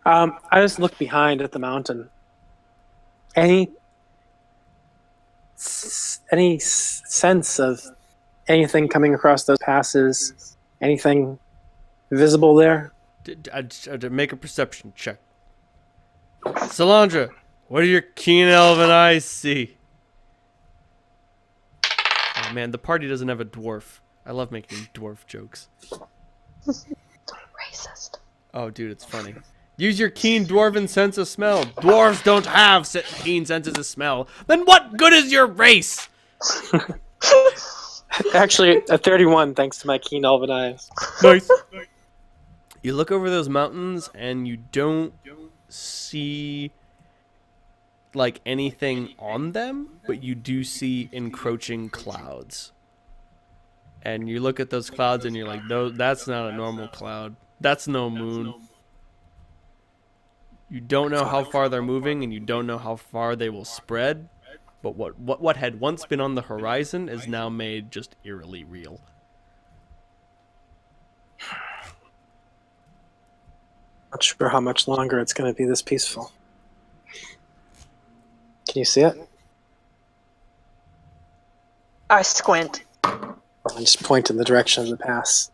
S1: I just look behind at the mountain. Any sense of anything coming across those passes? Anything visible there?
S3: To make a perception check. Salandra, what do your keen elven eyes see? Oh man, the party doesn't have a dwarf. I love making dwarf jokes.
S2: Racist.
S3: Oh dude, it's funny. Use your keen dwarven sense of smell. Dwarves don't have keen senses of smell. Then what good is your race?
S1: Actually, a 31 thanks to my keen elven eyes.
S3: Nice. You look over those mountains and you don't see like anything on them, but you do see encroaching clouds. And you look at those clouds and you're like, that's not a normal cloud. That's no moon. You don't know how far they're moving, and you don't know how far they will spread. But what had once been on the horizon is now made just eerily real.
S1: Not sure how much longer it's going to be this peaceful. Can you see it?
S2: I squint.
S1: I just point in the direction of the pass.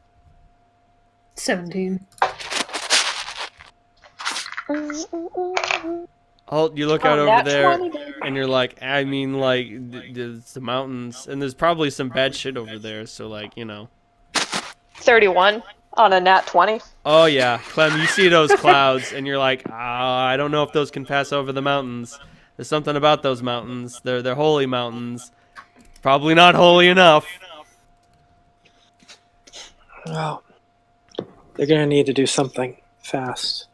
S4: 17.
S3: Oh, you look out over
S2: nat
S3: there,
S2: 20, baby.
S3: and you're like, I mean, like, there's the mountains, and there's probably some bad shit over there, so, like, you know.
S2: 31 on a nat 20.
S3: Oh, yeah, Clem, you see those clouds, and you're like, I don't know if those can pass over the mountains. There's something about those mountains. They're holy mountains. Probably not holy enough.
S1: Well, they're going to need to do something fast.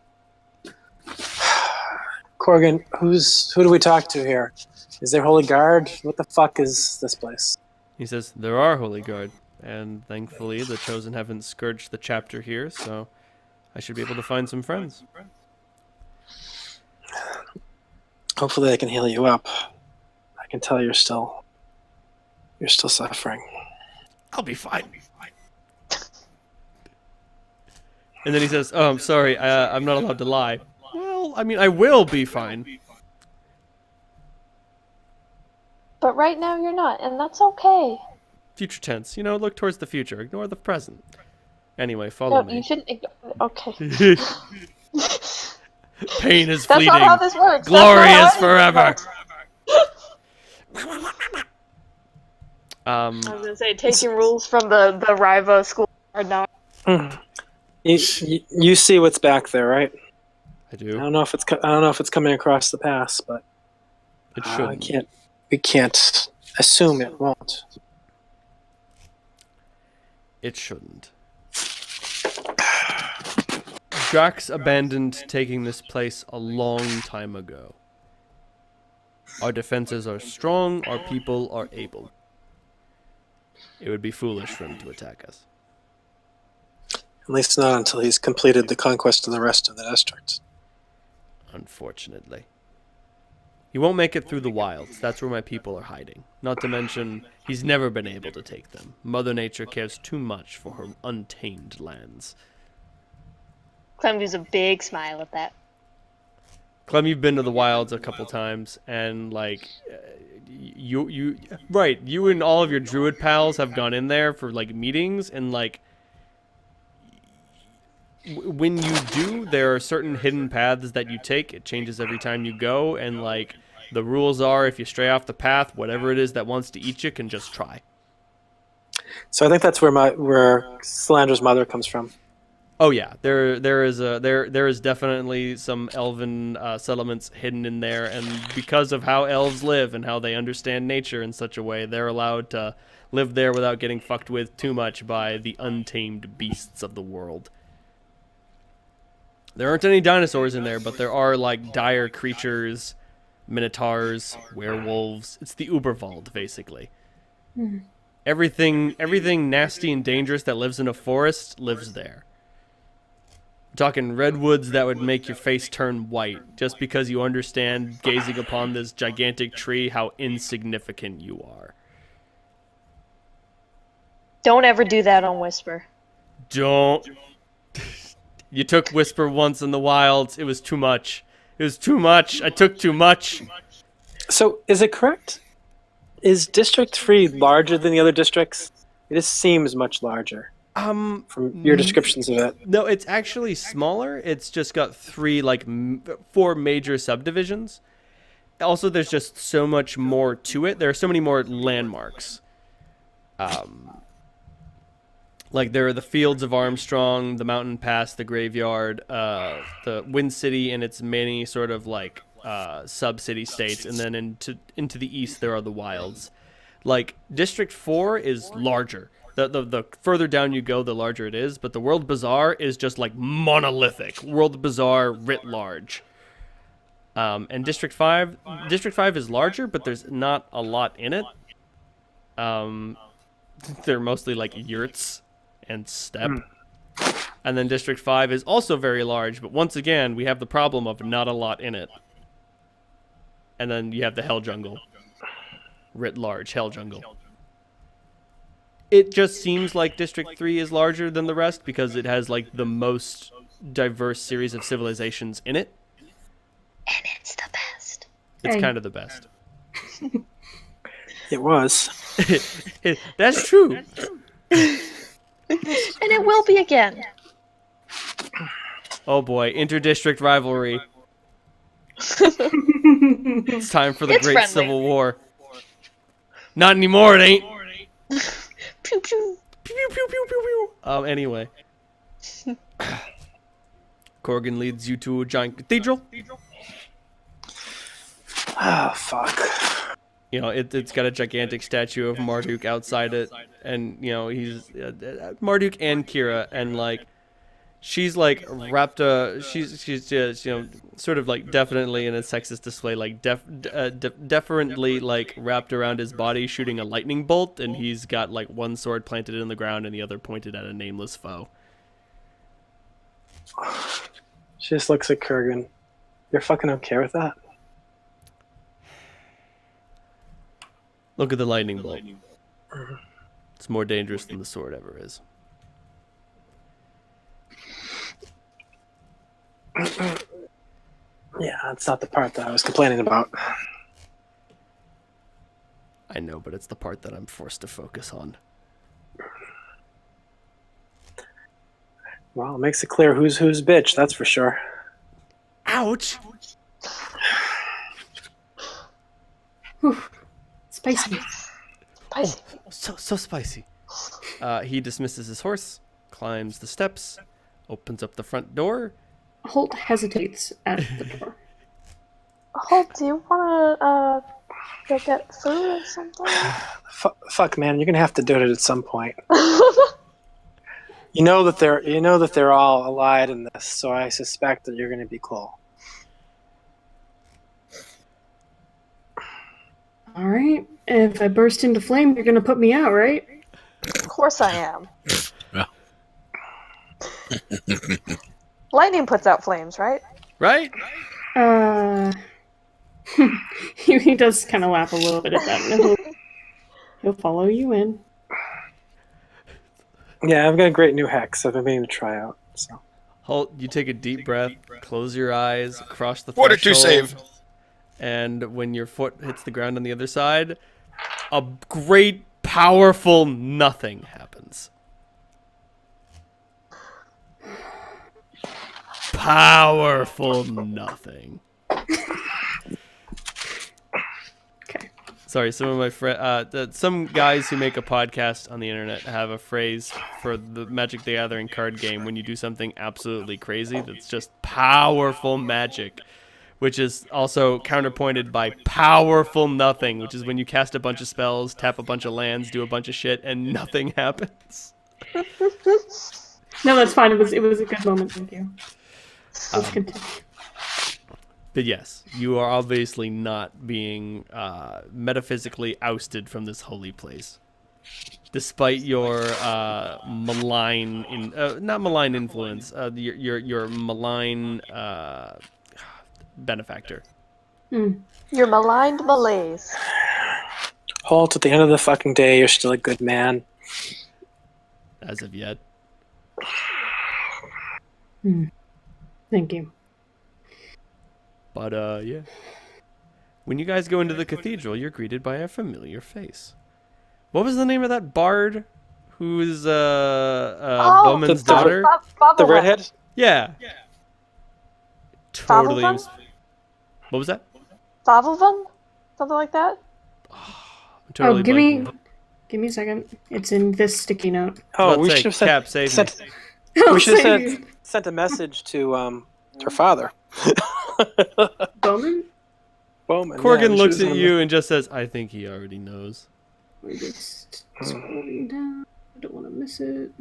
S1: Corgan, who do we talk to here? Is there Holy Guard? What the fuck is this place?
S3: He says, there are Holy Guard, and thankfully the Chosen haven't scourged the chapter here, so I should be able to find some friends.
S1: Hopefully they can heal you up. I can tell you're still suffering.
S3: I'll be fine. And then he says, oh, I'm sorry, I'm not allowed to lie. Well, I mean, I will be fine.
S2: But right now you're not, and that's okay.
S3: Future tense. You know, look towards the future. Ignore the present. Anyway, follow
S2: No,
S3: me.
S2: you shouldn't. Okay.
S3: Pain is
S2: That's
S3: fleeting.
S2: not how this works.
S3: Glory
S2: That's
S3: is
S2: not how
S3: forever.
S2: I was gonna say taking rules from the Riva school are not.
S1: You see what's back there, right?
S3: I
S1: I
S3: do.
S1: don't know if it's coming across the pass, but
S3: It shouldn't.
S1: we can't assume it won't.
S3: It shouldn't. Drax abandoned taking this place a long time ago. Our defenses are strong, our people are able. It would be foolish for him to attack us.
S1: At least not until he's completed the conquest of the rest of the district.
S3: Unfortunately. He won't make it through the wilds. That's where my people are hiding. Not to mention, he's never been able to take them. Mother Nature cares too much for her untamed lands.
S2: Clem gives a big smile at that.
S3: Clem, you've been to the wilds a couple times, and like, you and all of your druid pals have gone in there for like meetings, and like, when you do, there are certain hidden paths that you take. It changes every time you go, and like, the rules are if you stray off the path, whatever it is that wants to eat you can just try.
S1: So I think that's where Solandra's mother comes from.
S3: Oh yeah, there is definitely some elven settlements hidden in there, and because of how elves live and how they understand nature in such a way, they're allowed to live there without getting fucked with too much by the untamed beasts of the world. There aren't any dinosaurs in there, but there are like dire creatures, minotaurs, werewolves. It's the Uberwald, basically. Everything nasty and dangerous that lives in a forest lives there. I'm talking redwoods that would make your face turn white just because you understand, gazing upon this gigantic tree, how insignificant you are.
S2: Don't ever do that on Whisper.
S3: Don't. You took Whisper once in the wilds. It was too much. It was too much. I took too much.
S1: So is it correct? Is District 3 larger than the other districts? It just seems much larger. From your descriptions of it.
S3: No, it's actually smaller. It's just got four major subdivisions. Also, there's just so much more to it. There are so many more landmarks. Like there are the Fields of Armstrong, the Mountain Pass, the Graveyard, the Wind City and its many sort of like sub-city states, and then into the east there are the Wilds. Like District 4 is larger. The further down you go, the larger it is, but the World Bazaar is just like monolithic. World Bazaar writ large. And District 5 is larger, but there's not a lot in it. They're mostly like yurts and steppe. And then District 5 is also very large, but once again, we have the problem of not a lot in it. And then you have the Hell Jungle. Writ large, Hell Jungle. It just seems like District 3 is larger than the rest because it has like the most diverse series of civilizations in it.
S2: And it's the best.
S3: It's
S4: Hey.
S3: kind of the best.
S1: It was.
S3: That's true.
S2: And it will be again.
S3: Oh boy, inter-district rivalry. It's time for the
S2: It's
S3: Great
S2: friendly.
S3: Civil War. Not anymore, it ain't.
S2: Pew pew.
S3: Pew, pew, pew, pew, pew. Anyway. Corgan leads you to a giant cathedral.
S1: Oh, fuck.
S3: You know, it's got a gigantic statue of Marduk outside it, and you know he's Marduk and Kira, and like she's like wrapped she's just you know sort of like definitely in a sexist display, like deferently like wrapped around his body, shooting a lightning bolt, and he's got like one sword planted in the ground and the other pointed at a nameless foe.
S1: She just looks at Kurgan. You're fucking okay with that?
S3: Look at the lightning bolt. It's more dangerous than the sword ever is.
S1: Yeah, that's not the part that I was complaining about.
S3: I know, but it's the part that I'm forced to focus on.
S1: Well, it makes it clear who's bitch, that's for sure.
S3: Ouch!
S4: Spicy.
S2: Spicy.
S3: So spicy. He dismisses his horse, climbs the steps, opens up the front door.
S4: Holt hesitates at the door.
S2: Holt, do you want to go get food or something?
S1: Fuck, man, you're gonna have to do it at some point. You know that they're all allied in this, so I suspect that you're gonna be cool.
S4: All right. If I burst into flame, you're gonna put me out, right?
S2: Of course I am.
S5: Yeah.
S2: Lightning puts out flames, right?
S3: Right?
S4: He does kind of laugh a little bit at that. And he'll follow you in.
S1: Yeah, I've got a great new hex I've been meaning to try out. So
S3: Holt, you take a deep breath, close your eyes, cross the
S5: Fortitude
S3: threshold,
S5: save.
S3: and when your foot hits the ground on the other side, a great, powerful nothing happens. Powerful nothing.
S4: Okay.
S3: Sorry, some of my some guys who make a podcast on the internet have a phrase for the Magic the Gathering card game when you do something absolutely crazy that's just powerful magic, which is also counterpointed by powerful nothing, which is when you cast a bunch of spells, tap a bunch of lands, do a bunch of shit, and nothing happens.
S4: No, that's fine. It was a good moment. Thank you. Let's continue.
S3: But yes, you are obviously not being metaphysically ousted from this holy place, despite your malign, not malign influence, your malign benefactor.
S2: Your maligned malaise.
S1: Holt, at the end of the fucking day, you're still a good man.
S3: As of yet,
S4: Thank you.
S3: but yeah. When you guys go into the cathedral, you're greeted by a familiar face. What was the name of that bard who's Bowman's
S1: the-
S3: daughter?
S1: The redhead?
S3: Yeah. Totally.
S2: Favelvan?
S3: What was that?
S2: Favelvan? Something like that?
S3: I'm totally
S4: give
S3: blanking.
S4: me a second. It's in this sticky note.
S1: Oh,
S3: About
S1: we
S3: to
S1: should
S3: say,
S1: have
S3: Cap, save
S1: sent,
S3: me.
S1: we should have
S4: Say-
S1: sent a message to her father.
S4: Bowman?
S1: Bowman.
S3: Corgan
S1: we
S3: looks
S1: should've
S3: at
S1: sent
S3: you and just says, I think he already knows.
S4: We're just scrolling down. I don't want to miss it.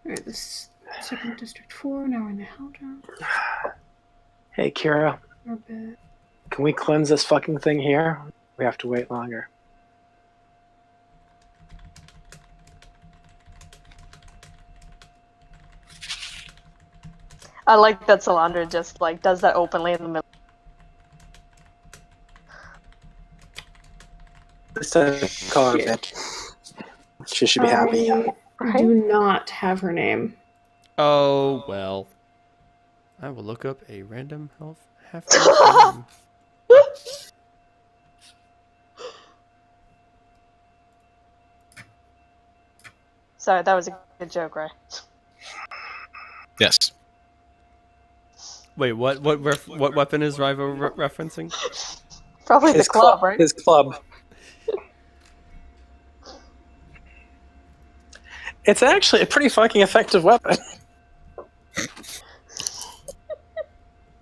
S4: Alright, this second District 4. Now we're in the Helldrawn.
S1: Hey, Kira,
S4: Our bed.
S1: can we cleanse this fucking thing here? We have to wait longer.
S2: I like that Salandra just like does that openly in the middle.
S1: Just to call her a bitch. She should be happy.
S4: I do not have her name.
S3: Oh, well. I will look up a random half name.
S2: Sorry, that was a good joke, right?
S5: Yes.
S3: Wait, what weapon is Rivo referencing?
S2: Probably
S1: His
S2: the club, right?
S1: His club. It's actually a pretty fucking effective weapon.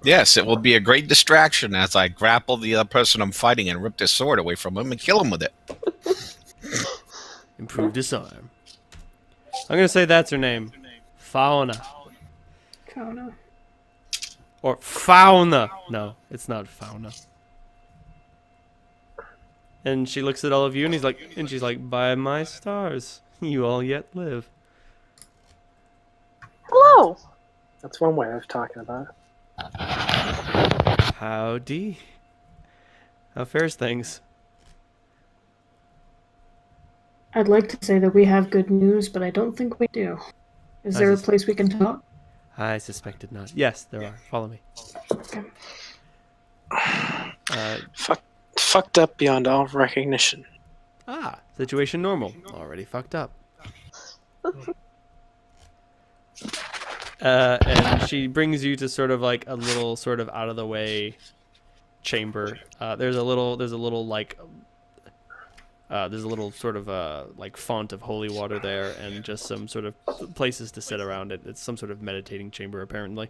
S5: Yes, it will be a great distraction as I grapple the other person I'm fighting and rip their sword away from him and kill him with it.
S3: Improve disarm. I'm gonna say that's her name. Fauna.
S4: Fauna.
S3: Or Fauna. No, it's not Fauna. And she looks at all of you and she's like, by my stars, you all yet live.
S2: Hello.
S1: That's one way of talking about it.
S3: Howdy. How fares things?
S4: I'd like to say that we have good news, but I don't think we do. Is there a place we can talk?
S3: I suspected not. Yes, there are. Follow me.
S4: Okay.
S1: Fucked up beyond all recognition.
S3: Situation normal. Already fucked up. And she brings you to sort of like a little sort of out of the way chamber. There's a little sort of like font of holy water there, and just some sort of places to sit around it. It's some sort of meditating chamber, apparently.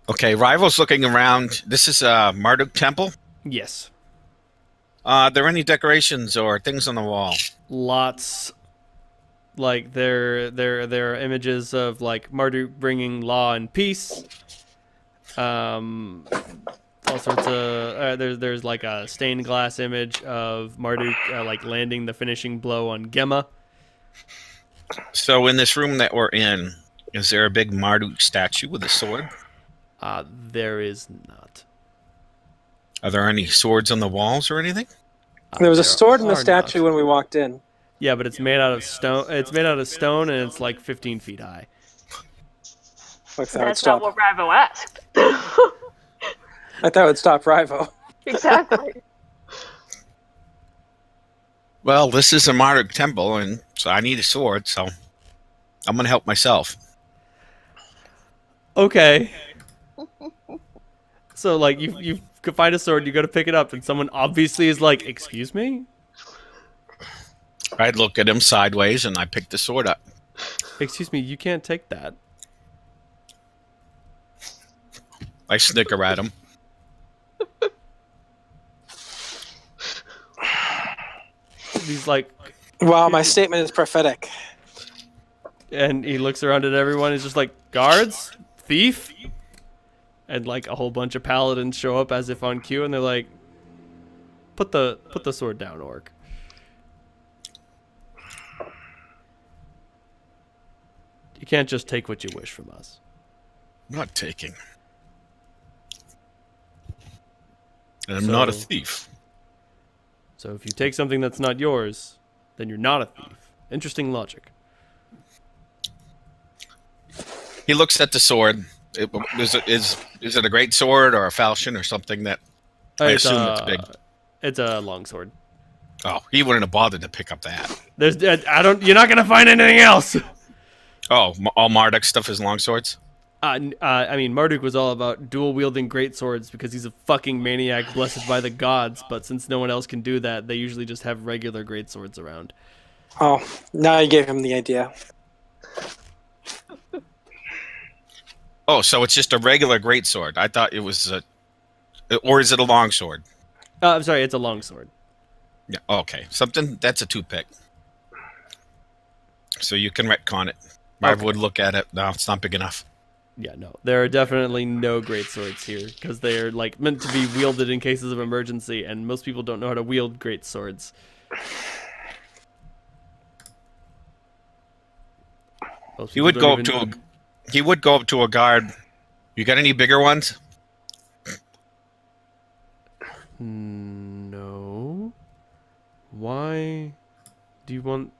S5: Okay, Rival's looking around. This is Marduk Temple.
S3: Yes.
S5: Are there any decorations or things on the wall?
S3: Lots. Like there are images of like Marduk bringing law and peace. All sorts of there's like a stained glass image of Marduk like landing the finishing blow on Gemma.
S5: So in this room that we're in, is there a big Marduk statue with a sword?
S3: There is not.
S5: Are there any swords on the walls or anything?
S1: There was a sword in the
S3: are
S1: statue
S3: not.
S1: when we walked in.
S3: Yeah, but it's made out of stone. It's made out of stone, and it's like 15 feet high.
S1: That's
S2: That's not what Rivo asked.
S1: I thought it would stop Rivo.
S2: Exactly.
S5: Well, this is a Marduk temple, and so I need a sword, so I'm going to help myself.
S3: Okay. So, like, you could find a sword, you go to pick it up, and someone obviously is like, "Excuse me?"
S5: I'd look at him sideways, and I pick the sword up.
S3: "Excuse me, you can't take that."
S5: I snicker at him.
S3: He's like,
S1: Wow, my statement is prophetic.
S3: and he looks around at everyone. He's just like, "Guards, thief," and like a whole bunch of paladins show up as if on cue, and they're like, "Put the sword down, orc." You can't just take what you wish from us.
S5: I'm not taking. And I'm not a thief.
S3: So if you take something that's not yours, then you're not a thief. Interesting logic.
S5: He looks at the sword. Is it a great sword or a falchion or something that I assume it's big?
S3: It's a longsword.
S5: Oh, he wouldn't have bothered to pick up that.
S3: You're not gonna find anything else.
S5: Oh, all Marduk stuff is longswords?
S3: I mean, Marduk was all about dual-wielding greatswords because he's a fucking maniac blessed by the gods, but since no one else can do that, they usually just have regular greatswords around.
S1: Oh, now you gave him the idea.
S5: Oh, so it's just a regular greatsword. I thought it was or is it a longsword?
S3: I'm sorry, it's a longsword.
S5: Yeah, okay. Something, that's a two-pick. So you can retcon it. I would look at it. No, it's not big enough.
S3: Yeah, no. There are definitely no greatswords here because they are like meant to be wielded in cases of emergency, and most people don't know how to wield greatswords.
S5: You would go up to he would go up to a guard. You got any bigger ones?
S3: No. Why do you want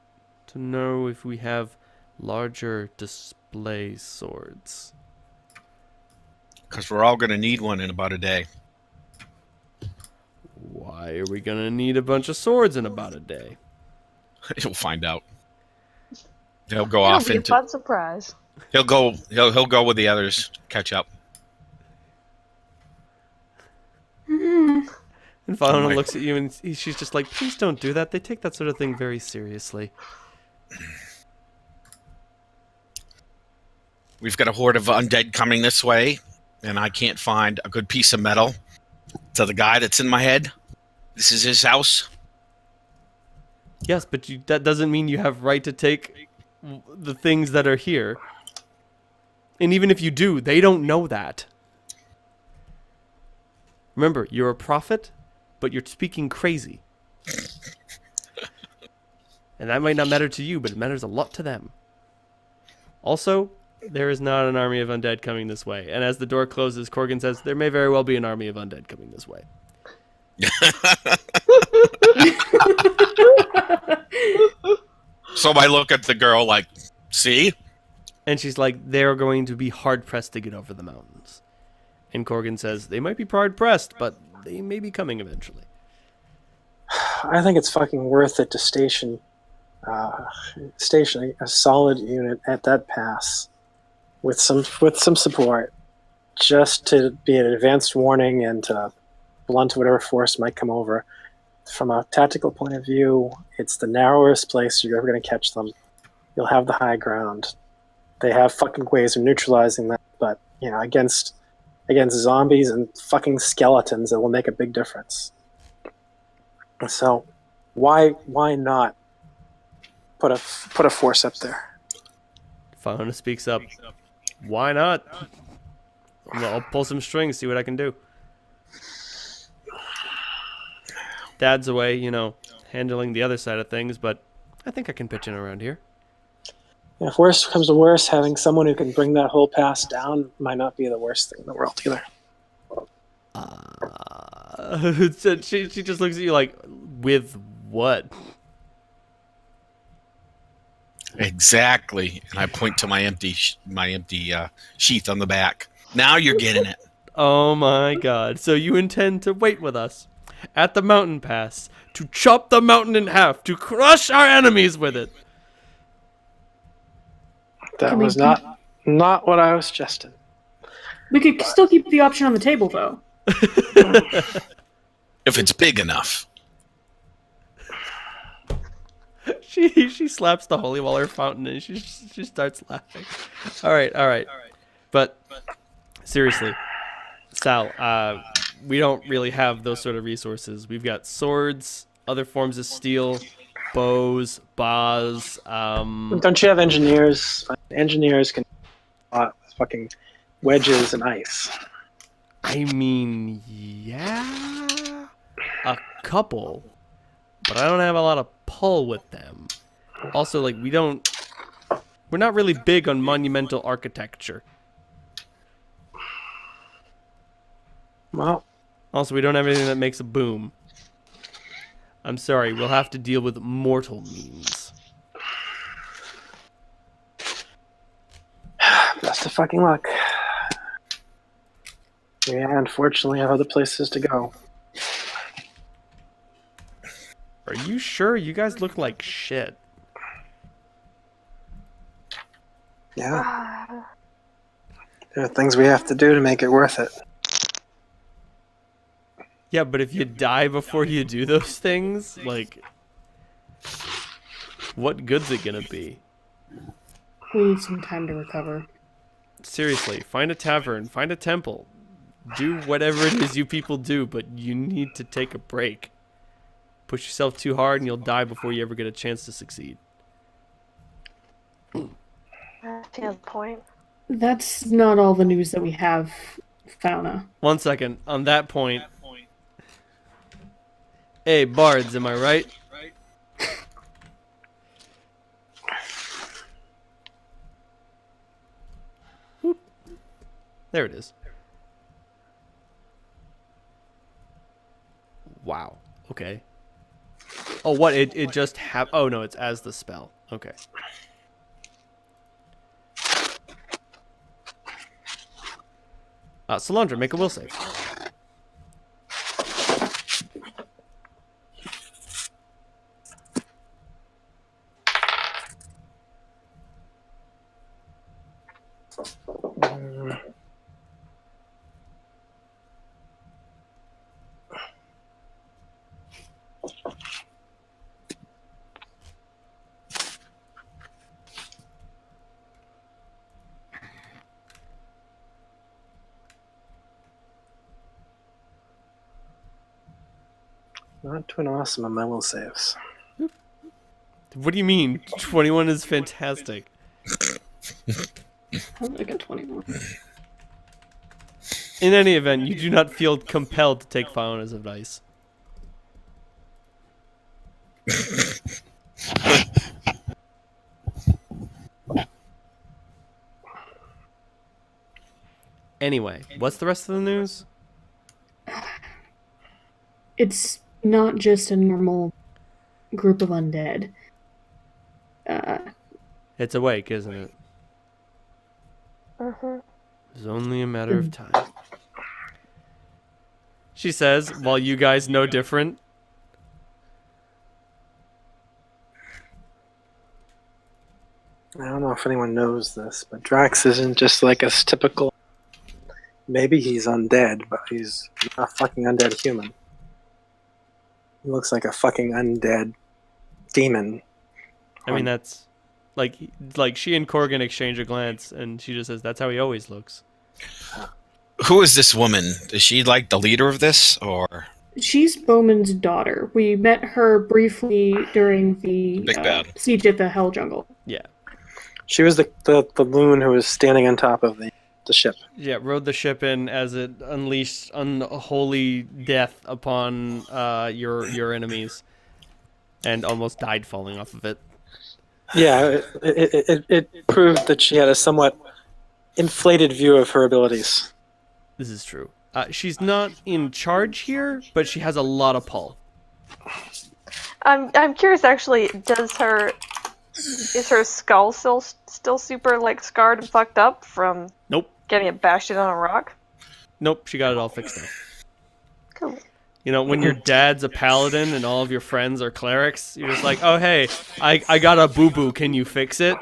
S3: to know if we have larger display swords?
S5: Because we're all going to need one in about a day.
S3: Why are we gonna need a bunch of swords in about a day?
S5: You'll find out. He'll go
S2: It'll
S5: off
S2: be a
S5: into.
S2: fun surprise.
S5: He'll go. He'll go with the others. Catch up.
S3: And Fauna
S5: Wait.
S3: looks at you and she's just like, please don't do that. They take that sort of thing very seriously.
S5: We've got a horde of undead coming this way, and I can't find a good piece of metal. To the guy that's in my head, this is his house.
S3: Yes, but that doesn't mean you have right to take the things that are here. And even if you do, they don't know that. Remember, you're a prophet, but you're speaking crazy. And that might not matter to you, but it matters a lot to them. Also, there is not an army of undead coming this way. And as the door closes, Corgan says, there may very well be an army of undead coming this way.
S5: So I look at the girl like, see?
S3: And she's like, they're going to be hard-pressed to get over the mountains. And Corgan says, they might be hard-pressed, but they may be coming eventually.
S1: I think it's fucking worth it to station a solid unit at that pass with some support, just to be an advanced warning and to blunt whatever force might come over. From a tactical point of view, it's the narrowest place you're ever going to catch them. You'll have the high ground. They have fucking ways of neutralizing that, but against zombies and fucking skeletons, it will make a big difference. So, why not put a force up there?
S3: Fauna speaks up. Why not? I'll pull some strings, see what I can do. Dad's away, handling the other side of things, but I think I can pitch in around here.
S1: If worse comes to worse, having someone who can bring that whole pass down might not be the worst thing in the world either.
S3: She just looks at you like, with what?
S5: Exactly. And I point to my empty sheath on the back. Now you're getting it.
S3: Oh my god. So you intend to wait with us at the mountain pass to chop the mountain in half, to crush our enemies with it.
S1: That was not what I was suggesting.
S4: We could still keep the option on the table, though.
S5: If it's big enough.
S3: She slaps the holy water fountain and she starts laughing. All right. But seriously, Sal, we don't really have those sort of resources. We've got swords, other forms of steel, bows, bars.
S1: Don't you have engineers? Engineers can fucking wedges and ice.
S3: I mean, yeah, a couple, but I don't have a lot of pull with them. Also, we're not really big on monumental architecture.
S1: Well,
S3: Also, we don't have anything that makes a boom. I'm sorry, we'll have to deal with mortal means.
S1: best of fucking luck. Yeah, unfortunately, I have other places to go.
S3: Are you sure? You guys look like shit.
S1: Yeah. There are things we have to do to make it worth it.
S3: Yeah, but if you die before you do those things, what good's it gonna be?
S4: We need some time to recover.
S3: Seriously, find a tavern, find a temple. Do whatever it is you people do, but you need to take a break. Push yourself too hard and you'll die before you ever get a chance to succeed.
S2: I see the point.
S4: That's not all the news that we have, Fauna.
S3: 1 second. On that point... Hey, bards, am I right? There it is. Wow. Okay. Oh, what? It just Oh, no, it's as the spell. Okay. Solandra, make a will save.
S1: Not doing awesome on my will saves.
S3: What do you mean? 21 is fantastic.
S4: How did I get 21?
S3: In any event, you do not feel compelled to take Fiona's advice. Anyway, what's the rest of the news?
S4: It's not just a normal group of undead.
S3: It's awake, isn't it? It's only a matter of time. She says, while you guys know different.
S1: I don't know if anyone knows this, but Drax isn't just like a typical... Maybe he's undead, but he's not a fucking undead human. He looks like a fucking undead demon.
S3: I mean, that's... Like she and Corgan exchange a glance, and she just says, that's how he always looks.
S5: Who is this woman? Is she like the leader of this, or?
S4: She's Bowman's daughter. We met her briefly during the
S5: Big bad.
S4: siege at the Hell Jungle.
S3: Yeah.
S1: She was the loon who was standing on top of the ship.
S3: Yeah, rode the ship in as it unleashed unholy death upon your enemies, and almost died falling off of it.
S1: Yeah, it proved that she had a somewhat inflated view of her abilities.
S3: This is true. She's not in charge here, but she has a lot of pull.
S2: I'm curious actually, is her skull still super like scarred and fucked up from
S3: Nope.
S2: getting it bashed in on a rock?
S3: Nope, she got it all fixed up.
S2: Cool.
S3: You know, when your dad's a paladin and all of your friends are clerics, you're just like, oh, hey, I got a boo-boo, can you fix it?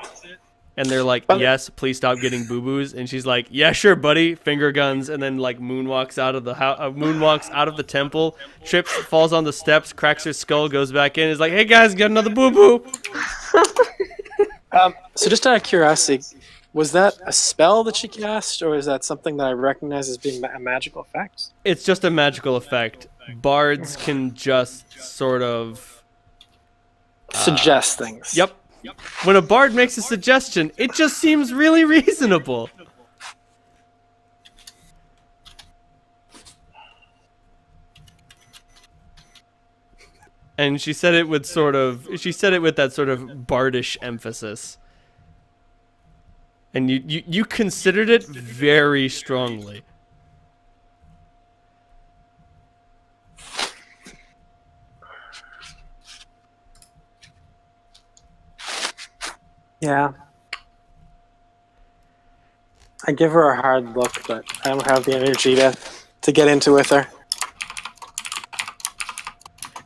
S3: And they're like, yes, please stop getting boo-boos. And she's like, yeah, sure, buddy, finger guns, and then like moonwalks out of the temple, trips, falls on the steps, cracks her skull, goes back in, is like, hey guys, get another boo-boo.
S1: So just out of curiosity, was that a spell that she cast, or is that something that I recognize as being a magical effect?
S3: It's just a magical effect. Bards can just sort of
S1: Suggest things.
S3: Yep. When a bard makes a suggestion, it just seems really reasonable. And she said it with that sort of bardish emphasis. And you considered it very strongly.
S1: Yeah. I give her a hard look, but I don't have the energy to get into with her.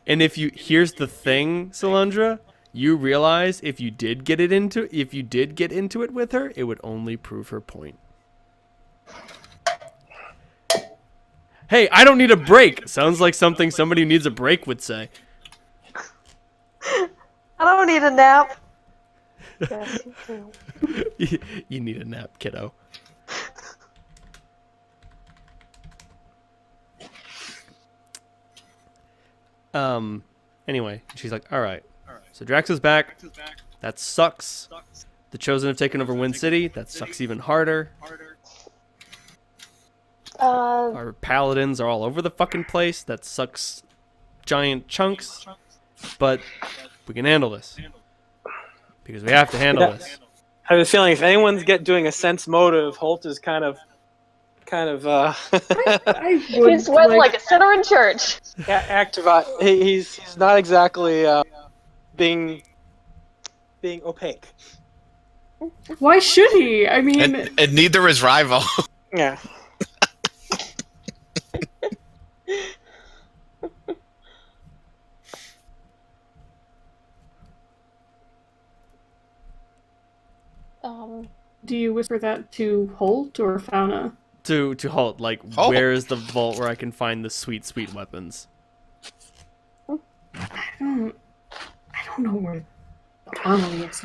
S3: And here's the thing, Solandra, you realize if you did get into it with her, it would only prove her point. Hey, I don't need a break. Sounds like something somebody who needs a break would say.
S2: I don't need a nap. Yes, you do.
S3: You need a nap, kiddo. Anyway, she's like, all right. So Drax is back. That sucks. The Chosen have taken over Wind City. That sucks even harder. Our paladins are all over the fucking place. That sucks giant chunks. But we can handle this. Because we have to handle this.
S1: I have a feeling if anyone's doing a sense motive, Holt is kind of kind of
S4: I would
S2: He's sweating like a sinner in church.
S1: activate. He's not exactly being opaque.
S4: Why should he? I mean,
S5: And neither is Rival.
S1: Yeah.
S4: do you whisper that to Holt or Fauna?
S3: To Halt, like,
S5: Halt.
S3: where is the vault where I can find the sweet, sweet weapons?
S4: I don't know where the armory is.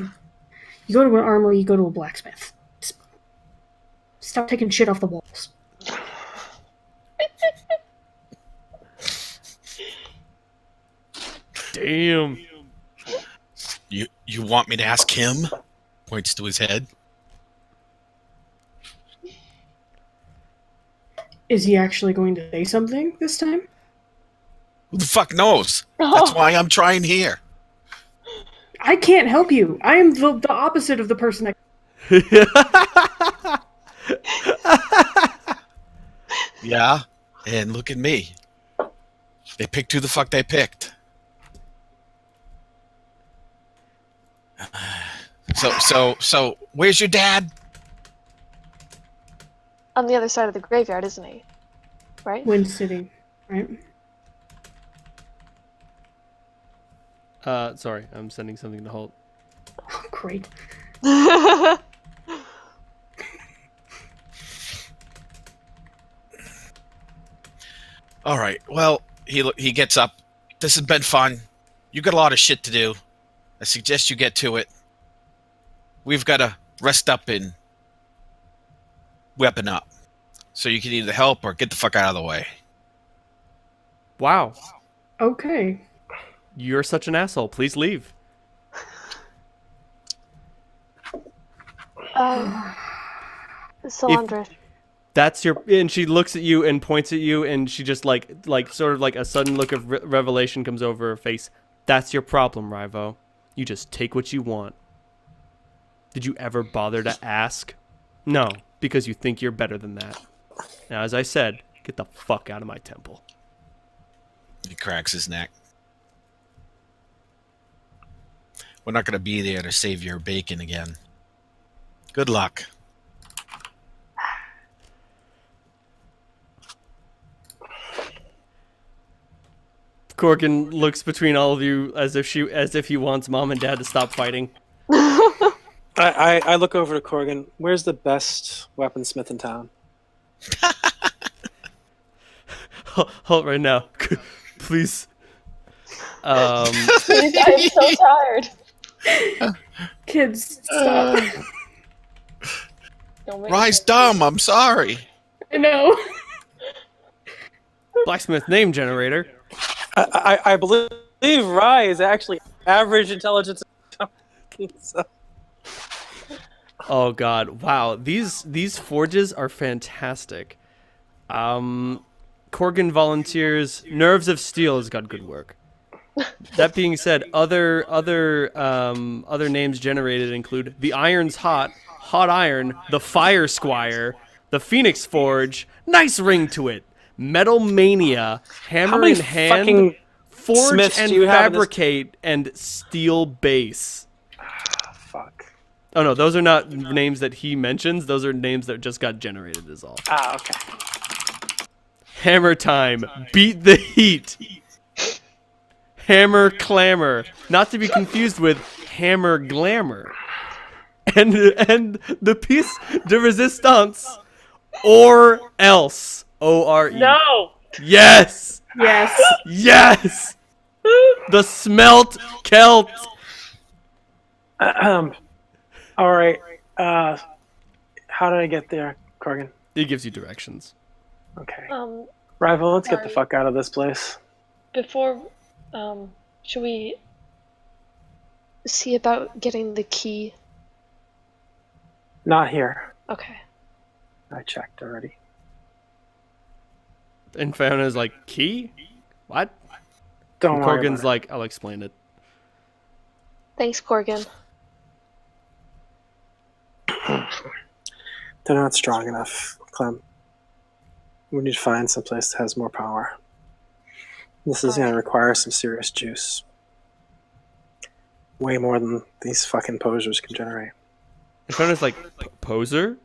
S4: You go to an armory, you go to a blacksmith. Stop taking shit off the walls.
S3: Damn.
S5: You want me to ask him? Points to his head.
S4: Is he actually going to say something this time?
S5: Who the fuck knows? That's why I'm trying here.
S4: I can't help you. I am the opposite of the person that.
S5: Yeah, and look at me. They picked who the fuck they picked. So, where's your dad?
S2: On the other side of the graveyard, isn't he? Right?
S4: Wind City, right?
S3: Sorry, I'm sending something to Halt.
S4: Oh, great.
S5: All right. Well, he gets up. This has been fun. You got a lot of shit to do. I suggest you get to it. We've got to rest up and weapon up. So you can either help or get the fuck out of the way.
S3: Wow.
S4: Okay.
S3: You're such an asshole. Please leave.
S2: Solandra.
S3: That's your... And she looks at you and points at you, and she just, like sort of like a sudden look of revelation comes over her face. That's your problem, Rivo. You just take what you want. Did you ever bother to ask? No, because you think you're better than that. Now, as I said, get the fuck out of my temple.
S5: He cracks his neck. We're not going to be there to save your bacon again. Good luck.
S3: Corgan looks between all of you as if he wants Mom and Dad to stop fighting.
S1: I look over to Corgan. Where's the best weaponsmith in town?
S3: Halt right now. Please.
S2: Please, I'm so tired.
S4: Kids, stop.
S2: Don't make
S5: Rye's
S2: me-
S5: dumb. I'm sorry.
S4: I know.
S3: Blacksmith name generator.
S1: I believe Rye is actually average intelligence. So.
S3: Oh god, wow. These forges are fantastic. Corgan volunteers. Nerves of Steel has got good work. That being said, other names generated include the Iron's Hot, Hot Iron, the Fire Squire, the Phoenix Forge, nice ring to it, Metal Mania, Hammer
S1: How many
S3: in Hand,
S1: fucking
S3: Forge
S1: Smiths
S3: and
S1: do you have in this-
S3: Fabricate, and Steel Base.
S1: Fuck.
S3: Oh no, those are not names that he mentions. Those are names that just got generated is all.
S1: Ah, okay.
S3: Hammer Time, Beat the Heat. Hammer Clamor, not to be confused with Hammer Glamour. And the piece de resistance, or else. O-R-E.
S2: No!
S3: Yes!
S4: Yes.
S3: Yes! The Smelt Celt.
S1: All right. How did I get there, Corgan?
S3: It gives you directions.
S1: Okay.
S2: Um,
S1: Rival, let's get the
S2: sorry.
S1: fuck out of this place.
S2: before, should we see about getting the key?
S1: Not here.
S2: Okay.
S1: I checked already.
S3: And Fiona's like, key? What?
S1: Don't
S3: And
S1: worry.
S3: Corgan's
S1: about
S3: like, I'll explain it.
S2: Thanks, Corgan.
S1: it. They're not strong enough, Clem. We need to find some place that has more power. This is going to require some serious juice. Way more than these fucking posers can generate.
S3: Inferno's like, poser?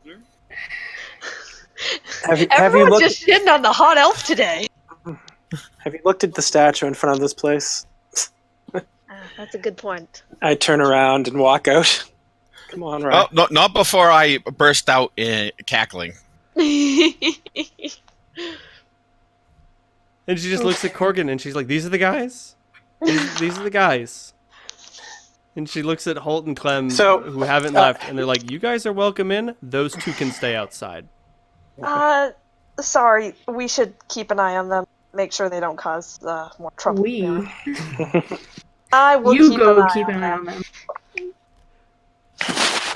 S1: Have you
S2: Everyone's
S1: looked?
S2: just shitting on the hot elf today.
S1: Have you looked at the statue in front of this place?
S2: That's a good point.
S1: I turn around and walk out. Come on, right?
S5: Oh, no, not before I burst out cackling.
S3: And she just looks at Corgan and she's like, these are the guys? These are the guys. And she looks at Holt and Clem, who haven't left, and they're like, you guys are welcome in. Those two can stay outside.
S2: Sorry. We should keep an eye on them. Make sure they don't cause more trouble. I will
S4: You go keep an eye on them.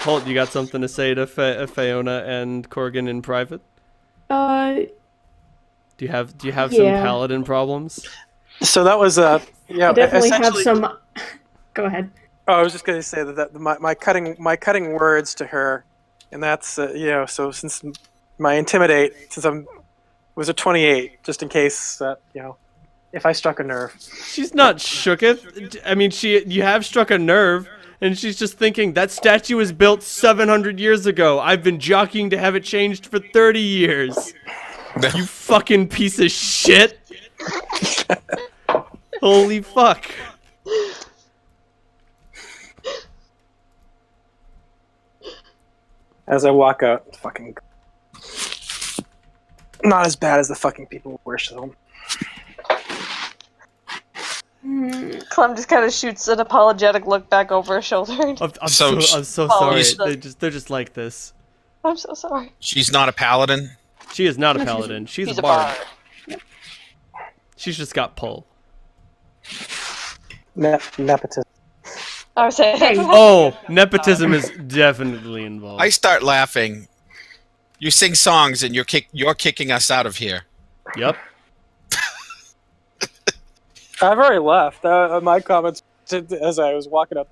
S3: Holt, you got something to say to Fiona and Corgan in private? Do you have some paladin problems?
S1: So that was
S4: I definitely have some. Go ahead.
S1: Oh, I was just going to say that my cutting words to her, and that's So since my intimidate, since was a 28, just in case if I struck a nerve.
S3: She's not shooketh. I mean, you have struck a nerve, and she's just thinking that statue was built 700 years ago. I've been jockeying to have it changed for 30 years. You fucking piece of shit. Holy fuck.
S1: As I walk out, fucking not as bad as the fucking people who worship them.
S2: Clem just kind of shoots an apologetic look back over her shoulder.
S3: I'm so sorry. They're just like this.
S2: I'm so sorry.
S5: She's not a paladin.
S3: She is not a paladin. She's a bard. She's just got pull.
S1: Nepotism.
S2: I was saying.
S3: Oh, nepotism is definitely involved.
S5: I start laughing. You sing songs and you're kicking us out of here.
S3: Yep.
S1: I've already left. My comments as I was walking up,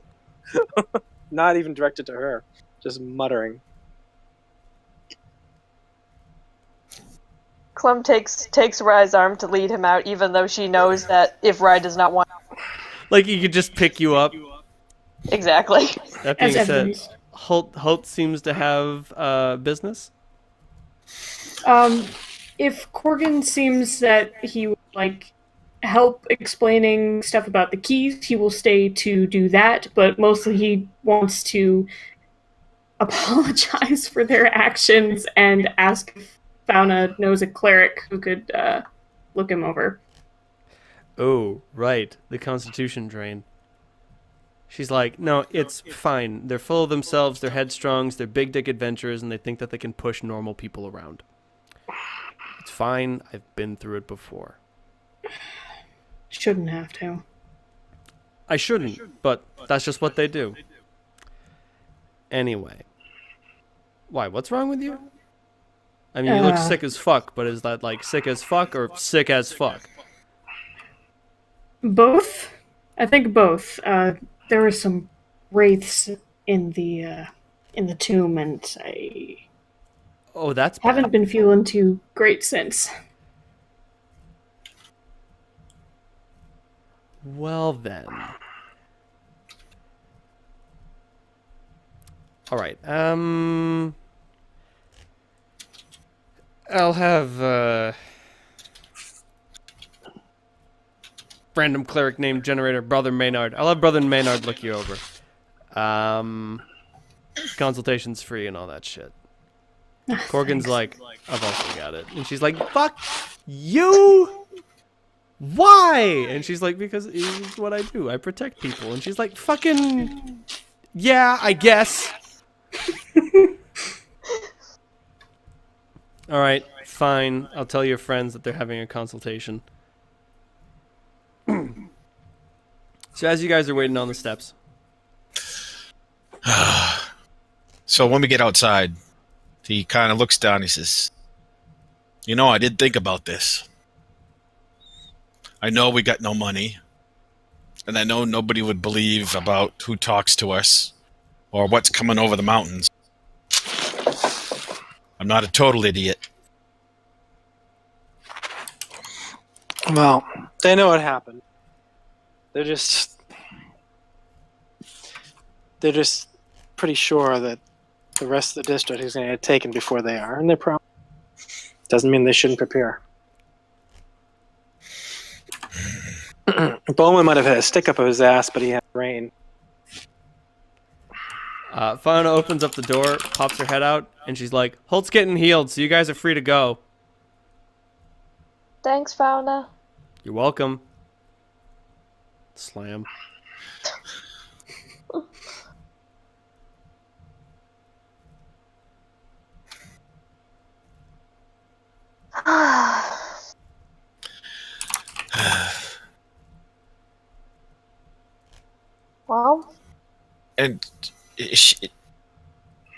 S1: not even directed to her, just muttering.
S2: Clem takes Rye's arm to lead him out, even though she knows that if Rye does not want,
S3: like he could just pick you up.
S2: Exactly.
S3: That being said, Holt seems to have business.
S4: If Corgan seems that he would help explaining stuff about the keys, he will stay to do that, but mostly he wants to apologize for their actions and ask if Fauna knows a cleric who could look him over.
S3: Oh, right. The Constitution drain. She's like, no, it's fine. They're full of themselves, they're headstrongs, they're big dick adventurers, and they think that they can push normal people around. It's fine. I've been through it before.
S4: Shouldn't have to.
S3: I shouldn't, but that's just what they do. Anyway. Why, what's wrong with you? I mean, you look sick as fuck, but is that sick as fuck or sick as fuck?
S4: Both? I think both. There were some wraiths in the tomb, and I
S3: that's bad.
S4: haven't been feeling too great since.
S3: Well then. All right. I'll have random cleric name generator Brother Maynard. I'll have Brother Maynard look you over. Consultation's free and all that shit. Corgan's like, I've also got it. And she's like, fuck you! Why? And she's like, because it's what I do. I protect people. And she's like, fucking... Yeah, I guess. Alright, fine. I'll tell your friends that they're having a consultation. So as you guys are waiting on the steps.
S5: So when we get outside, he kind of looks down. He says, I did think about this. I know we got no money. And I know nobody would believe about who talks to us or what's coming over the mountains. I'm not a total idiot.
S1: Well, they know what happened. They're just pretty sure that the rest of the district is going to get taken before they are, and they're probably doesn't mean they shouldn't prepare. Bowman might have had a stick up of his ass, but he had rain.
S3: Fiona opens up the door, pops her head out, and she's like, Holt's getting healed, so you guys are free to go.
S2: Thanks, Fauna.
S3: You're welcome. Slam.
S2: Well,
S5: And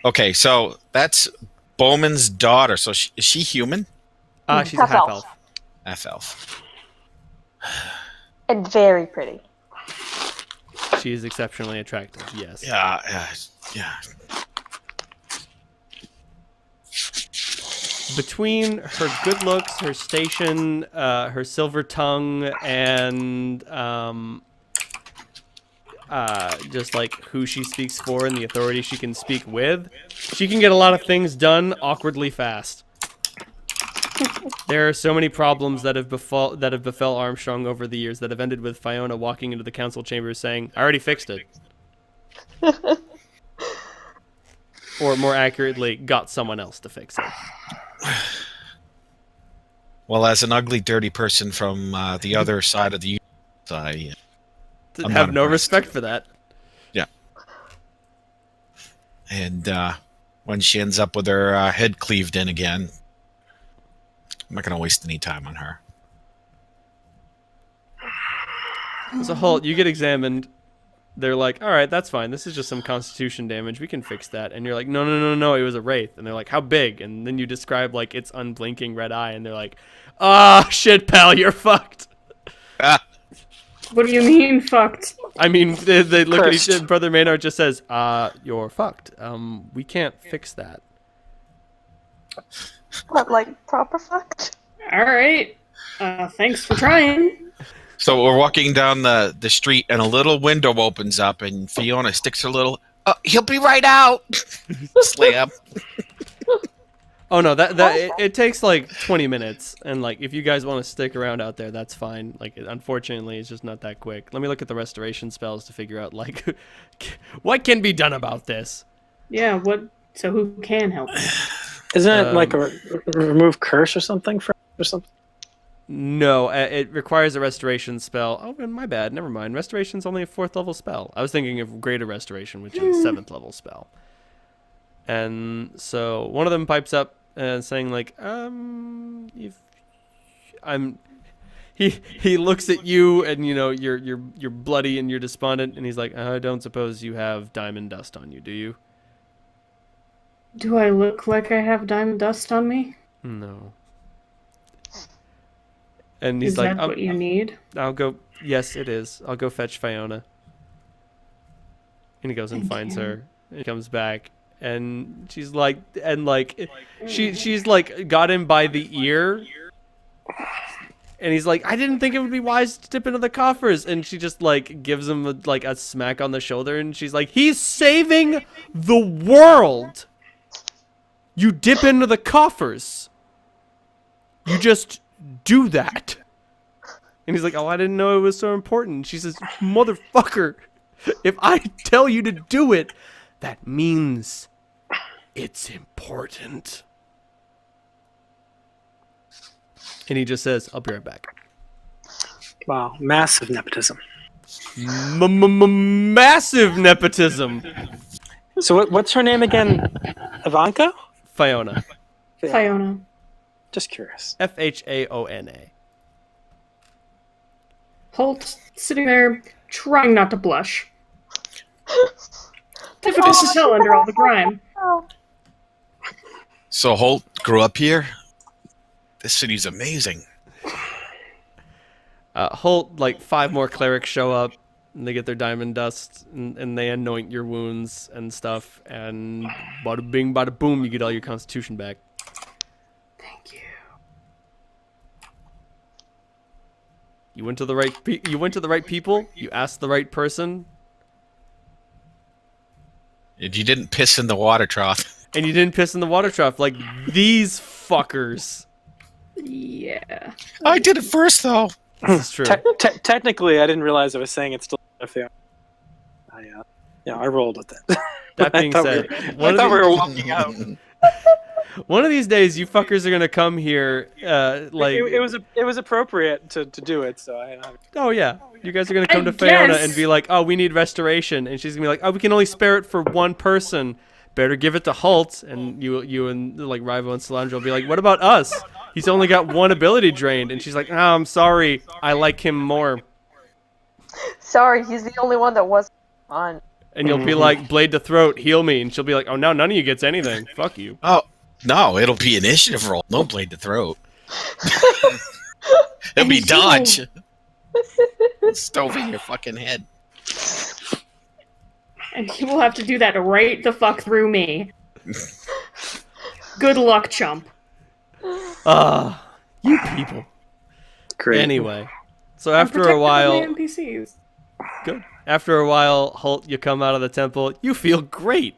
S5: okay, so that's Bowman's daughter. So is she human?
S3: She's a half elf.
S5: Half elf.
S2: and very pretty.
S3: She is exceptionally attractive, yes.
S5: Yeah.
S3: Between her good looks, her station, her silver tongue, and just like who she speaks for and the authority she can speak with, she can get a lot of things done awkwardly fast. There are so many problems that have befell Armstrong over the years that have ended with Fiona walking into the council chambers saying, "I already fixed it." Or more accurately, got someone else to fix it.
S5: Well, as an ugly, dirty person from the other side of the universe, I
S3: Didn't have no
S5: impressed.
S3: respect for that.
S5: Yeah. And when she ends up with her head cleaved in again, I'm not going to waste any time on her.
S3: As a Holt, you get examined. They're like, all right, that's fine. This is just some constitution damage. We can fix that. And you're like, no, it was a wraith. And they're like, how big? And then you describe like its unblinking red eye. And they're like, shit, pal, you're fucked.
S4: What do you mean, fucked?
S3: I mean, they look at each other. Brother Maynard just says, you're fucked. We can't fix that.
S2: What, like proper fucked?
S4: All right. Thanks for trying.
S5: So we're walking down the street, and a little window opens up, and Fiona sticks her little, he'll be right out. Slam.
S3: Oh no, it takes like 20 minutes, and like if you guys want to stick around out there, that's fine. Like unfortunately, it's just not that quick. Let me look at the restoration spells to figure out like what can be done about this.
S4: Yeah, what? So who can help?
S1: Isn't it like a remove curse or something?
S3: No, it requires a restoration spell. Oh, my bad. Never mind. Restoration's only a 4th level spell. I was thinking of Greater Restoration, which is a 7th level spell. And so one of them pipes up and saying like, he looks at you and you know you're bloody and you're despondent and he's like, I don't suppose you have diamond dust on you, do you?
S4: Do I look like I have diamond dust on me?
S3: No. And he's
S4: Is
S3: like,
S4: that what you need?
S3: I'll go. Yes, it is. I'll go fetch Fiona. And he goes and
S4: Thank
S3: finds
S4: you.
S3: her. And he comes back, and she's like, she's like got him by the ear. And he's like, I didn't think it would be wise to dip into the coffers. And she just like gives him a smack on the shoulder, and she's like, he's saving the world. You dip into the coffers. You just do that. And he's like, oh, I didn't know it was so important. She says, motherfucker, if I tell you to do it, that means it's important. And he just says, I'll be right back.
S1: Wow, massive nepotism.
S3: Massive nepotism.
S1: So what's her name again? Ivanka?
S3: Fiona.
S4: Fiona.
S1: Just curious.
S3: Faona.
S4: Holt sitting there, trying not to blush. Difficult to tell under all the grime.
S5: So Holt grew up here? This city's amazing.
S3: Holt, like 5 more clerics show up, and they get their diamond dust, and they anoint your wounds and stuff, and bada bing, bada boom, you get all your constitution back.
S4: Thank you.
S3: You went to the right. You went to the right people. You asked the right person,
S5: If you didn't piss in the water trough.
S3: and you didn't piss in the water trough like these fuckers.
S4: Yeah.
S5: I did it first, though.
S3: This is true.
S1: Technically, I didn't realize I was saying it's still a fail. I rolled with it.
S3: That being said,
S1: I thought we were walking out.
S3: one of these days, you fuckers are gonna come here.
S1: It was appropriate to do it. So
S3: Oh yeah, you guys are gonna come
S4: I
S3: to Fiona
S4: guess.
S3: and be like, "Oh, we need restoration," and she's gonna be like, "Oh, we can only spare it for one person. Better give it to Halt." And you and like Rivo and Solandra will be like, "What about us? He's only got one ability drained." And she's like, "Oh, I'm sorry. I like him more."
S2: Sorry, he's the only one that wasn't on.
S3: And you'll be like, "Blade to throat, heal me." And she'll be like, "Oh, now none of you gets anything. Fuck you."
S5: Oh, no, it'll be initiative roll. No blade to throat. It'll be dodge. Stove in your fucking head.
S4: And he will have to do that right the fuck through me. Good luck, chump.
S3: You people.
S1: great.
S3: Anyway, so
S4: I'm
S3: after a
S4: protective
S3: while,
S4: of my NPCs.
S3: good. After a while, Halt, you come out of the temple. You feel great.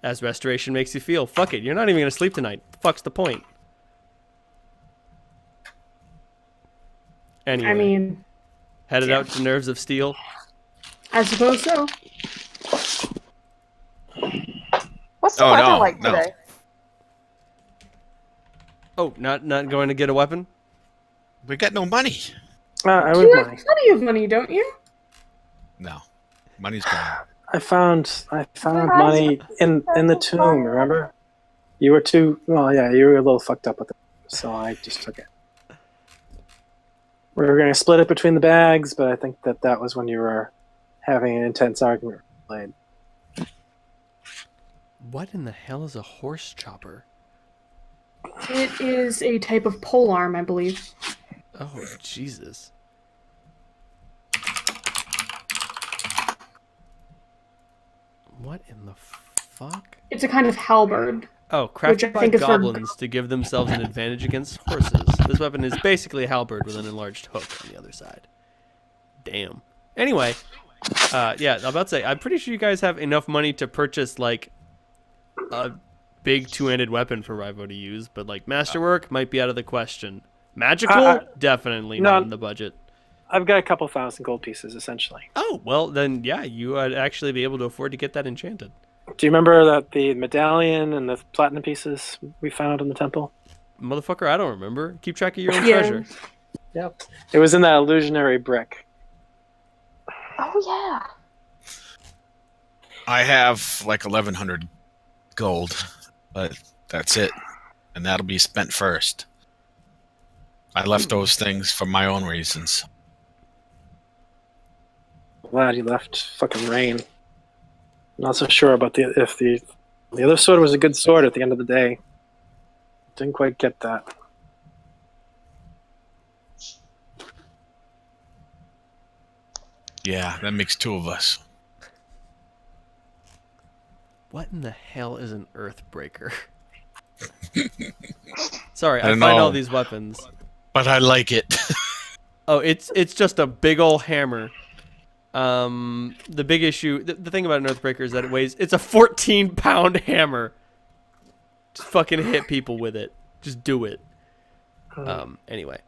S3: As restoration makes you feel. Fuck it, you're not even gonna sleep tonight. Fuck's the point? Anyway,
S4: I mean,
S3: headed
S4: yeah.
S3: out to Nerves of Steel.
S4: I suppose so.
S2: What's the
S5: Oh,
S2: weather
S5: no,
S2: like
S5: no.
S2: today?
S3: Oh, not going to get a weapon?
S5: We got no money.
S1: I
S4: You
S1: would
S4: have
S1: mind.
S4: plenty of money, don't you?
S5: No. Money's gone.
S1: I found money in the tomb. Remember? You were you were a little fucked up with it, so I just took it. We were going to split it between the bags, but I think that was when you were having an intense argument with Blade.
S3: What in the hell is a horse chopper?
S4: It is a type of polearm, I believe.
S3: Oh, Jesus. What in the fuck?
S4: It's a kind of halberd.
S3: Oh,
S4: Which I
S3: crafted by
S4: think is for-
S3: goblins to give themselves an advantage against horses. This weapon is basically a halberd with an enlarged hook on the other side. Damn. Anyway, yeah, I'm about to say, I'm pretty sure you guys have enough money to purchase, like, a big two-handed weapon for Rivo to use, but, like, masterwork might be out of the question. Magical? Definitely not in the budget.
S1: I've got a couple thousand gold pieces, essentially.
S3: Oh, well, then, yeah, you would actually be able to afford to get that enchanted.
S1: Do you remember that the medallion and the platinum pieces we found in the temple?
S3: Motherfucker, I don't remember. Keep track of your own
S4: Yeah.
S3: treasure.
S1: Yep. It was in that illusionary brick.
S2: Oh yeah.
S5: I have like 1,100 gold, but that's it. And that'll be spent first. I left those things for my own reasons.
S1: Glad you left fucking Rain. Not so sure about if the other sword was a good sword at the end of the day. Didn't quite get that.
S5: Yeah, that makes two of us.
S3: What in the hell is an Earthbreaker? Sorry, I
S5: don't
S3: find
S5: know.
S3: all these weapons.
S5: But I like it.
S3: Oh, it's just a big ol' hammer. The big issue, the thing about an Earthbreaker is that it's a 14-pound hammer. Just fucking hit people with it. Just do it. Anyway.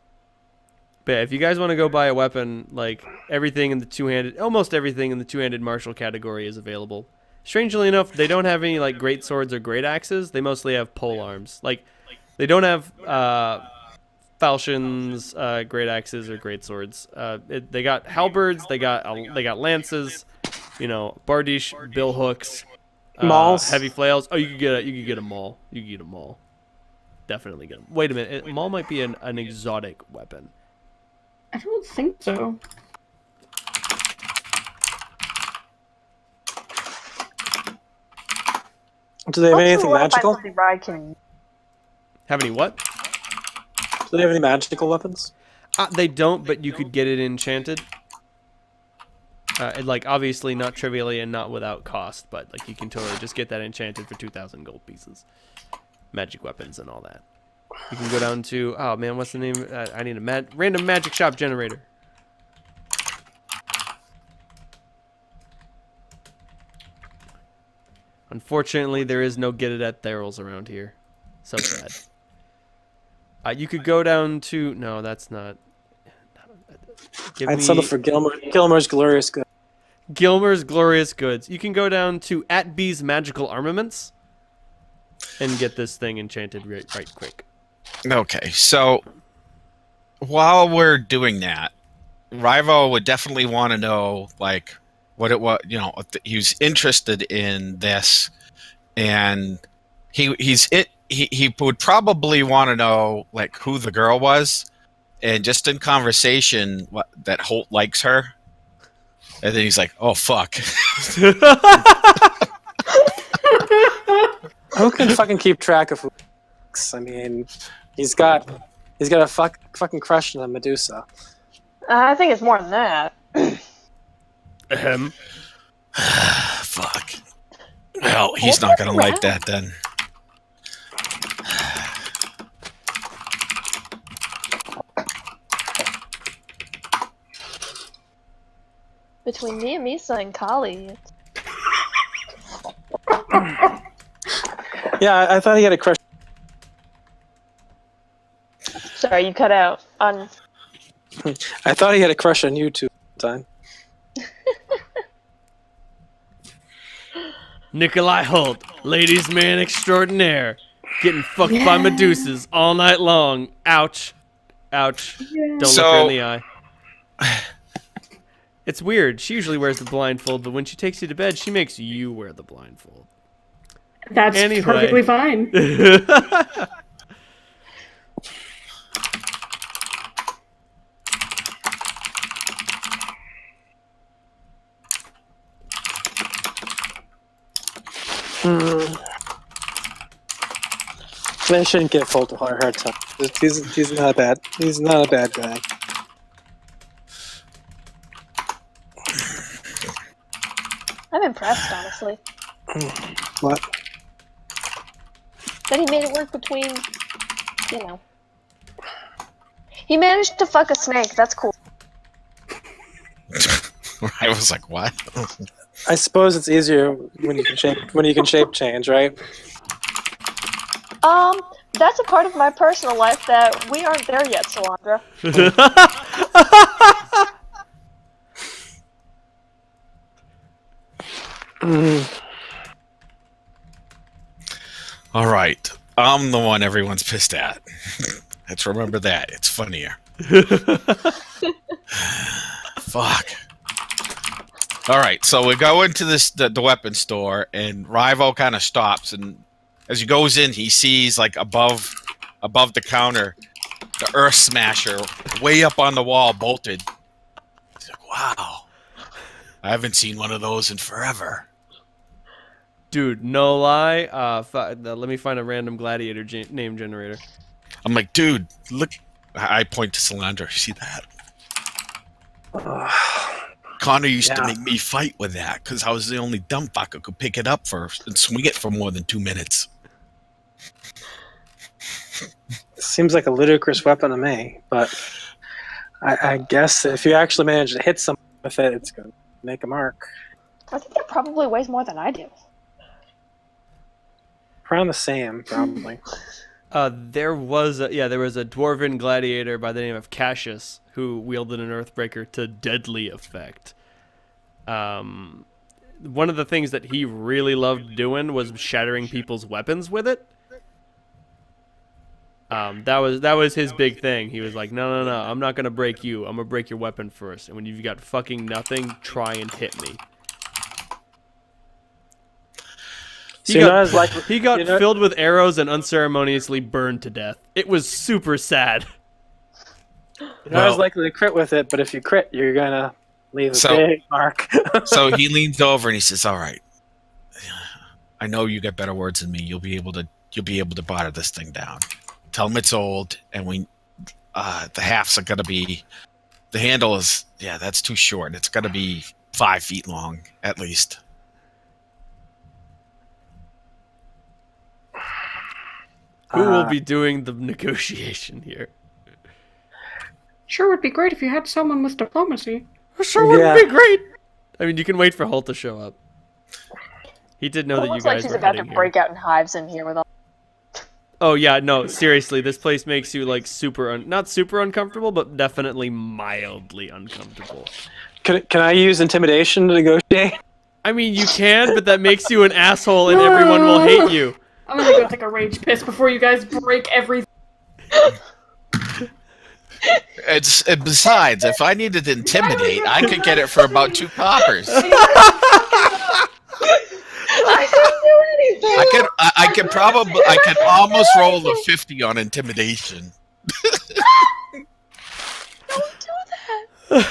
S3: But yeah, if you guys want to go buy a weapon, like almost everything in the two-handed martial category is available. Strangely enough, they don't have any like great swords or great axes. They mostly have pole arms. Like, they don't have falchions, great axes, or great swords. They got halberds, they got lances, bardiche, bill hooks,
S1: Mauls?
S3: heavy flails. Oh, you could get a maul. You could get a maul. Definitely get them. Wait a minute, maul might be an exotic weapon.
S4: I don't think so.
S1: Do they have
S2: Hopefully
S1: anything
S2: one of my
S1: magical?
S2: Lucky Ride can.
S3: Have any what?
S1: Do they have any magical weapons?
S3: They don't, but you could get it enchanted. Like, obviously not trivially and not without cost, but like you can totally just get that enchanted for 2,000 gold pieces. Magic weapons and all that. You can go down to, oh man, what's the name? I need a random magic shop generator. Unfortunately, there is no get it at Therals around here. So sad. You could go down to, no, that's not.
S1: I'd settle for Gilmore's Glorious Good.
S3: Gilmer's Glorious Goods. You can go down to @B's Magical Armaments and get this thing enchanted right quick.
S5: Okay, so while we're doing that, Rival would definitely want to know, like, what it was. You know, he was interested in this, and he would probably want to know, like, who the girl was, and just in conversation that Holt likes her, and then he's like, "Oh fuck."
S1: Who can fucking keep track of who? I mean, he's got a fucking crush on Medusa.
S2: I think it's more than that.
S3: Ahem.
S5: Fuck. Well, he's not gonna like that then.
S2: Between me and Misa and Kali.
S1: Yeah, I thought he had a crush.
S2: Sorry, you cut out on.
S1: I thought he had a crush on you too. Time.
S3: Nikolai Holt, ladies' man extraordinaire, getting fucked by Medusas all night long. Ouch. Ouch. Don't look her in the eye. It's weird. She usually wears the blindfold, but when she takes you to bed, she makes you wear the blindfold.
S4: That's perfectly fine.
S1: I shouldn't give Holt a hard time. He's not bad. He's not a bad guy.
S2: I'm impressed, honestly.
S1: What?
S2: That he made it work between, you know. He managed to fuck a snake. That's cool.
S5: I was like, what?
S1: I suppose it's easier when you can shape change, right?
S2: That's a part of my personal life that we aren't there yet, Salandra.
S5: All right, I'm the one everyone's pissed at. Let's remember that. It's funnier. Fuck. All right, so we go into the weapon store, and Rival kind of stops, and as he goes in, he sees, like, above the counter, the Earth Smasher way up on the wall, bolted. He's like, wow, I haven't seen one of those in forever.
S3: Dude, no lie. Let me find a random gladiator name generator.
S5: I'm like, dude, look. I point to Salandra. You see that? Connor used to make me fight with that because I was the only dumb fucker who could pick it up first and swing it for more than 2 minutes.
S1: Seems like a ludicrous weapon to me, but I guess if you actually manage to hit someone with it, it's going to make a mark.
S2: I think that probably weighs more than I do.
S1: Around the same, probably.
S3: There was a dwarven gladiator by the name of Cassius who wielded an Earthbreaker to deadly effect. One of the things that he really loved doing was shattering people's weapons with it. That was his big thing. He was like, no, I'm not gonna break you. I'm gonna break your weapon first. And when you've got fucking nothing, try and hit me. He got filled with arrows and unceremoniously burned to death. It was super sad.
S1: You're not as likely to crit with it, but if you crit, you're gonna leave a big mark.
S5: So he leans over and he says, "All right, I know you got better words than me. You'll be able to batter this thing down. Tell him it's old, and the halves are gonna be. The handle is that's too short. It's gonna be 5 feet long at least."
S3: Who will be doing the negotiation here?
S4: Sure would be great if you had someone with diplomacy.
S3: Sure wouldn't be great. I mean, you can wait for Holt to show up. He did know
S2: It
S3: that you
S2: looks like
S3: guys
S2: she's
S3: were
S2: about to
S3: heading here.
S2: break out in hives in here with all.
S3: Oh yeah, no, seriously, this place makes you like not super uncomfortable, but definitely mildly uncomfortable.
S1: Can I use intimidation to negotiate?
S3: I mean, you can, but that makes you an asshole and everyone will hate you.
S4: I'm gonna go take a rage piss before you guys break everything.
S5: And besides, if I needed to intimidate, I could get it for about 2 coppers.
S2: I didn't do anything.
S5: I could almost roll a 50 on intimidation.
S2: Don't do that.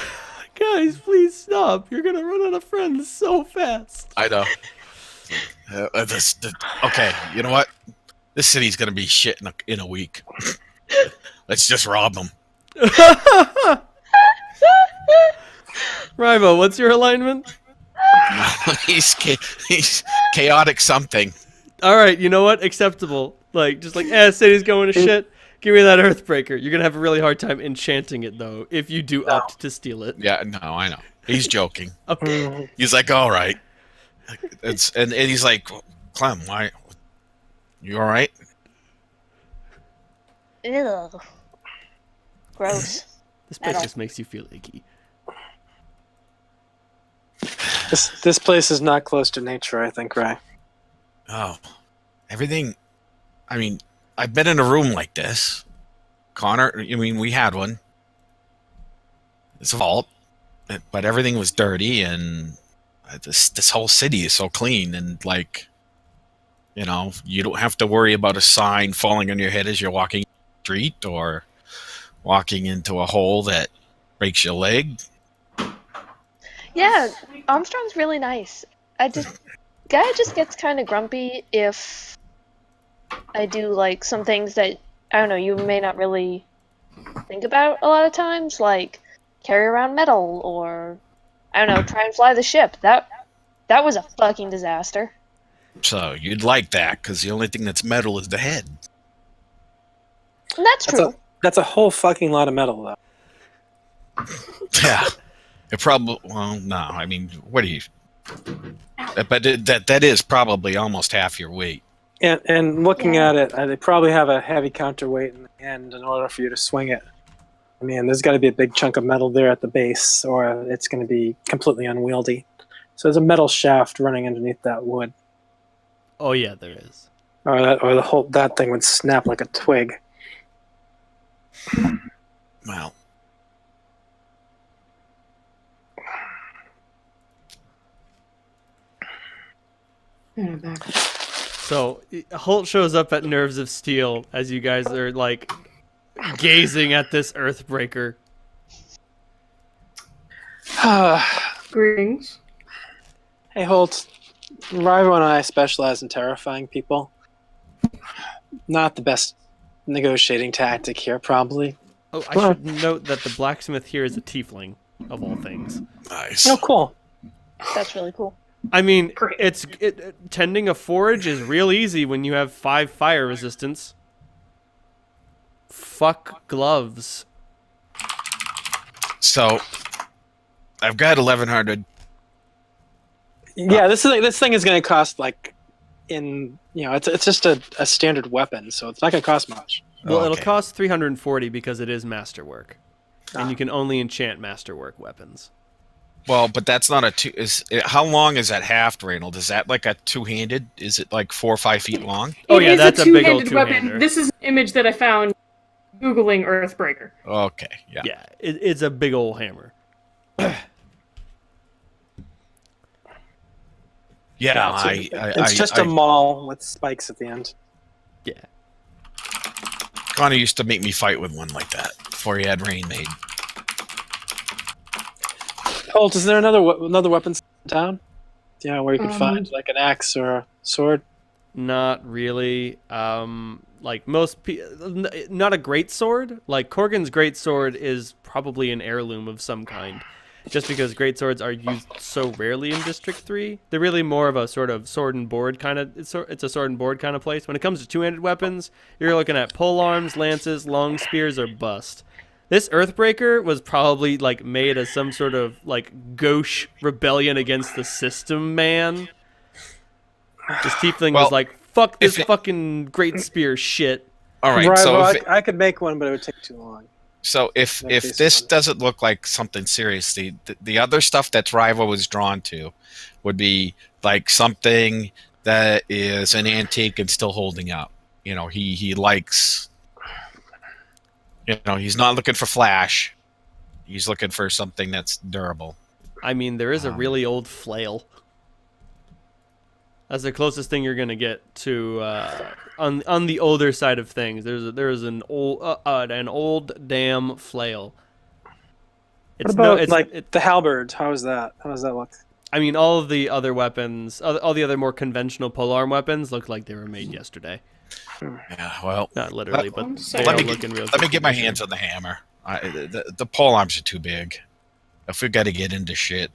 S3: Guys, please stop. You're gonna run out of friends so fast.
S5: I know. Okay, you know what? This city's gonna be shit in a week. Let's just rob them.
S3: Rivo, what's your alignment?
S5: he's chaotic something.
S3: All right, you know what? Acceptable. City's going to shit. Give me that Earthbreaker. You're gonna have a really hard time enchanting it though if you do opt to steal it.
S5: Yeah, no, I know. He's joking.
S3: Okay.
S5: He's like, all right. And he's like, Clem, why? You all right?
S2: Ew. Gross.
S3: This place just makes you feel icky.
S1: This place is not close to nature, I think, right?
S5: Oh, everything. I mean, I've been in a room like this. Connor, I mean, we had one. It's a vault, but everything was dirty, and this whole city is so clean, and like, you know, you don't have to worry about a sign falling on your head as you're walking the street or walking into a hole that breaks your leg.
S2: Yeah, Armstrong's really nice. Guy just gets kind of grumpy if I do like some things that I don't know you may not really think about a lot of times, like carry around metal or I don't know, try and fly the ship. That was a fucking disaster.
S5: So you'd like that because the only thing that's metal is the head.
S2: And that's true.
S1: That's a whole fucking lot of metal, though.
S5: Yeah. It probably, well, no, I mean, what do you, but that is probably almost half your weight.
S1: And looking at it, they probably have a heavy counterweight in the end in order for you to swing it. I mean, there's got to be a big chunk of metal there at the base, or it's going to be completely unwieldy. So there's a metal shaft running underneath that wood.
S3: Oh yeah, there is.
S1: Or that thing would snap like a twig.
S5: Well.
S3: So Holt shows up at Nerves of Steel as you guys are like gazing at this Earthbreaker.
S4: Greetings.
S1: Hey, Holt. Rivo and I specialize in terrifying people. Not the best negotiating tactic here, probably.
S3: Oh, I should note that the blacksmith here is a tiefling, of all things.
S5: Nice.
S1: Oh, cool.
S2: That's really cool.
S3: I mean,
S4: Great.
S3: tending a forge is real easy when you have 5 fire resistance. Fuck gloves.
S5: So, I've got 1,100.
S1: Yeah, this thing is going to cost it's just a standard weapon, so it's not going to cost much.
S3: Well,
S5: Okay.
S3: it'll cost 340 because it is masterwork, and you can only enchant masterwork weapons.
S5: Well, but that's not how long is that haft, Reynold? Is that like a two-handed? Is it like 4 or 5 feet long?
S3: Oh
S4: It
S3: yeah,
S4: is
S3: that's a big old
S4: two-handed
S3: two-hander.
S4: weapon. This is an image that I found Googling Earthbreaker.
S5: Okay, yeah.
S3: Yeah, it's a big old hammer.
S5: Yeah,
S1: It's just a maul with spikes at the end.
S3: Yeah.
S5: Connor used to make me fight with one like that before he had Rain made.
S1: Holt, is there another weapon in town? Yeah, where you can
S4: Um,
S1: find like an axe or a sword?
S3: Not really. Like most not a great sword. Like Corgan's great sword is probably an heirloom of some kind. just because greatswords are used so rarely in District 3. They're really more of a sort of sword and board kind of, it's a sword and board kind of place. When it comes to two-handed weapons, you're looking at polearms, lances, long spears, or bust. This Earthbreaker was probably like made as some sort of like gauche rebellion against the system, man. This tiefling was like, fuck this fucking great spear shit.
S5: All right,
S1: Rival,
S5: so
S1: I could make one, but it would take too long.
S5: So if this doesn't look like something serious, the other stuff that Rival was drawn to would be like something that is an antique and still holding up. You know, he likes, you know, he's not looking for flash. He's looking for something that's durable.
S3: I mean, there is a really old flail. That's the closest thing you're gonna get to on the older side of things. There's an old damn flail.
S1: What about the halberd? How does that look?
S3: I mean, all of the other weapons, all the other more conventional polearm weapons, look like they were made yesterday.
S5: Yeah, well,
S3: not literally, but they
S5: let
S3: don't
S5: me
S3: look in real.
S5: Let me get my hands on the hammer. The polearms are too big. If we got to get into shit.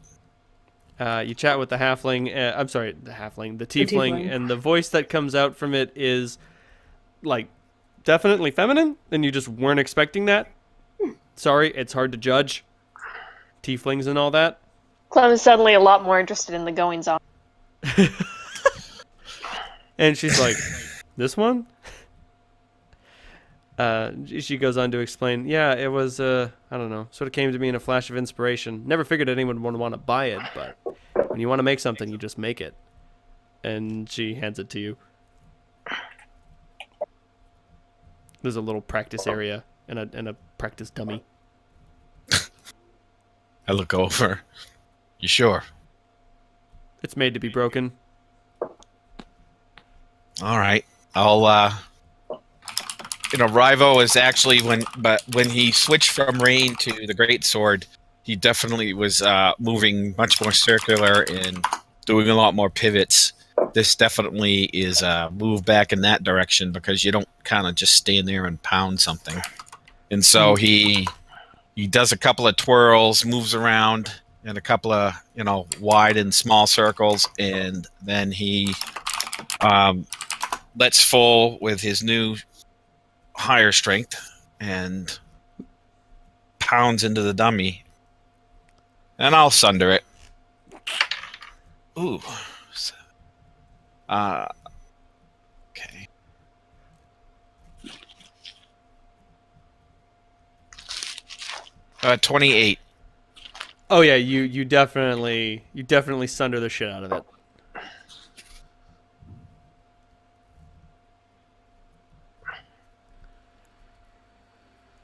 S3: You chat with the halfling. I'm sorry, the tiefling, and the voice that comes out from it is like definitely feminine, and you just weren't expecting that. Sorry, it's hard to judge tieflings and all that.
S2: Clem is suddenly a lot more interested in the goings on.
S3: And she's like, "This one?" She goes on to explain, yeah, it was, I don't know, sort of came to me in a flash of inspiration. Never figured anyone would want to buy it, but when you want to make something, you just make it. And she hands it to you. There's a little practice area and a practice dummy.
S5: I look over. You sure?
S3: It's made to be broken.
S5: All right. I'll, you know, Rivo is actually when he switched from rain to the greatsword, he definitely was moving much more circular and doing a lot more pivots. This definitely is a move back in that direction because you don't kind of just stand there and pound something. And so he does a couple of twirls, moves around in a couple of, you know, wide and small circles, and then he lets full with his new higher strength and pounds into the dummy, and I'll sunder it. Ooh. Okay. Uh, 28.
S3: Oh yeah, you definitely sunder the shit out of it.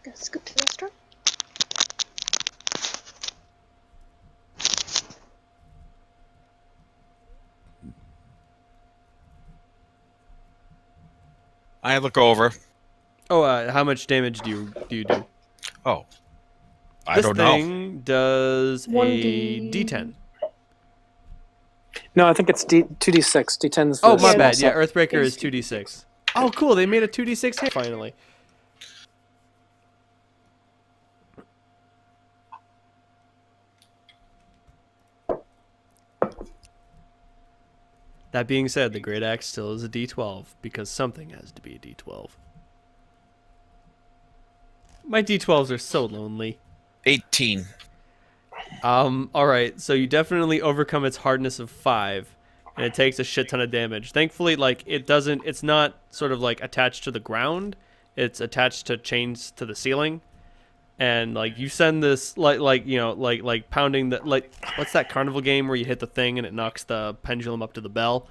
S2: Gonna scoop to the restaurant.
S5: I look over.
S3: Oh, how much damage do you do?
S5: Oh, I don't know.
S3: This thing does a
S4: 1D.
S3: D10.
S1: No, I think it's 2d6. D10's the
S3: Oh, my
S1: small
S3: bad.
S1: set.
S3: Yeah, Earthbreaker is 2d6. Oh, cool. They made a 2d6 hit finally. That being said, the Great Axe still is a D12 because something has to be a D12. My D12s are so lonely.
S5: 18.
S3: Alright, so you definitely overcome its hardness of 5, and it takes a shit ton of damage. Thankfully, like, it's not sort of like attached to the ground, it's attached to chains to the ceiling. And like you send this like pounding the what's that carnival game where you hit the thing and it knocks the pendulum up to the bell?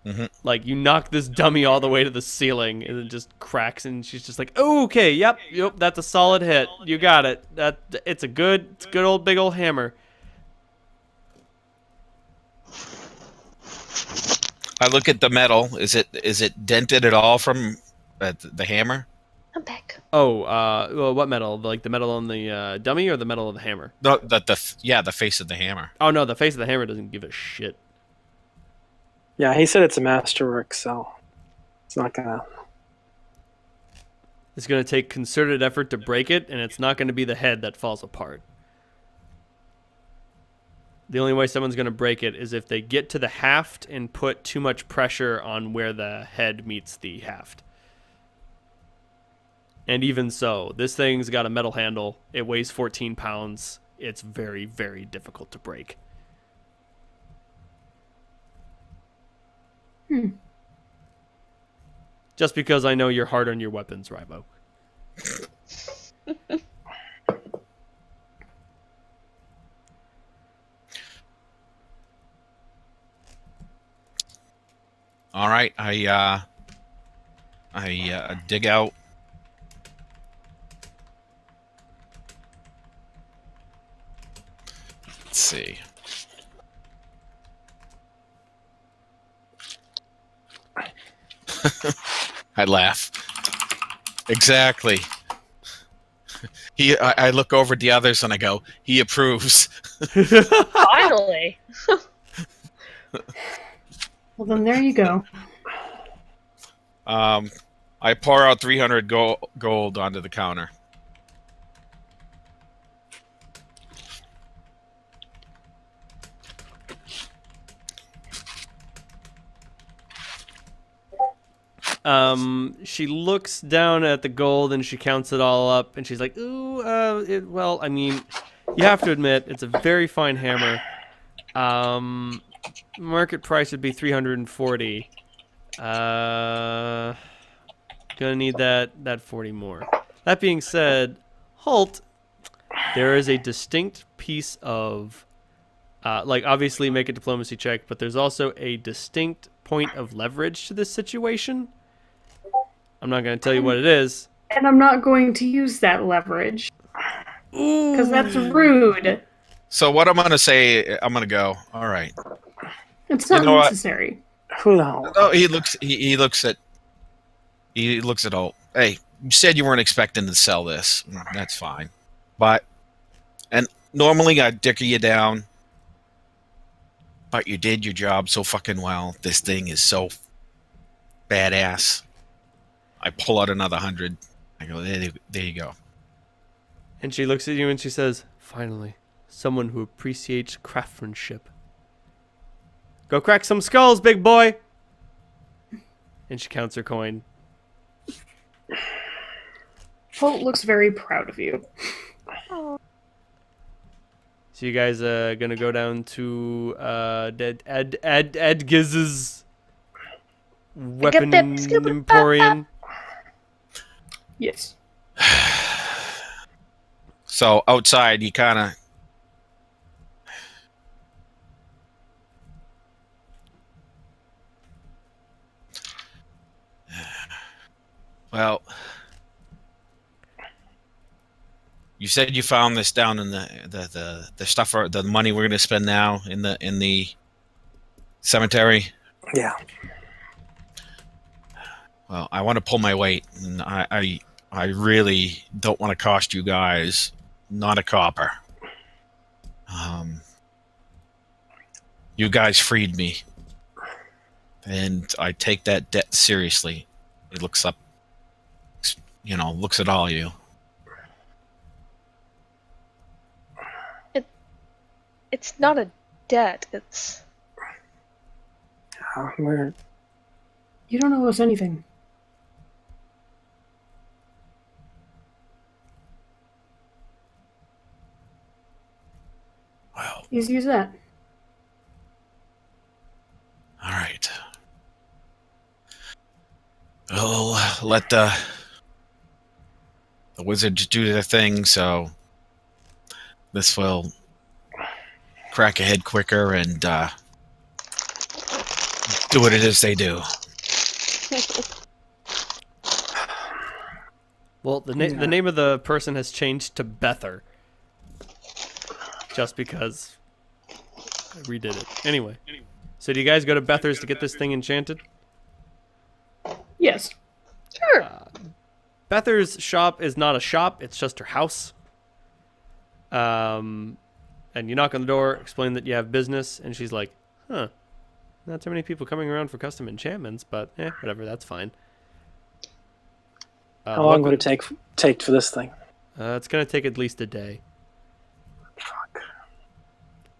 S5: Mm-hmm.
S3: Like you knock this dummy all the way to the ceiling and it just cracks, and she's just like, oh, okay, yep, that's a solid hit. You got it. It's a good old big old hammer.
S5: I look at the metal. Is it dented at all from the hammer?
S2: I'm back.
S3: Oh, well, what metal? Like the metal on the dummy or the metal of the hammer?
S5: The face of the hammer.
S3: Oh no, the face of the hammer doesn't give a shit.
S1: Yeah, he said it's a masterwork, so it's not gonna.
S3: It's gonna take concerted effort to break it, and it's not gonna be the head that falls apart. The only way someone's going to break it is if they get to the haft and put too much pressure on where the head meets the haft. And even so, this thing's got a metal handle. It weighs 14 pounds. It's very, very difficult to break. Just because I know you're hard on your weapons, Rivo.
S5: All right, I dig out. Let's see. I laugh. Exactly. I look over at the others and I go, he approves.
S2: Finally.
S4: Well, then there you go.
S5: I pour out 300 gold onto the counter.
S3: She looks down at the gold and she counts it all up and she's like, ooh, well, I mean, you have to admit, it's a very fine hammer. Market price would be 340. Gonna need that 40 more. That being said, Holt, there is a distinct piece of, obviously make a diplomacy check, but there's also a distinct point of leverage to this situation. I'm not going to tell you what it is.
S4: And I'm not going to use that leverage. Because that's rude.
S5: So what I'm going to say, I'm going to go, all right.
S4: It's not necessary.
S1: No.
S5: No, he looks at Holt. Hey, you said you weren't expecting to sell this. That's fine. And normally I'd dicker you down. But you did your job so fucking well. This thing is so badass. I pull out another 100. I go, there you go.
S3: And she looks at you and she says, finally, someone who appreciates craftsmanship. Go crack some skulls, big boy! And she counts her coin.
S4: Holt looks very proud of you.
S3: So you guys gonna go down to Ed Giz's weapon emporium?
S4: Yes.
S5: So outside, you kind of... Well, you said you found this down in the stuff, or the money we're going to spend now in the cemetery.
S1: Yeah.
S5: Well, I want to pull my weight, and I really don't want to cost you guys not a copper. You guys freed me, and I take that debt seriously. It looks at all of you.
S2: It's not a debt. It's
S1: We're
S4: You don't owe us anything.
S5: Well,
S4: Easy as that.
S5: all right. We'll let the wizards do their thing, so this will crack ahead quicker and do what it is they do.
S3: Well, the name of the person has changed to Bether. Just because I redid it. Anyway. So do you guys go to Bether's to get this thing enchanted?
S4: Yes.
S2: sure.
S3: Bether's shop is not a shop, it's just her house. And you knock on the door, explain that you have business, and she's like, huh, not too many people coming around for custom enchantments, but whatever, that's fine.
S1: how long would it take for this thing?
S3: It's going to take at least a day.
S1: Fuck.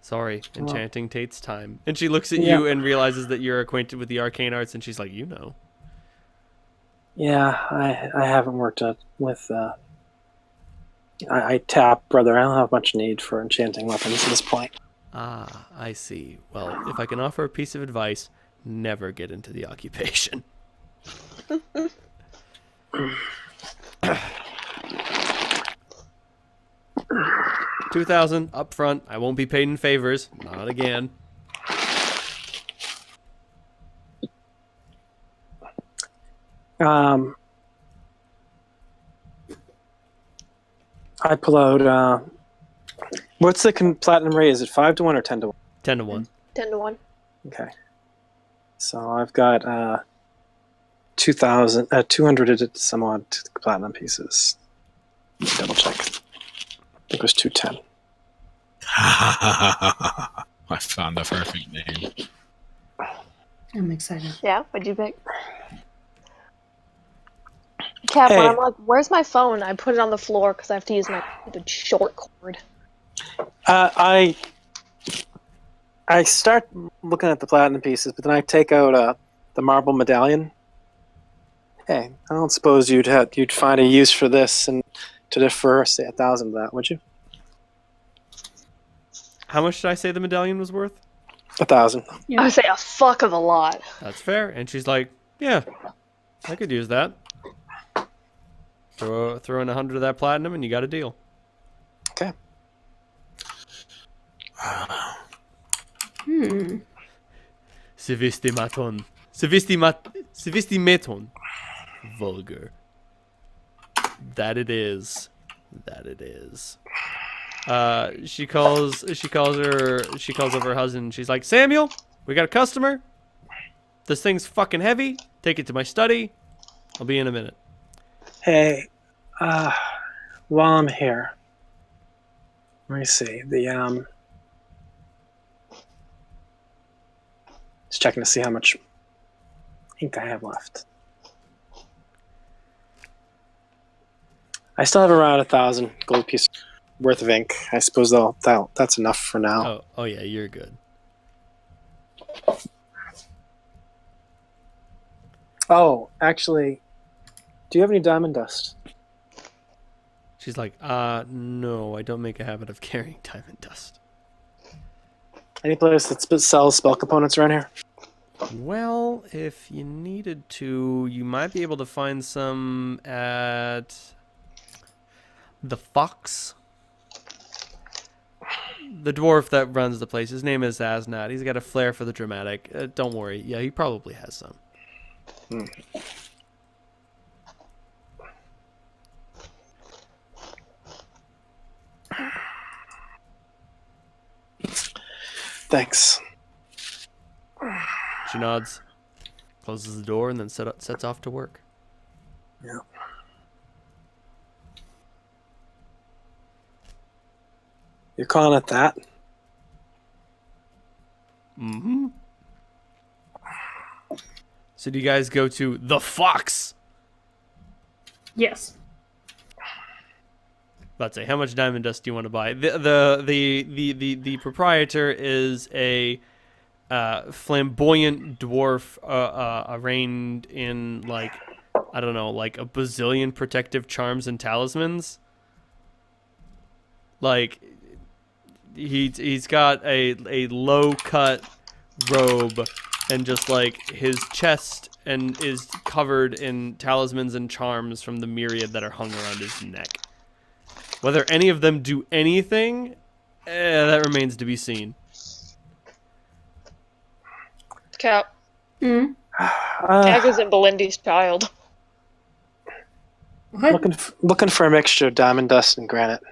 S3: Sorry, enchanting takes time. And she looks at you and realizes that you're acquainted with the arcane arts, and she's like, you know.
S1: Yeah, I haven't worked with. I tap, brother. I don't have much need for enchanting weapons at this point.
S3: Ah, I see. Well, if I can offer a piece of advice, never get into the occupation. 2,000 up front. I won't be paid in favors. Not again.
S1: I pull out. What's the platinum rate? Is it 5-1 or 10-1?
S3: 10-1.
S2: 10-1.
S1: Okay. So I've got 200 some odd platinum pieces. Double check. I think it was 210.
S5: I found the perfect name.
S4: I'm excited.
S2: Yeah, what'd you pick? Cat, when
S1: Hey.
S2: I'm like, where's my phone? I put it on the floor because I have to use my stupid short cord.
S1: I start looking at the platinum pieces, but then I take out the marble medallion. Hey, I don't suppose you'd find a use for this and to defer, say, 1,000 of that, would you?
S3: How much did I say the medallion was worth?
S1: 1,000.
S2: I would say a fuck of a lot.
S3: That's fair. And she's like, yeah, I could use that. Throw in 100 of that platinum and you got a deal.
S1: Okay.
S3: Sevistimaton. Sevistimeton. Vulgar. That it is. She calls over her husband. She's like, Samuel, we got a customer. This thing's fucking heavy. Take it to my study. I'll be in a minute.
S1: Hey, while I'm here, let me see. Just checking to see how much ink I have left. I still have around 1,000 gold pieces worth of ink. I suppose that's enough for now.
S3: Oh yeah, you're good.
S1: Oh, actually, do you have any diamond dust?
S3: She's like, no, I don't make a habit of carrying diamond dust.
S1: Any place that sells spell components around here?
S3: Well, if you needed to, you might be able to find some at the Fox. The dwarf that runs the place, his name is Aznat. He's got a flair for the dramatic. Don't worry. Yeah, he probably has some.
S1: Thanks.
S3: She nods, closes the door, and then sets off to work.
S1: Yeah. You're calling it that?
S3: Mm-hmm. So do you guys go to the Fox?
S4: Yes.
S3: Let's say, how much diamond dust do you want to buy? The proprietor is a flamboyant dwarf arraigned in like I don't know, like a bazillion protective charms and talismans. Like he's got a low cut robe and just like his chest and is covered in talismans and charms from the myriad that are hung around his neck. Whether any of them do anything, that remains to be seen.
S2: Cap.
S4: Hmm?
S2: Cat isn't Belinda's child.
S4: What?
S1: Looking for a mixture of diamond dust and granite.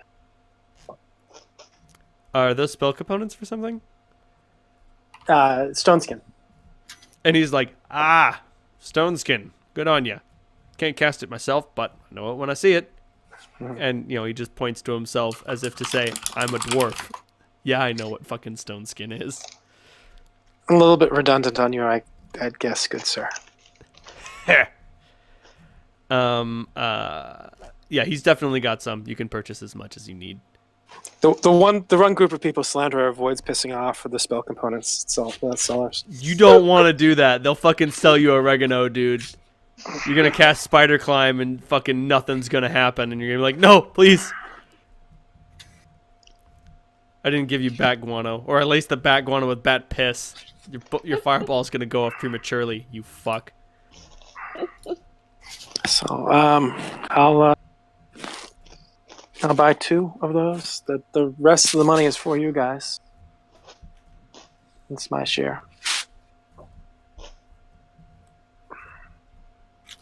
S3: Are those spell components for something?
S1: Stone skin.
S3: And he's like, stone skin. Good on ya. Can't cast it myself, but I know it when I see it. And, you know, he just points to himself as if to say, I'm a dwarf. Yeah, I know what fucking stone skin is.
S1: A little bit redundant on you, I'd guess, good sir.
S3: Yeah, he's definitely got some. You can purchase as much as you need.
S1: The one group of people Slanderer avoids pissing off for the spell components. Sellers.
S3: You don't want to do that. They'll fucking sell you oregano, dude. You're gonna cast Spider Climb and fucking nothing's gonna happen, and you're gonna be like, no, please. I didn't give you bat guano, or at least the bat guano with bat piss. Your fireball's gonna go off prematurely, you fuck.
S1: So I'll buy 2 of those. The rest of the money is for you guys. It's my share.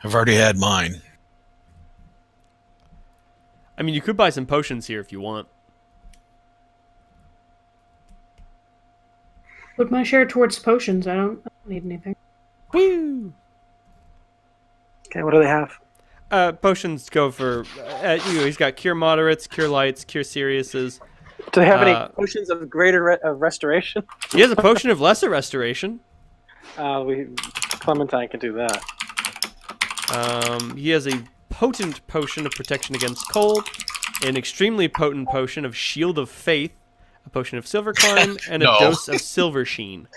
S5: I've already had mine.
S3: I mean, you could buy some potions here if you want.
S4: Put my share towards potions. I don't need anything.
S3: Woo!
S1: Okay, what do they have?
S3: Potions go for... he's got Cure Moderates, Cure Lights, Cure Seriouses.
S1: Do they have any potions of greater restoration?
S3: He has a potion of lesser restoration.
S1: Clementine can do that.
S3: He has a potent potion of protection against cold, an extremely potent potion of Shield of Faith, a potion of Silver Climb, and a dose of Silver Sheen.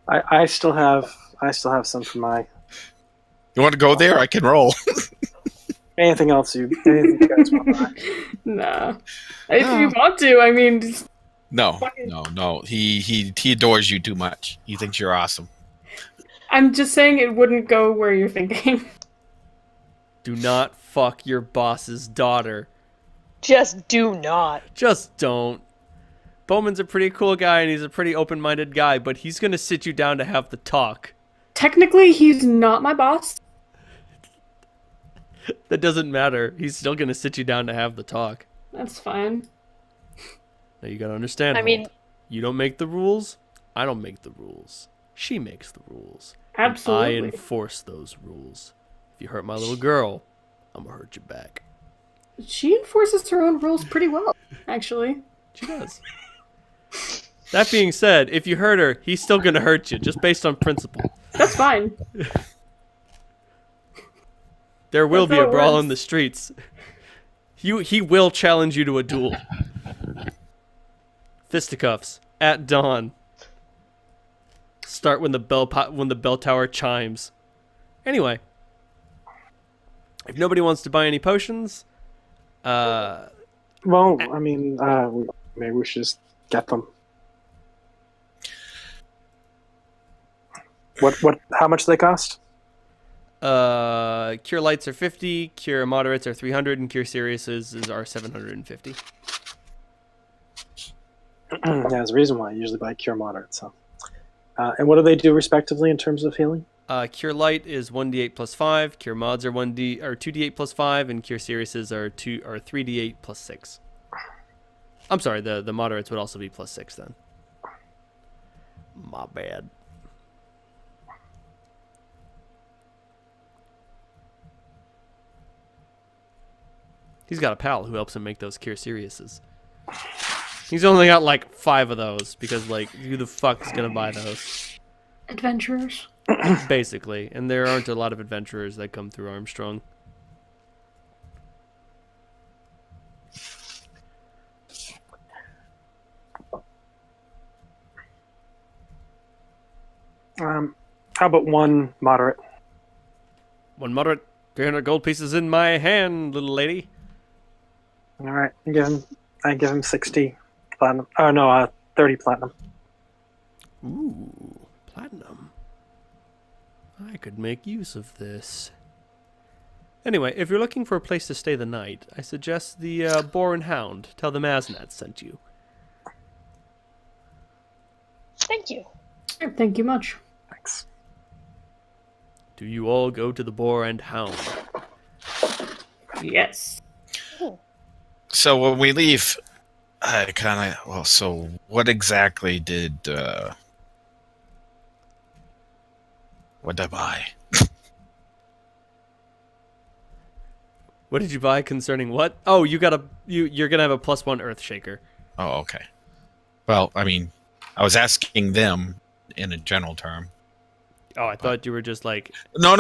S1: I still have some for my.
S5: You want to go there? I can roll.
S1: Anything else you guys want to buy?
S4: Nah. If you want to, I mean. Just...
S5: No. He adores you too much. He thinks you're awesome.
S4: I'm just saying it wouldn't go where you're thinking.
S3: Do not fuck your boss's daughter.
S2: Just do not.
S3: Just don't. Bowman's a pretty cool guy and he's a pretty open-minded guy, but he's gonna sit you down to have the talk.
S4: Technically, he's not my boss.
S3: That doesn't matter. He's still gonna sit you down to have the talk.
S4: That's fine.
S3: Now you gotta understand.
S2: I mean,
S3: you don't make the rules. I don't make the rules. She makes the rules.
S4: Absolutely.
S3: And I enforce those rules. If you hurt my little girl, I'm gonna hurt you back.
S4: She enforces her own rules pretty well, actually.
S3: She does. That being said, if you hurt her, he's still gonna hurt you, just based on principle.
S4: That's fine.
S3: There will
S4: That's
S3: be
S4: how
S3: a
S4: it
S3: brawl
S4: works.
S3: in the streets. He will challenge you to a duel. Fisticuffs at dawn. Start when the bell tower chimes. Anyway, if nobody wants to buy any potions,
S1: Well, I mean, maybe we should just get them. What? How much do they cost?
S3: Cure Lights are 50, Cure Moderates are 300, and Cure Seriouses are 750.
S1: Yeah, there's a reason why I usually buy Cure Moderate. So, and what do they do respectively in terms of healing?
S3: Cure Light is 1d8 plus 5, Cure Mods are 2d8 plus 5, and Cure Seriouses are 3d8 plus 6. I'm sorry, the Moderates would also be plus 6 then. My bad. He's got a pal who helps him make those Cure Seriouses. He's only got like 5 of those because like who the fuck is gonna buy those?
S4: Adventurers.
S3: Basically, and there aren't a lot of adventurers that come through Armstrong.
S1: How about one moderate?
S3: One moderate, 300 gold pieces in my hand, little lady.
S1: All right, I give him 60 platinum. Oh no, 30 platinum.
S3: Ooh, platinum. I could make use of this. Anyway, if you're looking for a place to stay the night, I suggest the Boar and Hound. Tell them Asnat sent you.
S2: Thank you.
S4: Thank you much.
S1: Thanks.
S3: Do you all go to the Boar and Hound?
S4: Yes.
S5: So when we leave, I kind of... Well, so what exactly did... what did I buy?
S3: What did you buy concerning what? Oh, you're gonna have a +1 Earthshaker.
S5: Oh, okay. Well, I mean, I was asking them in a general term.
S3: Oh, I thought you were just like.
S5: No.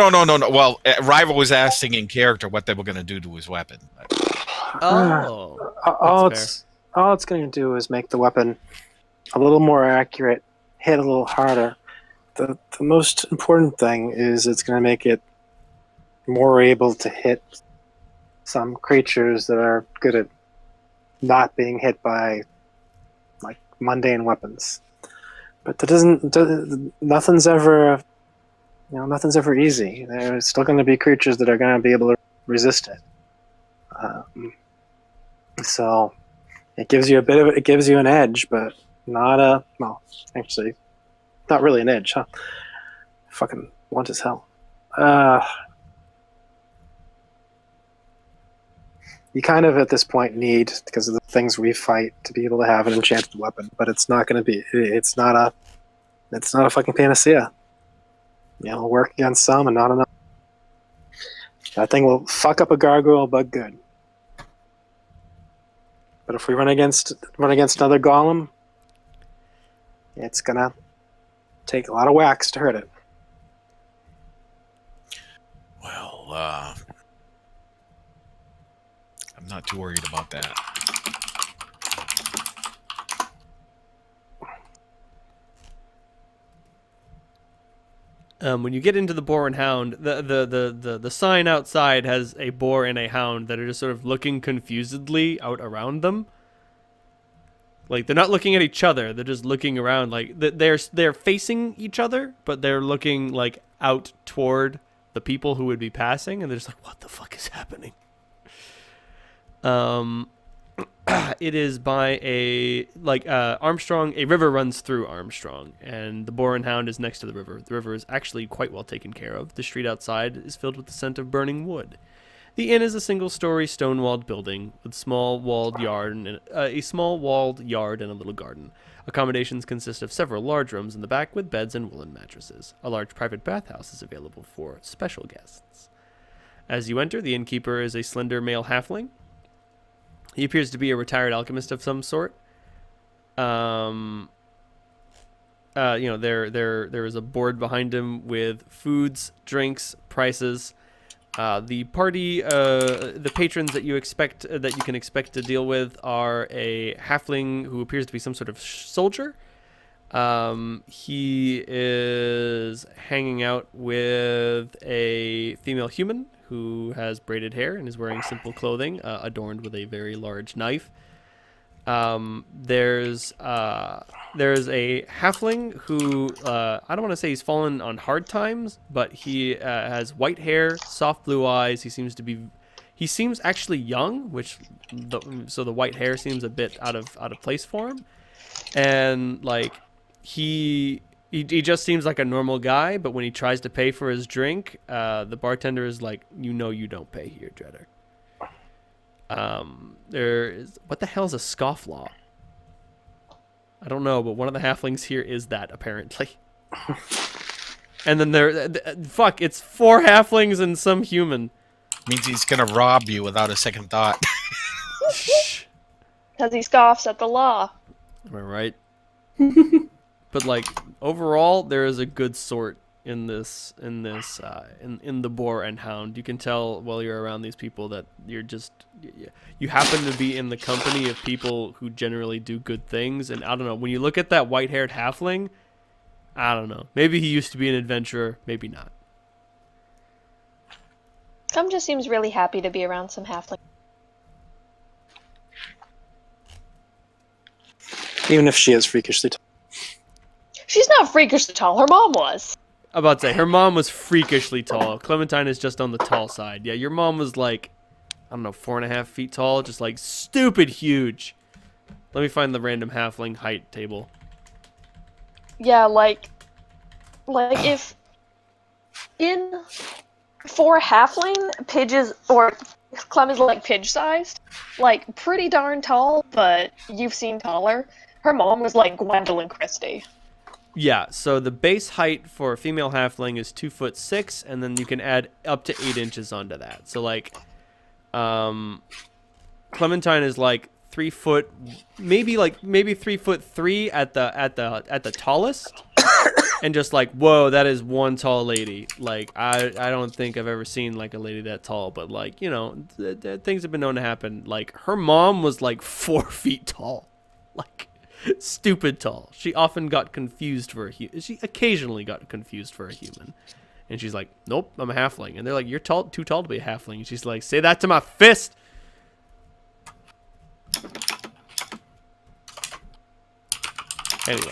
S5: Well, Rival was asking in character what they were going to do to his weapon.
S3: Oh,
S1: all
S3: that's
S1: it's going to do is make the weapon a little more accurate, hit a little harder. The most important thing is it's going to make it more able to hit some creatures that are good at not being hit by like mundane weapons. But nothing's ever easy. There's still going to be creatures that are going to be able to resist it. So it gives you it gives you an edge, but actually, not really an edge, huh? Fucking blunt as hell. You kind of at this point need, because of the things we fight, to be able to have an enchanted weapon, but it's not going to be. It's not a fucking panacea. It'll work against some and not enough. That thing will fuck up a gargoyle, but good. But if we run against another golem, it's gonna take a lot of wax to hurt it.
S5: Well, I'm not too worried about that.
S3: When you get into the boar and hound, the sign outside has a boar and a hound that are just sort of looking confusedly out around them. Like they're not looking at each other; they're just looking around. Like they're facing each other, but they're looking like out toward the people who would be passing, and they're just like, "What the fuck is happening?" It is by Armstrong. A river runs through Armstrong, and the boar and hound is next to the river. The river is actually quite well taken care of. The street outside is filled with the scent of burning wood. The inn is a single-story stone-walled building with a small walled yard and a little garden. Accommodations consist of several large rooms in the back with beds and woolen mattresses. A large private bathhouse is available for special guests. As you enter, the innkeeper is a slender male halfling. He appears to be a retired alchemist of some sort. There is a board behind him with foods, drinks, prices. The party, the patrons that you can expect to deal with are a halfling who appears to be some sort of soldier. He is hanging out with a female human who has braided hair and is wearing simple clothing, adorned with a very large knife. There's a halfling who I don't want to say he's fallen on hard times, but he has white hair, soft blue eyes. He seems actually young, so the white hair seems a bit out of place for him, and like he just seems like a normal guy. But when he tries to pay for his drink, the bartender is like, you don't pay here, Dreader. What the hell is a scofflaw? I don't know, but one of the halflings here is that, apparently. And then it's 4 halflings and some human.
S5: Means he's gonna rob you without a second thought.
S2: Because he scoffs at the law.
S3: Am I right? But like overall, there is a good sort in the boar and hound. You can tell while you're around these people that you happen to be in the company of people who generally do good things. And I don't know, when you look at that white-haired halfling, I don't know. Maybe he used to be an adventurer, maybe not.
S2: Cum just seems really happy to be around some halfling.
S1: Even if she is freakishly tall.
S2: She's not freakishly tall. Her mom was.
S3: I'm about to say, her mom was freakishly tall. Clementine is just on the tall side. Yeah, your mom was like, I don't know, 4.5 feet tall, just like stupid huge. Let me find the random halfling height table.
S2: Yeah, like if for halfling, Pidge or Clem is like Pidge sized, like pretty darn tall, but you've seen taller. Her mom was like Gwendolyn Christie.
S3: Yeah, so the base height for a female halfling is 2'6", and then you can add up to 8 inches onto that. So like, Clementine is like 3 foot, maybe 3'3" at the tallest, and just like, whoa, that is one tall lady. Like, I don't think I've ever seen like a lady that tall, but like, you know, things have been known to happen. Like, her mom was like 4 feet tall, like stupid tall. She often got confused for a human. She occasionally got confused for a human, and she's like, nope, I'm a halfling. And they're like, you're too tall to be a halfling. And she's like, say that to my fist. Anyway.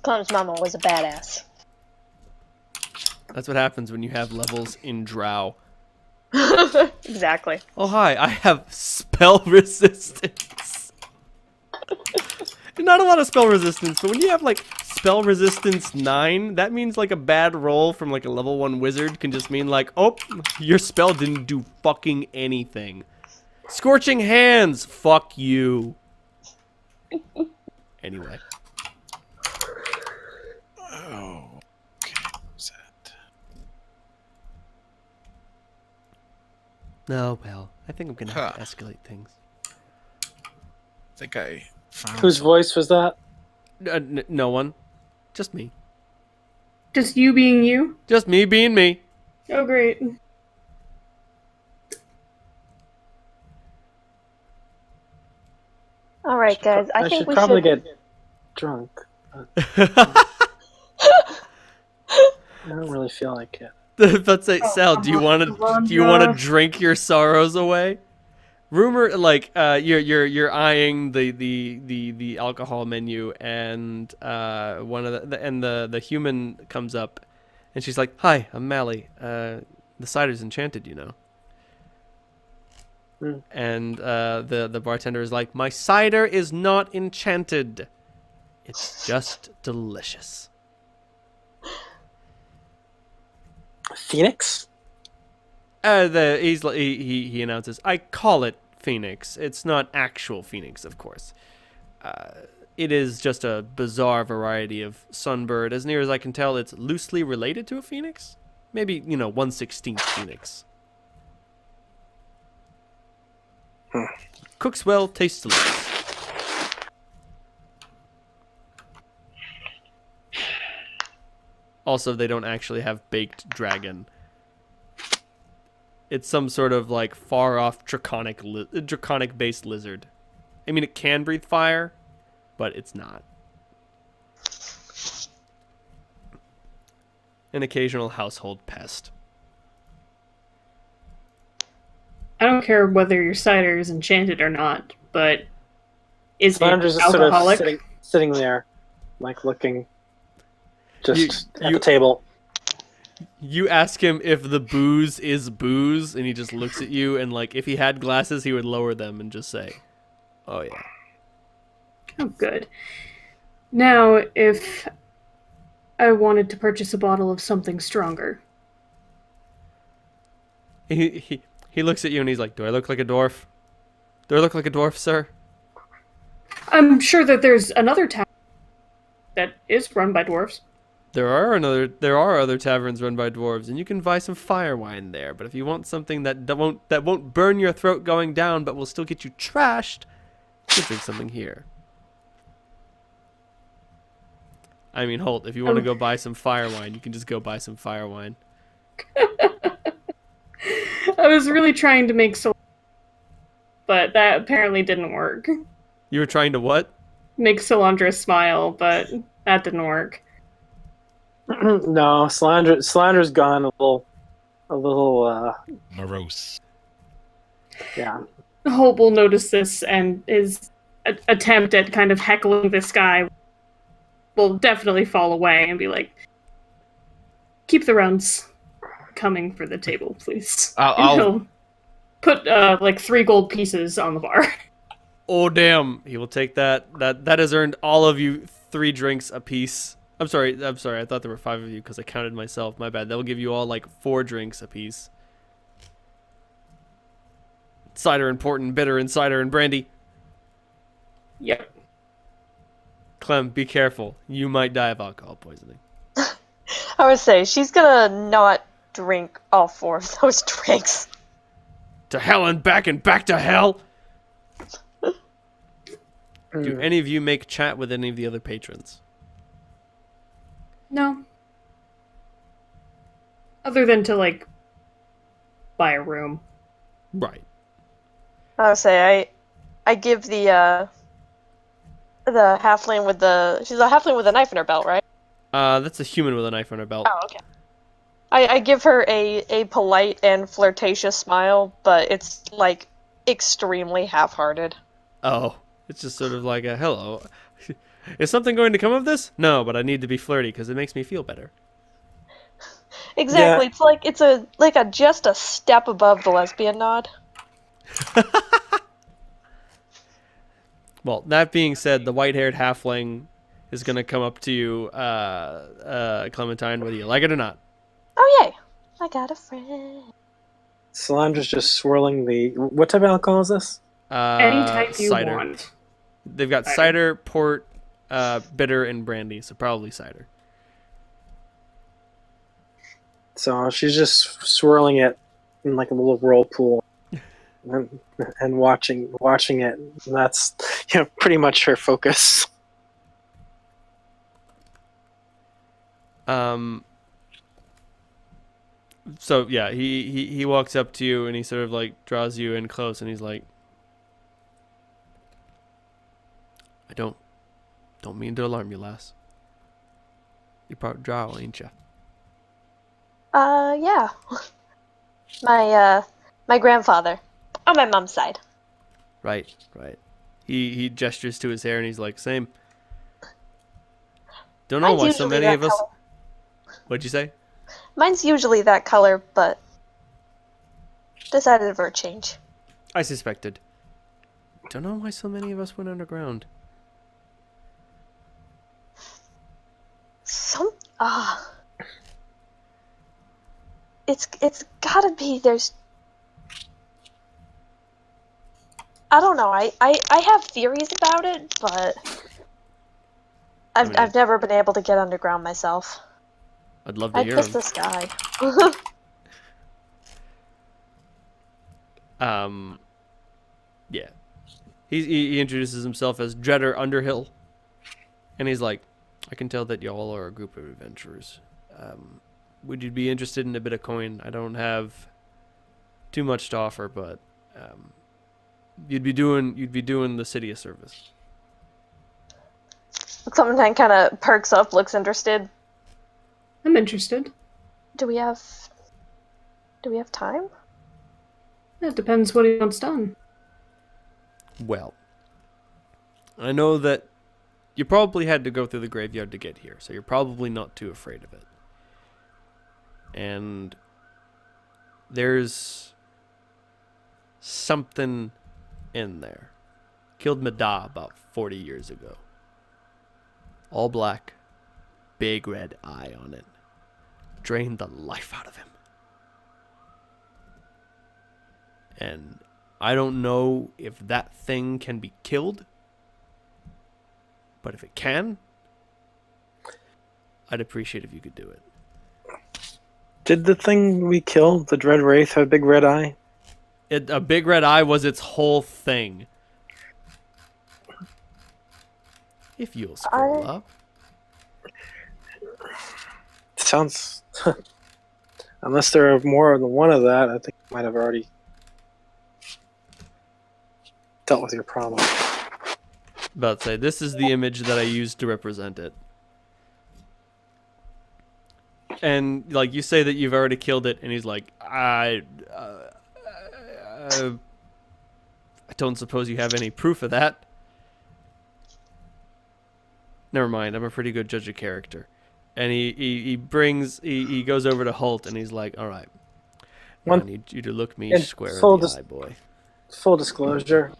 S2: Clem's mama was a badass.
S3: That's what happens when you have levels in Drow.
S2: Exactly.
S3: Oh, hi, I have spell resistance. Not a lot of spell resistance, but when you have, like, spell resistance 9, that means, like, a bad roll from, like, a level 1 wizard can just mean, like, oh, your spell didn't do fucking anything. Scorching Hands! Fuck you. Anyway.
S5: Oh, okay. What's that?
S3: No, well, I think I'm gonna have to escalate things.
S5: I think I found
S1: Whose voice was that?
S3: No one. Just me.
S4: Just you being you?
S3: Just me being me.
S4: Oh, great.
S2: All right, guys. I think
S1: should
S2: we
S1: probably
S2: should
S1: get drunk. I don't really feel like it.
S3: Let's say, Sal, do you want to drink your sorrows away? Rumor, like, you're eyeing the alcohol menu, and one of the human comes up, and she's like, "Hi, I'm Mally. The cider's enchanted, you know."
S1: Mm.
S3: And the bartender is like, "My cider is not enchanted. It's just delicious."
S1: Phoenix?
S3: He announces, "I call it Phoenix. It's not actual Phoenix, of course. It is just a bizarre variety of sunbird. As near as I can tell, it's loosely related to a phoenix. Maybe, 1/16th Phoenix. Cooks well, tastes delicious." Also, they don't actually have baked dragon. It's some sort of, like, far-off draconic-based lizard. I mean, it can breathe fire, but it's not. An occasional household pest.
S4: I don't care whether your cider is enchanted or not, but is
S1: Slander's
S4: it
S1: just sort of
S4: alcoholic?
S1: sitting there, like looking just at
S3: you-
S1: the table.
S3: You ask him if the booze is booze, and he just looks at you, and, like, if he had glasses, he would lower them and just say, "Oh, yeah."
S4: Oh, good. Now, if I wanted to purchase a bottle of something stronger.
S3: He looks at you, and he's like, "Do I look like a dwarf? Do I look like a dwarf, sir?"
S4: I'm sure that there's another town that is run by dwarves.
S3: There are other taverns run by dwarves, and you can buy some fire wine there. But if you want something that won't burn your throat going down, but will still get you trashed, you can drink something here. I mean, Holt, if you want to go buy some fire wine, you can just go buy some fire wine.
S4: I was really trying to make but that apparently didn't work.
S3: You were trying to what?
S4: Make Solandra smile, but that didn't work.
S1: No, Slander's gone a little.
S5: morose.
S1: Yeah.
S4: Hope will notice this, and his attempt at kind of heckling this guy will definitely fall away and be like, "Keep the rounds coming for the table, please." And he'll put like 3 gold pieces on the bar.
S3: Oh, damn. He will take that. That has earned all of you 3 drinks apiece. I'm sorry. I thought there were 5 of you because I counted myself. My bad. That will give you all, like, 4 drinks apiece. Cider and port and bitter and cider and brandy.
S4: Yep.
S3: Clem, be careful. You might die of alcohol poisoning.
S2: I would say she's gonna not drink all 4 of those drinks.
S3: To hell and back to hell! Do any of you make chat with any of the other patrons?
S4: No. Other than to, like, buy a room.
S3: Right.
S2: I would say I give the halfling with she's a halfling with a knife in her belt, right?
S3: That's a human with a knife on her belt.
S2: Oh, okay. I give her a polite and flirtatious smile, but it's like extremely half-hearted.
S3: Oh, it's just sort of like a hello. Is something going to come of this? No, but I need to be flirty because it makes me feel better.
S2: Exactly.
S1: Yeah.
S2: It's just a step above the lesbian nod.
S3: Well, that being said, the white-haired halfling is going to come up to you, Clementine, whether you like it or not.
S2: Oh yay! I got a friend.
S1: Solandra's just swirling the. What type of alcohol is this?
S4: Any type you
S3: cider.
S4: want.
S3: They've got cider, port, bitter, and brandy, so probably cider.
S1: So she's just swirling it in like a little whirlpool, and watching it. And that's pretty much her focus.
S3: So yeah, he walks up to you and he sort of like draws you in close and he's like, I don't mean to alarm you, lass. You're part drow, ain't you?
S2: Yeah. My grandfather. On my mom's side.
S3: Right. He gestures to his hair and he's like, same. Don't know
S2: Mine's
S3: why so
S2: usually
S3: many
S2: that
S3: of us.
S2: color.
S3: What'd you say?
S2: Mine's usually that color, but decided for a change.
S3: I suspected. Don't know why so many of us went underground.
S2: It's gotta be there's. I don't know. I have theories about it, but I've never been able to get underground myself.
S3: I'd love to
S2: I'd
S3: hear
S2: miss
S3: him.
S2: this guy.
S3: Yeah. He introduces himself as Dreader Underhill. And he's like, I can tell that y'all are a group of adventurers. Would you be interested in a bit of coin? I don't have too much to offer, but you'd be doing the city a service.
S2: Clementine kind of perks up, looks interested.
S4: I'm interested.
S2: Do we have time?
S4: It depends what he wants done.
S3: Well, I know that you probably had to go through the graveyard to get here, so you're probably not too afraid of it. And there's something in there. Killed Mada about 40 years ago. All black, big red eye on it. Drained the life out of him. And I don't know if that thing can be killed, but if it can, I'd appreciate if you could do it.
S1: Did the thing we killed, the Dread Wraith, have a big red eye?
S3: A big red eye was its whole thing. If you'll scroll up.
S1: Sounds... Unless there are more than one of that, I think I might have already dealt with your problem.
S3: About to say, this is the image that I used to represent it. And like you say that you've already killed it, and he's like, I don't suppose you have any proof of that. Never mind, I'm a pretty good judge of character. And he goes over to Holt and he's like, all right, I need you to look me square in the eye, boy.
S1: Full disclosure,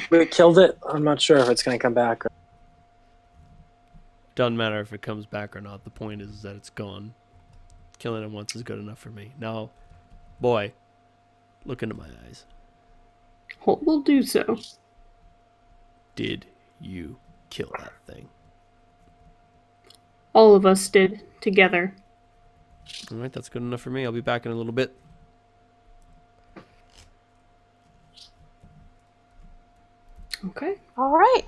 S1: we killed it. I'm not sure if it's going to come back.
S3: Doesn't matter if it comes back or not. The point is that it's gone. Killing it once is good enough for me. Now, boy, look into my eyes.
S4: Holt will do so.
S3: Did you kill that thing?
S4: All of us did, together.
S3: All right, that's good enough for me. I'll be back in a little bit.
S4: Okay.
S2: All right.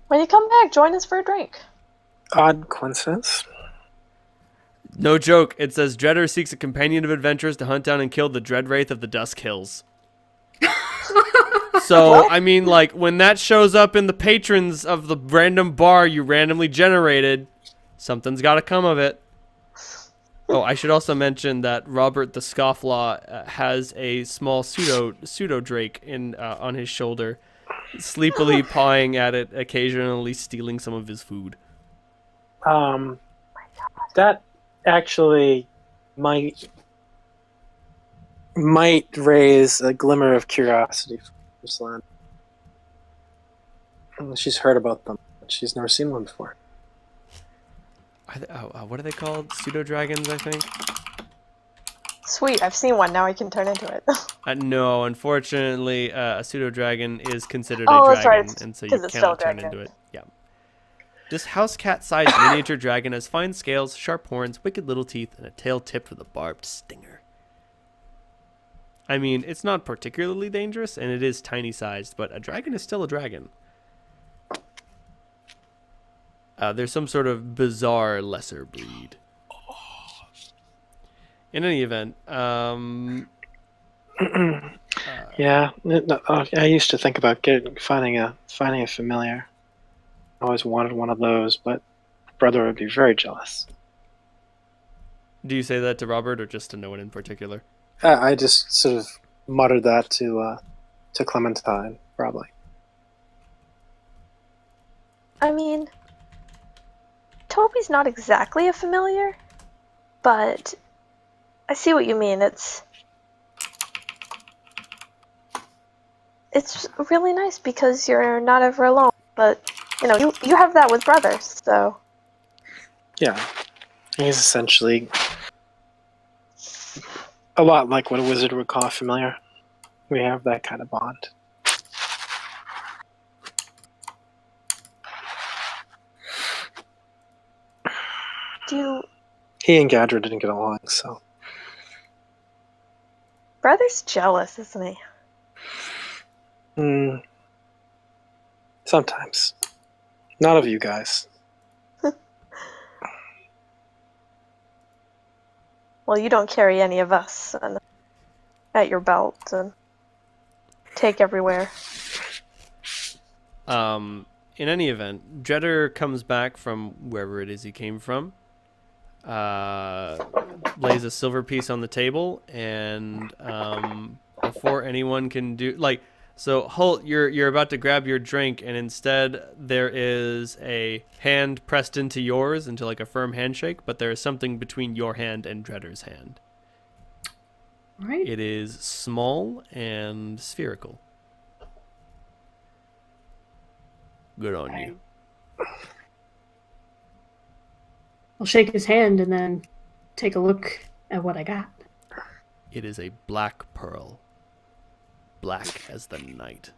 S2: When you come back, join us for a drink.
S1: Odd coincidence.
S3: No joke. It says Dreader seeks a companion of adventurers to hunt down and kill the Dread Wraith of the Dusk Hills. So, I mean, like, when that shows up in the patrons of the random bar you randomly generated, something's got to come of it. Oh, I should also mention that Robert the Scofflaw has a small pseudo Drake on his shoulder, sleepily pawing at it, occasionally stealing some of his food.
S1: That actually might raise a glimmer of curiosity for Slan. She's heard about them, but she's never seen one before.
S3: What are they called? Pseudo dragons, I think.
S2: Sweet, I've seen one. Now I can turn into it.
S3: No, unfortunately, a pseudo dragon is considered
S2: Oh,
S3: a
S2: that's right,
S3: dragon, and so
S2: 'cause
S3: you
S2: it's still a
S3: cannot turn
S2: dragon.
S3: into it. Yeah. This house cat-sized miniature dragon has fine scales, sharp horns, wicked little teeth, and a tail tipped with a barbed stinger. I mean, it's not particularly dangerous, and it is tiny-sized, but a dragon is still a dragon. There's some sort of bizarre lesser breed. In any event,
S1: Yeah, I used to think about finding a familiar. I always wanted one of those, but brother would be very jealous.
S3: do you say that to Robert or just to no one in particular?
S1: I just sort of muttered that to Clementine, probably.
S2: I mean, Toby's not exactly a familiar, but I see what you mean. It's really nice because you're not ever alone. But you have that with brothers, so
S1: Yeah, he's essentially a lot like what a wizard would call a familiar. We have that kind of bond. He and Gadra didn't get along, so.
S2: Brother's jealous, isn't he?
S1: Sometimes. Not of you guys.
S2: Well, you don't carry any of us at your belt and take everywhere.
S3: In any event, Dreader comes back from wherever it is he came from, lays a silver piece on the table, and before anyone can do so Holt, you're about to grab your drink, and instead there is a hand pressed into yours into like a firm handshake, but there is something between your hand and Dreader's hand.
S4: Right.
S3: It is small and spherical. Good on you.
S4: I'll shake his hand and then take a look at what I got.
S3: It is a black pearl. Black as the night.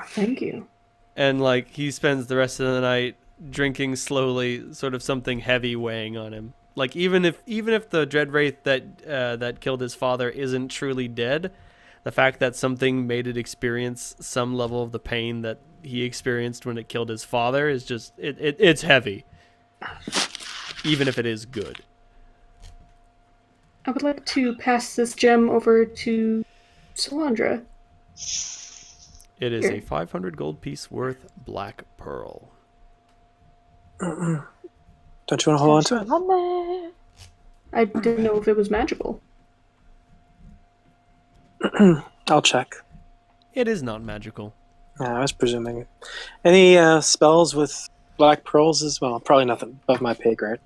S4: Thank you.
S3: And he spends the rest of the night drinking slowly, sort of something heavy weighing on him. Like even if the Dread Wraith that killed his father isn't truly dead, the fact that something made it experience some level of the pain that he experienced when it killed his father is just it's heavy. Even if it is good.
S4: I would like to pass this gem over to Solandra.
S3: It is
S4: Here.
S3: a 500 gold piece worth black pearl.
S1: Don't you want to hold on to it?
S2: Money.
S4: I didn't know if it was magical.
S1: I'll check.
S3: It is not magical.
S1: Yeah, I was presuming. Any spells with black pearls as well? Probably nothing above my pay grade.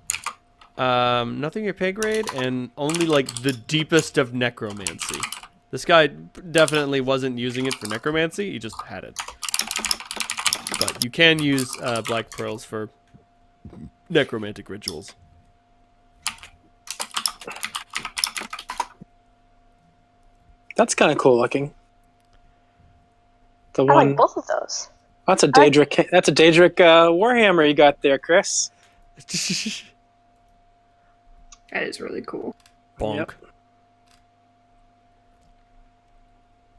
S3: Nothing your pay grade, and only the deepest of necromancy. This guy definitely wasn't using it for necromancy, he just had it. But you can use black pearls for necromantic rituals.
S1: That's kind of cool looking. The
S2: I
S1: one.
S2: like both of those.
S1: That's a Daedric. That's a Daedric Warhammer you got there, Chris.
S4: That is really cool.
S3: Bonk.
S1: Yep.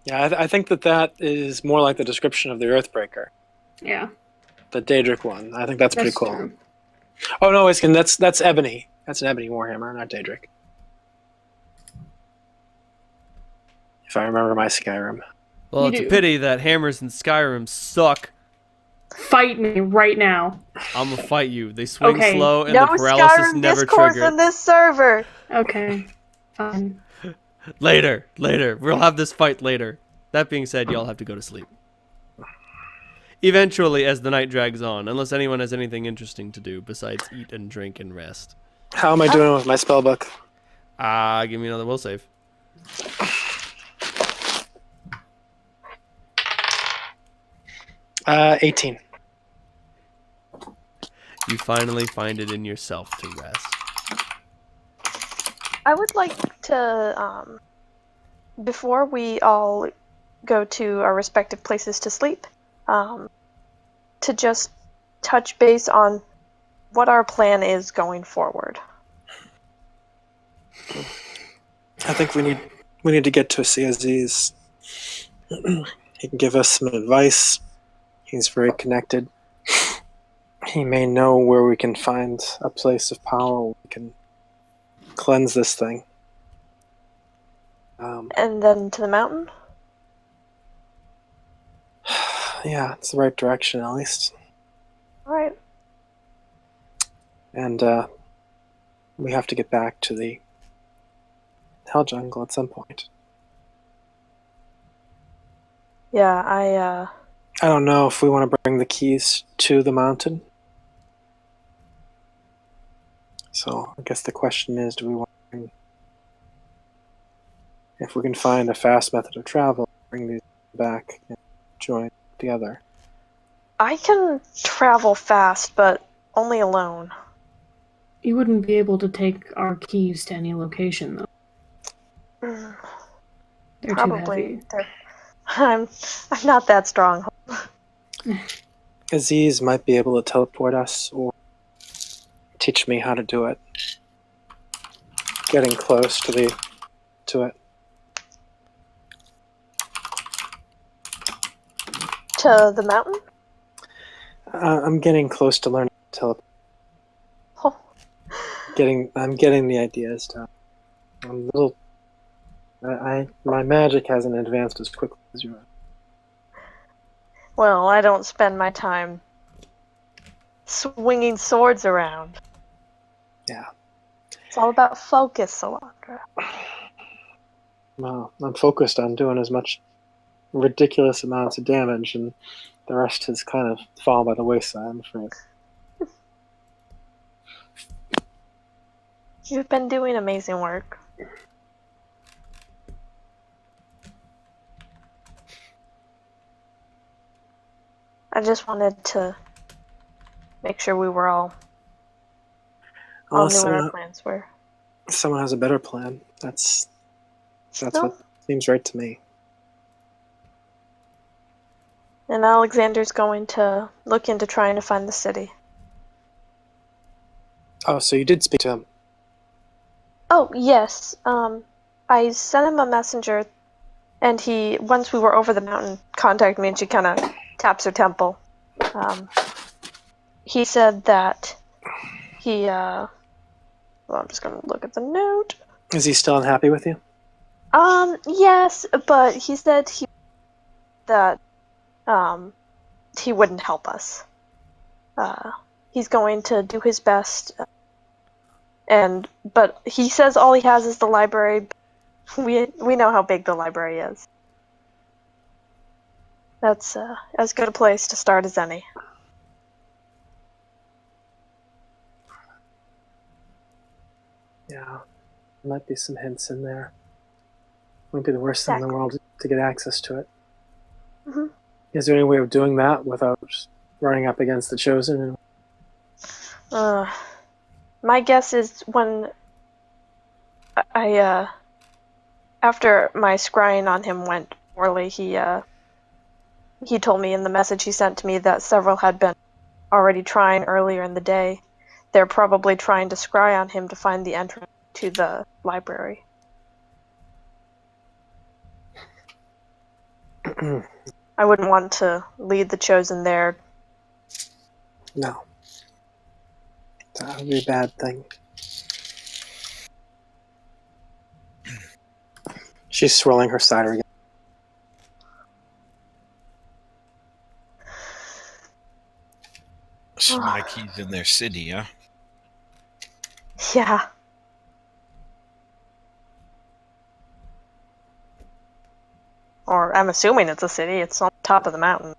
S1: Yeah, I think that is more like the description of the Earthbreaker,
S4: Yeah,
S1: the Daedric one. I think that's pretty cool.
S4: true.
S1: Oh no, that's Ebony. That's an Ebony Warhammer, not Daedric. If I remember my Skyrim.
S3: Well,
S4: You
S3: it's a
S4: do.
S3: pity that hammers in Skyrim suck.
S4: Fight me right now.
S3: I'm gonna fight you. They swing
S4: Okay.
S3: slow and
S2: No
S3: the paralysis
S2: Skyrim
S3: never
S2: discourse
S3: triggered.
S2: in this server.
S4: Okay. Fine.
S3: Later. We'll have this fight later. That being said, y'all have to go to sleep. Eventually, as the night drags on, unless anyone has anything interesting to do besides eat and drink and rest.
S1: How am I doing with my spellbook?
S3: Give me another will save.
S1: Uh, 18.
S3: You finally find it in yourself to rest.
S2: I would like to, before we all go to our respective places to sleep, to just touch base on what our plan is going forward.
S1: I think we need to get to see Aziz. He can give us some advice. He's very connected. He may know where we can find a place of power where we can cleanse this thing.
S2: And then to the mountain?
S1: Yeah, it's the right direction at least.
S2: Alright.
S1: And we have to get back to the Hell Jungle at some point.
S2: Yeah,
S1: I don't know if we want to bring the keys to the mountain. So I guess the question is, do we want to bring, if we can find a fast method of travel, bring these back and join together?
S2: I can travel fast, but only alone.
S4: You wouldn't be able to take our keys to any location, though.
S2: Mm,
S4: They're
S2: Probably.
S4: too heavy.
S2: I'm not that strong.
S1: Aziz might be able to teleport us or teach me how to do it. Getting close to it.
S2: To the mountain?
S1: I'm getting close to learning to teleport.
S2: Oh.
S1: I'm getting the ideas down. I'm a little. My magic hasn't advanced as quickly as yours.
S2: Well, I don't spend my time swinging swords around.
S1: Yeah.
S2: It's all about focus, Salandra.
S1: Well, I'm focused on doing as much ridiculous amounts of damage, and the rest has kind of fallen by the wayside, I'm afraid.
S2: You've been doing amazing work. I just wanted to make sure we were all knew what our plans were.
S1: Someone has a better plan. That's
S2: No.
S1: what seems right to me.
S2: And Alexander's going to look into trying to find the city.
S1: Oh, so you did speak to him.
S2: Oh, yes. I sent him a messenger, and he, once we were over the mountain, contacted me, and she kind of taps her temple. He said that he, well, I'm just going to look at the note.
S1: Is he still unhappy with you?
S2: Yes, but he said that he wouldn't help us. He's going to do his best, but he says all he has is the library. We know how big the library is. That's as good a place to start as any.
S1: Yeah, there might be some hints in there. Wouldn't be the worst thing in the world to get access to it.
S2: Mm-hmm.
S1: Is there any way of doing that without running up against the Chosen?
S2: My guess is when I after my scrying on him went poorly, he told me in the message he sent to me that several had been already trying earlier in the day. They're probably trying to scry on him to find the entrance to the library. I wouldn't want to lead the Chosen there.
S1: No. That would be a bad thing. She's swirling her cider again.
S5: Smikey's in their city, huh?
S2: Yeah. Or I'm assuming it's a city. It's on top of the mountain.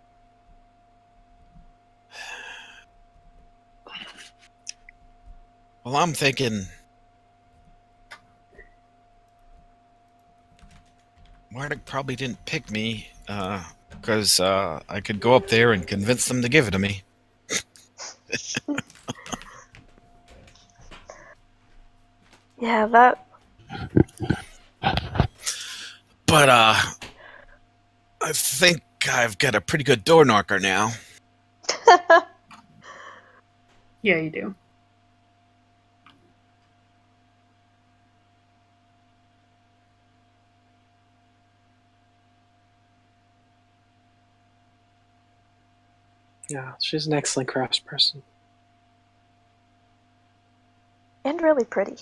S5: Well, I'm thinking... Mardik probably didn't pick me, because I could go up there and convince them to give it to me.
S2: Yeah, that...
S5: But, I think I've got a pretty good door knocker now.
S4: Yeah, you do.
S1: Yeah, she's an excellent craftsperson.
S2: And really pretty.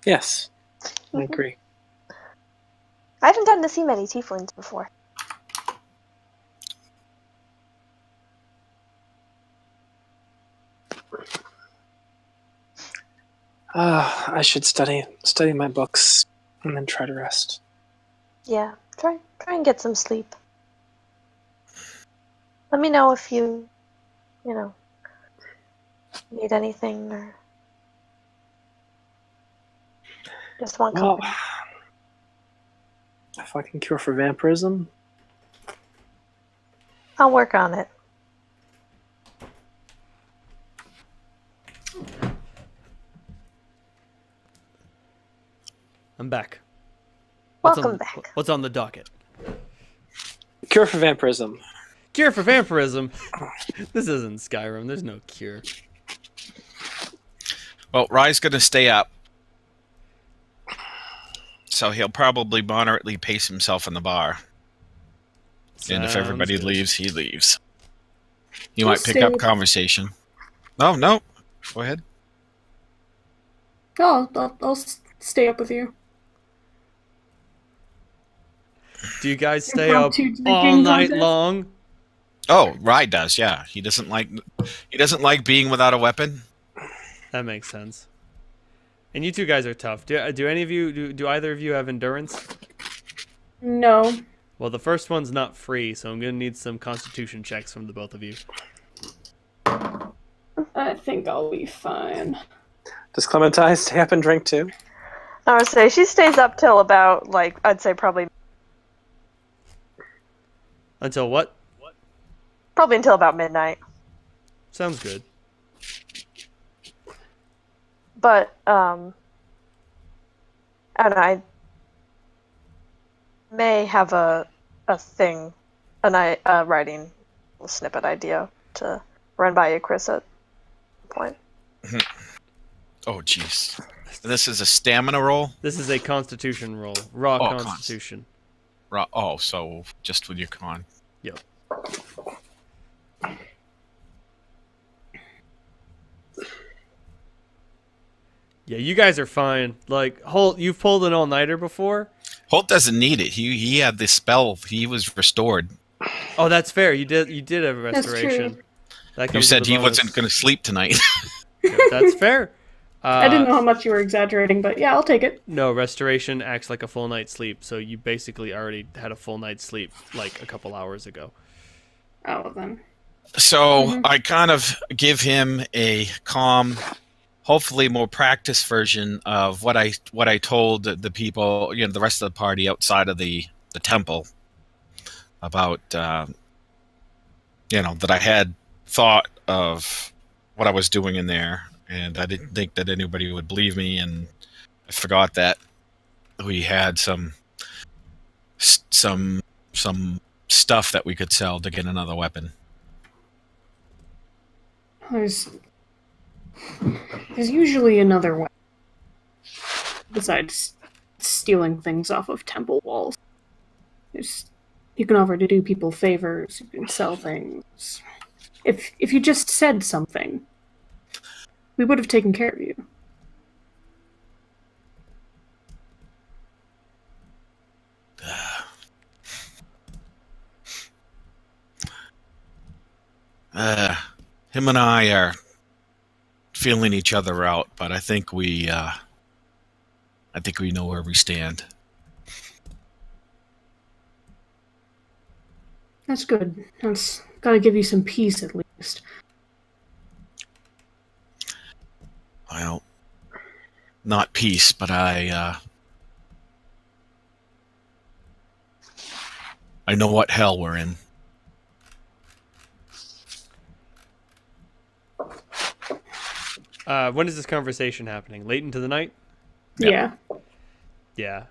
S1: Yes, I agree.
S2: I haven't gotten to see many tieflings before.
S1: I should study my books and then try to rest.
S2: Yeah, try and get some sleep. Let me know if you need anything or just want
S1: Well,
S2: company.
S1: if I can cure for vampirism,
S2: I'll work on it.
S3: I'm back.
S2: Welcome back.
S3: What's on the docket?
S1: cure for vampirism.
S3: Cure for vampirism? This isn't Skyrim. There's no cure.
S5: Well, Rye's going to stay up. So he'll probably moderately pace himself in the bar. And if everybody
S3: Sounds good.
S5: leaves, he leaves. You
S4: I'll
S5: might pick
S4: stay
S5: up
S4: with-
S5: conversation. Oh, no. Go ahead.
S4: Oh, I'll stay up with you.
S3: Do you guys stay up
S4: Impromptu drinking
S3: all night
S4: contest?
S3: long?
S5: Oh, Rye does, yeah. He doesn't like being without a weapon.
S3: That makes sense. And you two guys are tough. Do any of you do either of you have endurance?
S4: No.
S3: Well, the first one's not free, so I'm gonna need some constitution checks from the both of you.
S4: I think I'll be fine.
S1: Does Clementine stay up and drink too?
S2: I would say she stays up till about, like, I'd say probably
S3: Until what?
S2: until about midnight.
S3: Sounds good.
S2: But I don't know. I may have a thing, a writing snippet idea to run by you, Chris, at some point.
S5: Oh, jeez. This is a stamina roll?
S3: This is a constitution roll. Raw
S5: Oh,
S3: constitution.
S5: Oh, so just with your con.
S3: Yep. Yeah, you guys are fine. Like, Holt, you've pulled an all-nighter before?
S5: Holt doesn't need it. He had this spell. He was restored.
S3: Oh, that's fair. You did have a
S4: That's
S3: restoration.
S4: true.
S3: That
S5: You
S3: comes
S5: said
S3: with a
S5: he
S3: bonus.
S5: wasn't going to sleep tonight.
S3: Yeah, that's fair.
S4: I didn't know how much you were exaggerating, but yeah, I'll take it.
S3: No, restoration acts like a full night's sleep, so you basically already had a full night's sleep like a couple hours ago.
S4: Oh, then.
S5: So I kind of give him a calm, hopefully more practiced version of what I told the people, the rest of the party outside of the temple about, that I had thought of what I was doing in there, and I didn't think that anybody would believe me, and I forgot that we had some stuff that we could sell to get another weapon.
S4: There's usually another way. Besides stealing things off of temple walls. You can offer to do people favors. You can sell things. If you just said something, we would have taken care of you.
S5: Him and I are feeling each other out, but I think we know where we stand.
S4: That's good. That's gotta give you some peace at least.
S5: Well, not peace, but I know what hell we're in.
S3: When is this conversation happening? Late into the night?
S5: Yep.
S4: Yeah.
S3: Yeah.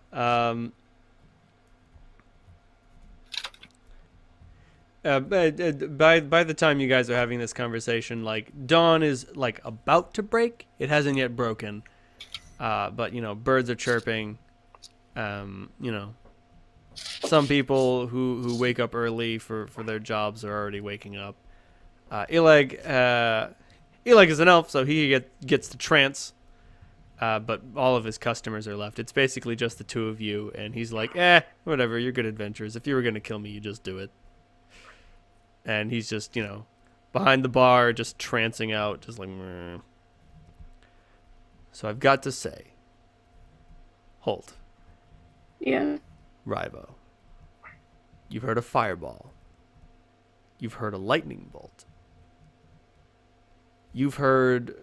S3: By the time you guys are having this conversation, like, dawn is like about to break. It hasn't yet broken, but birds are chirping. Some people who wake up early for their jobs are already waking up. Ileg is an elf, so he gets the trance, but all of his customers are left. It's basically just the two of you, and he's like, whatever, you're good adventurers. If you were going to kill me, you just do it. And he's just, behind the bar, just trancing out, just like, meh. So I've got to say, Holt.
S4: Yeah.
S3: Rivo. You've heard a fireball. You've heard a lightning bolt. You've heard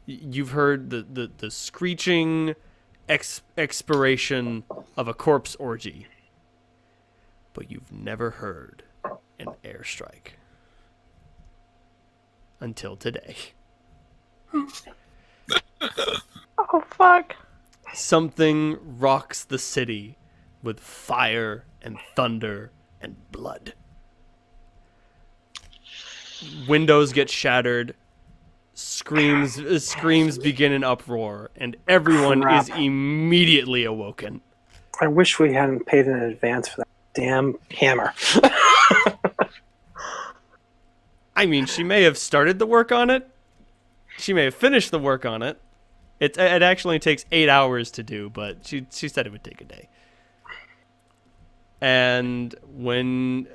S3: the screeching expiration of a corpse orgy. But you've never heard an airstrike. Until today.
S2: Oh, fuck.
S3: Something rocks the city with fire and thunder and blood. Windows get shattered. Screams begin an uproar, and everyone is immediately awoken.
S1: I wish we hadn't paid in advance for that damn hammer.
S3: I mean, she may have started the work on it. She may have finished the work on it. It actually takes 8 hours to do, but she said it would take a day. And when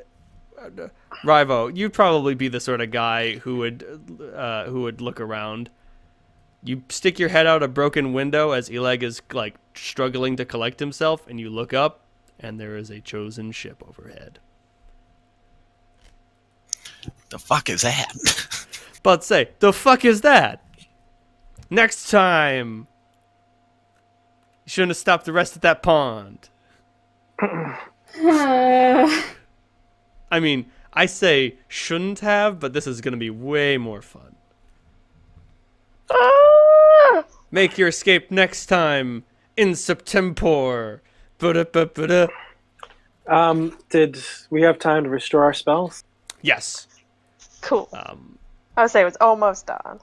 S3: Rivo, you'd probably be the sort of guy who would look around. You stick your head out a broken window as Ileg is like struggling to collect himself, and you look up, and there is a chosen ship overhead.
S5: The fuck is that?
S3: But say, the fuck is that? Next time, you shouldn't have stopped the rest at that pond. I mean, I say shouldn't have, but this is going to be way more fun. Make your escape next time in Septemport.
S1: Did we have time to restore our spells?
S3: Yes.
S2: Cool. I would say it was almost done.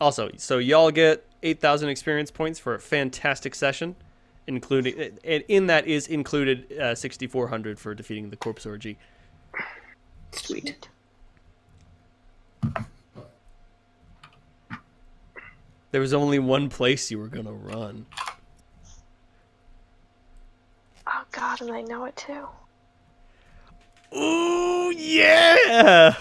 S3: Also, so y'all get 8,000 experience points for a fantastic session, including, and in that is included 6,400 for defeating the corpse orgy.
S4: Sweet.
S3: There was only one place you were gonna run.
S2: Oh god, and I know it too.
S3: Ooh, yeah!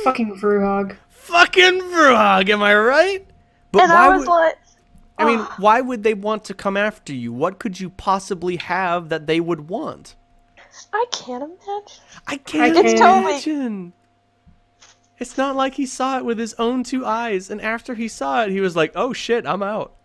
S4: Fucking Vroohog.
S3: Fucking Vroohog, am I right? But
S2: And I was like...
S3: I mean, why would they want to come after you? What could you possibly have that they would want?
S2: I can't imagine.
S3: I can't
S2: It's totally-
S3: imagine. It's not like he saw it with his own two eyes, and after he saw it, he was like, oh shit, I'm out.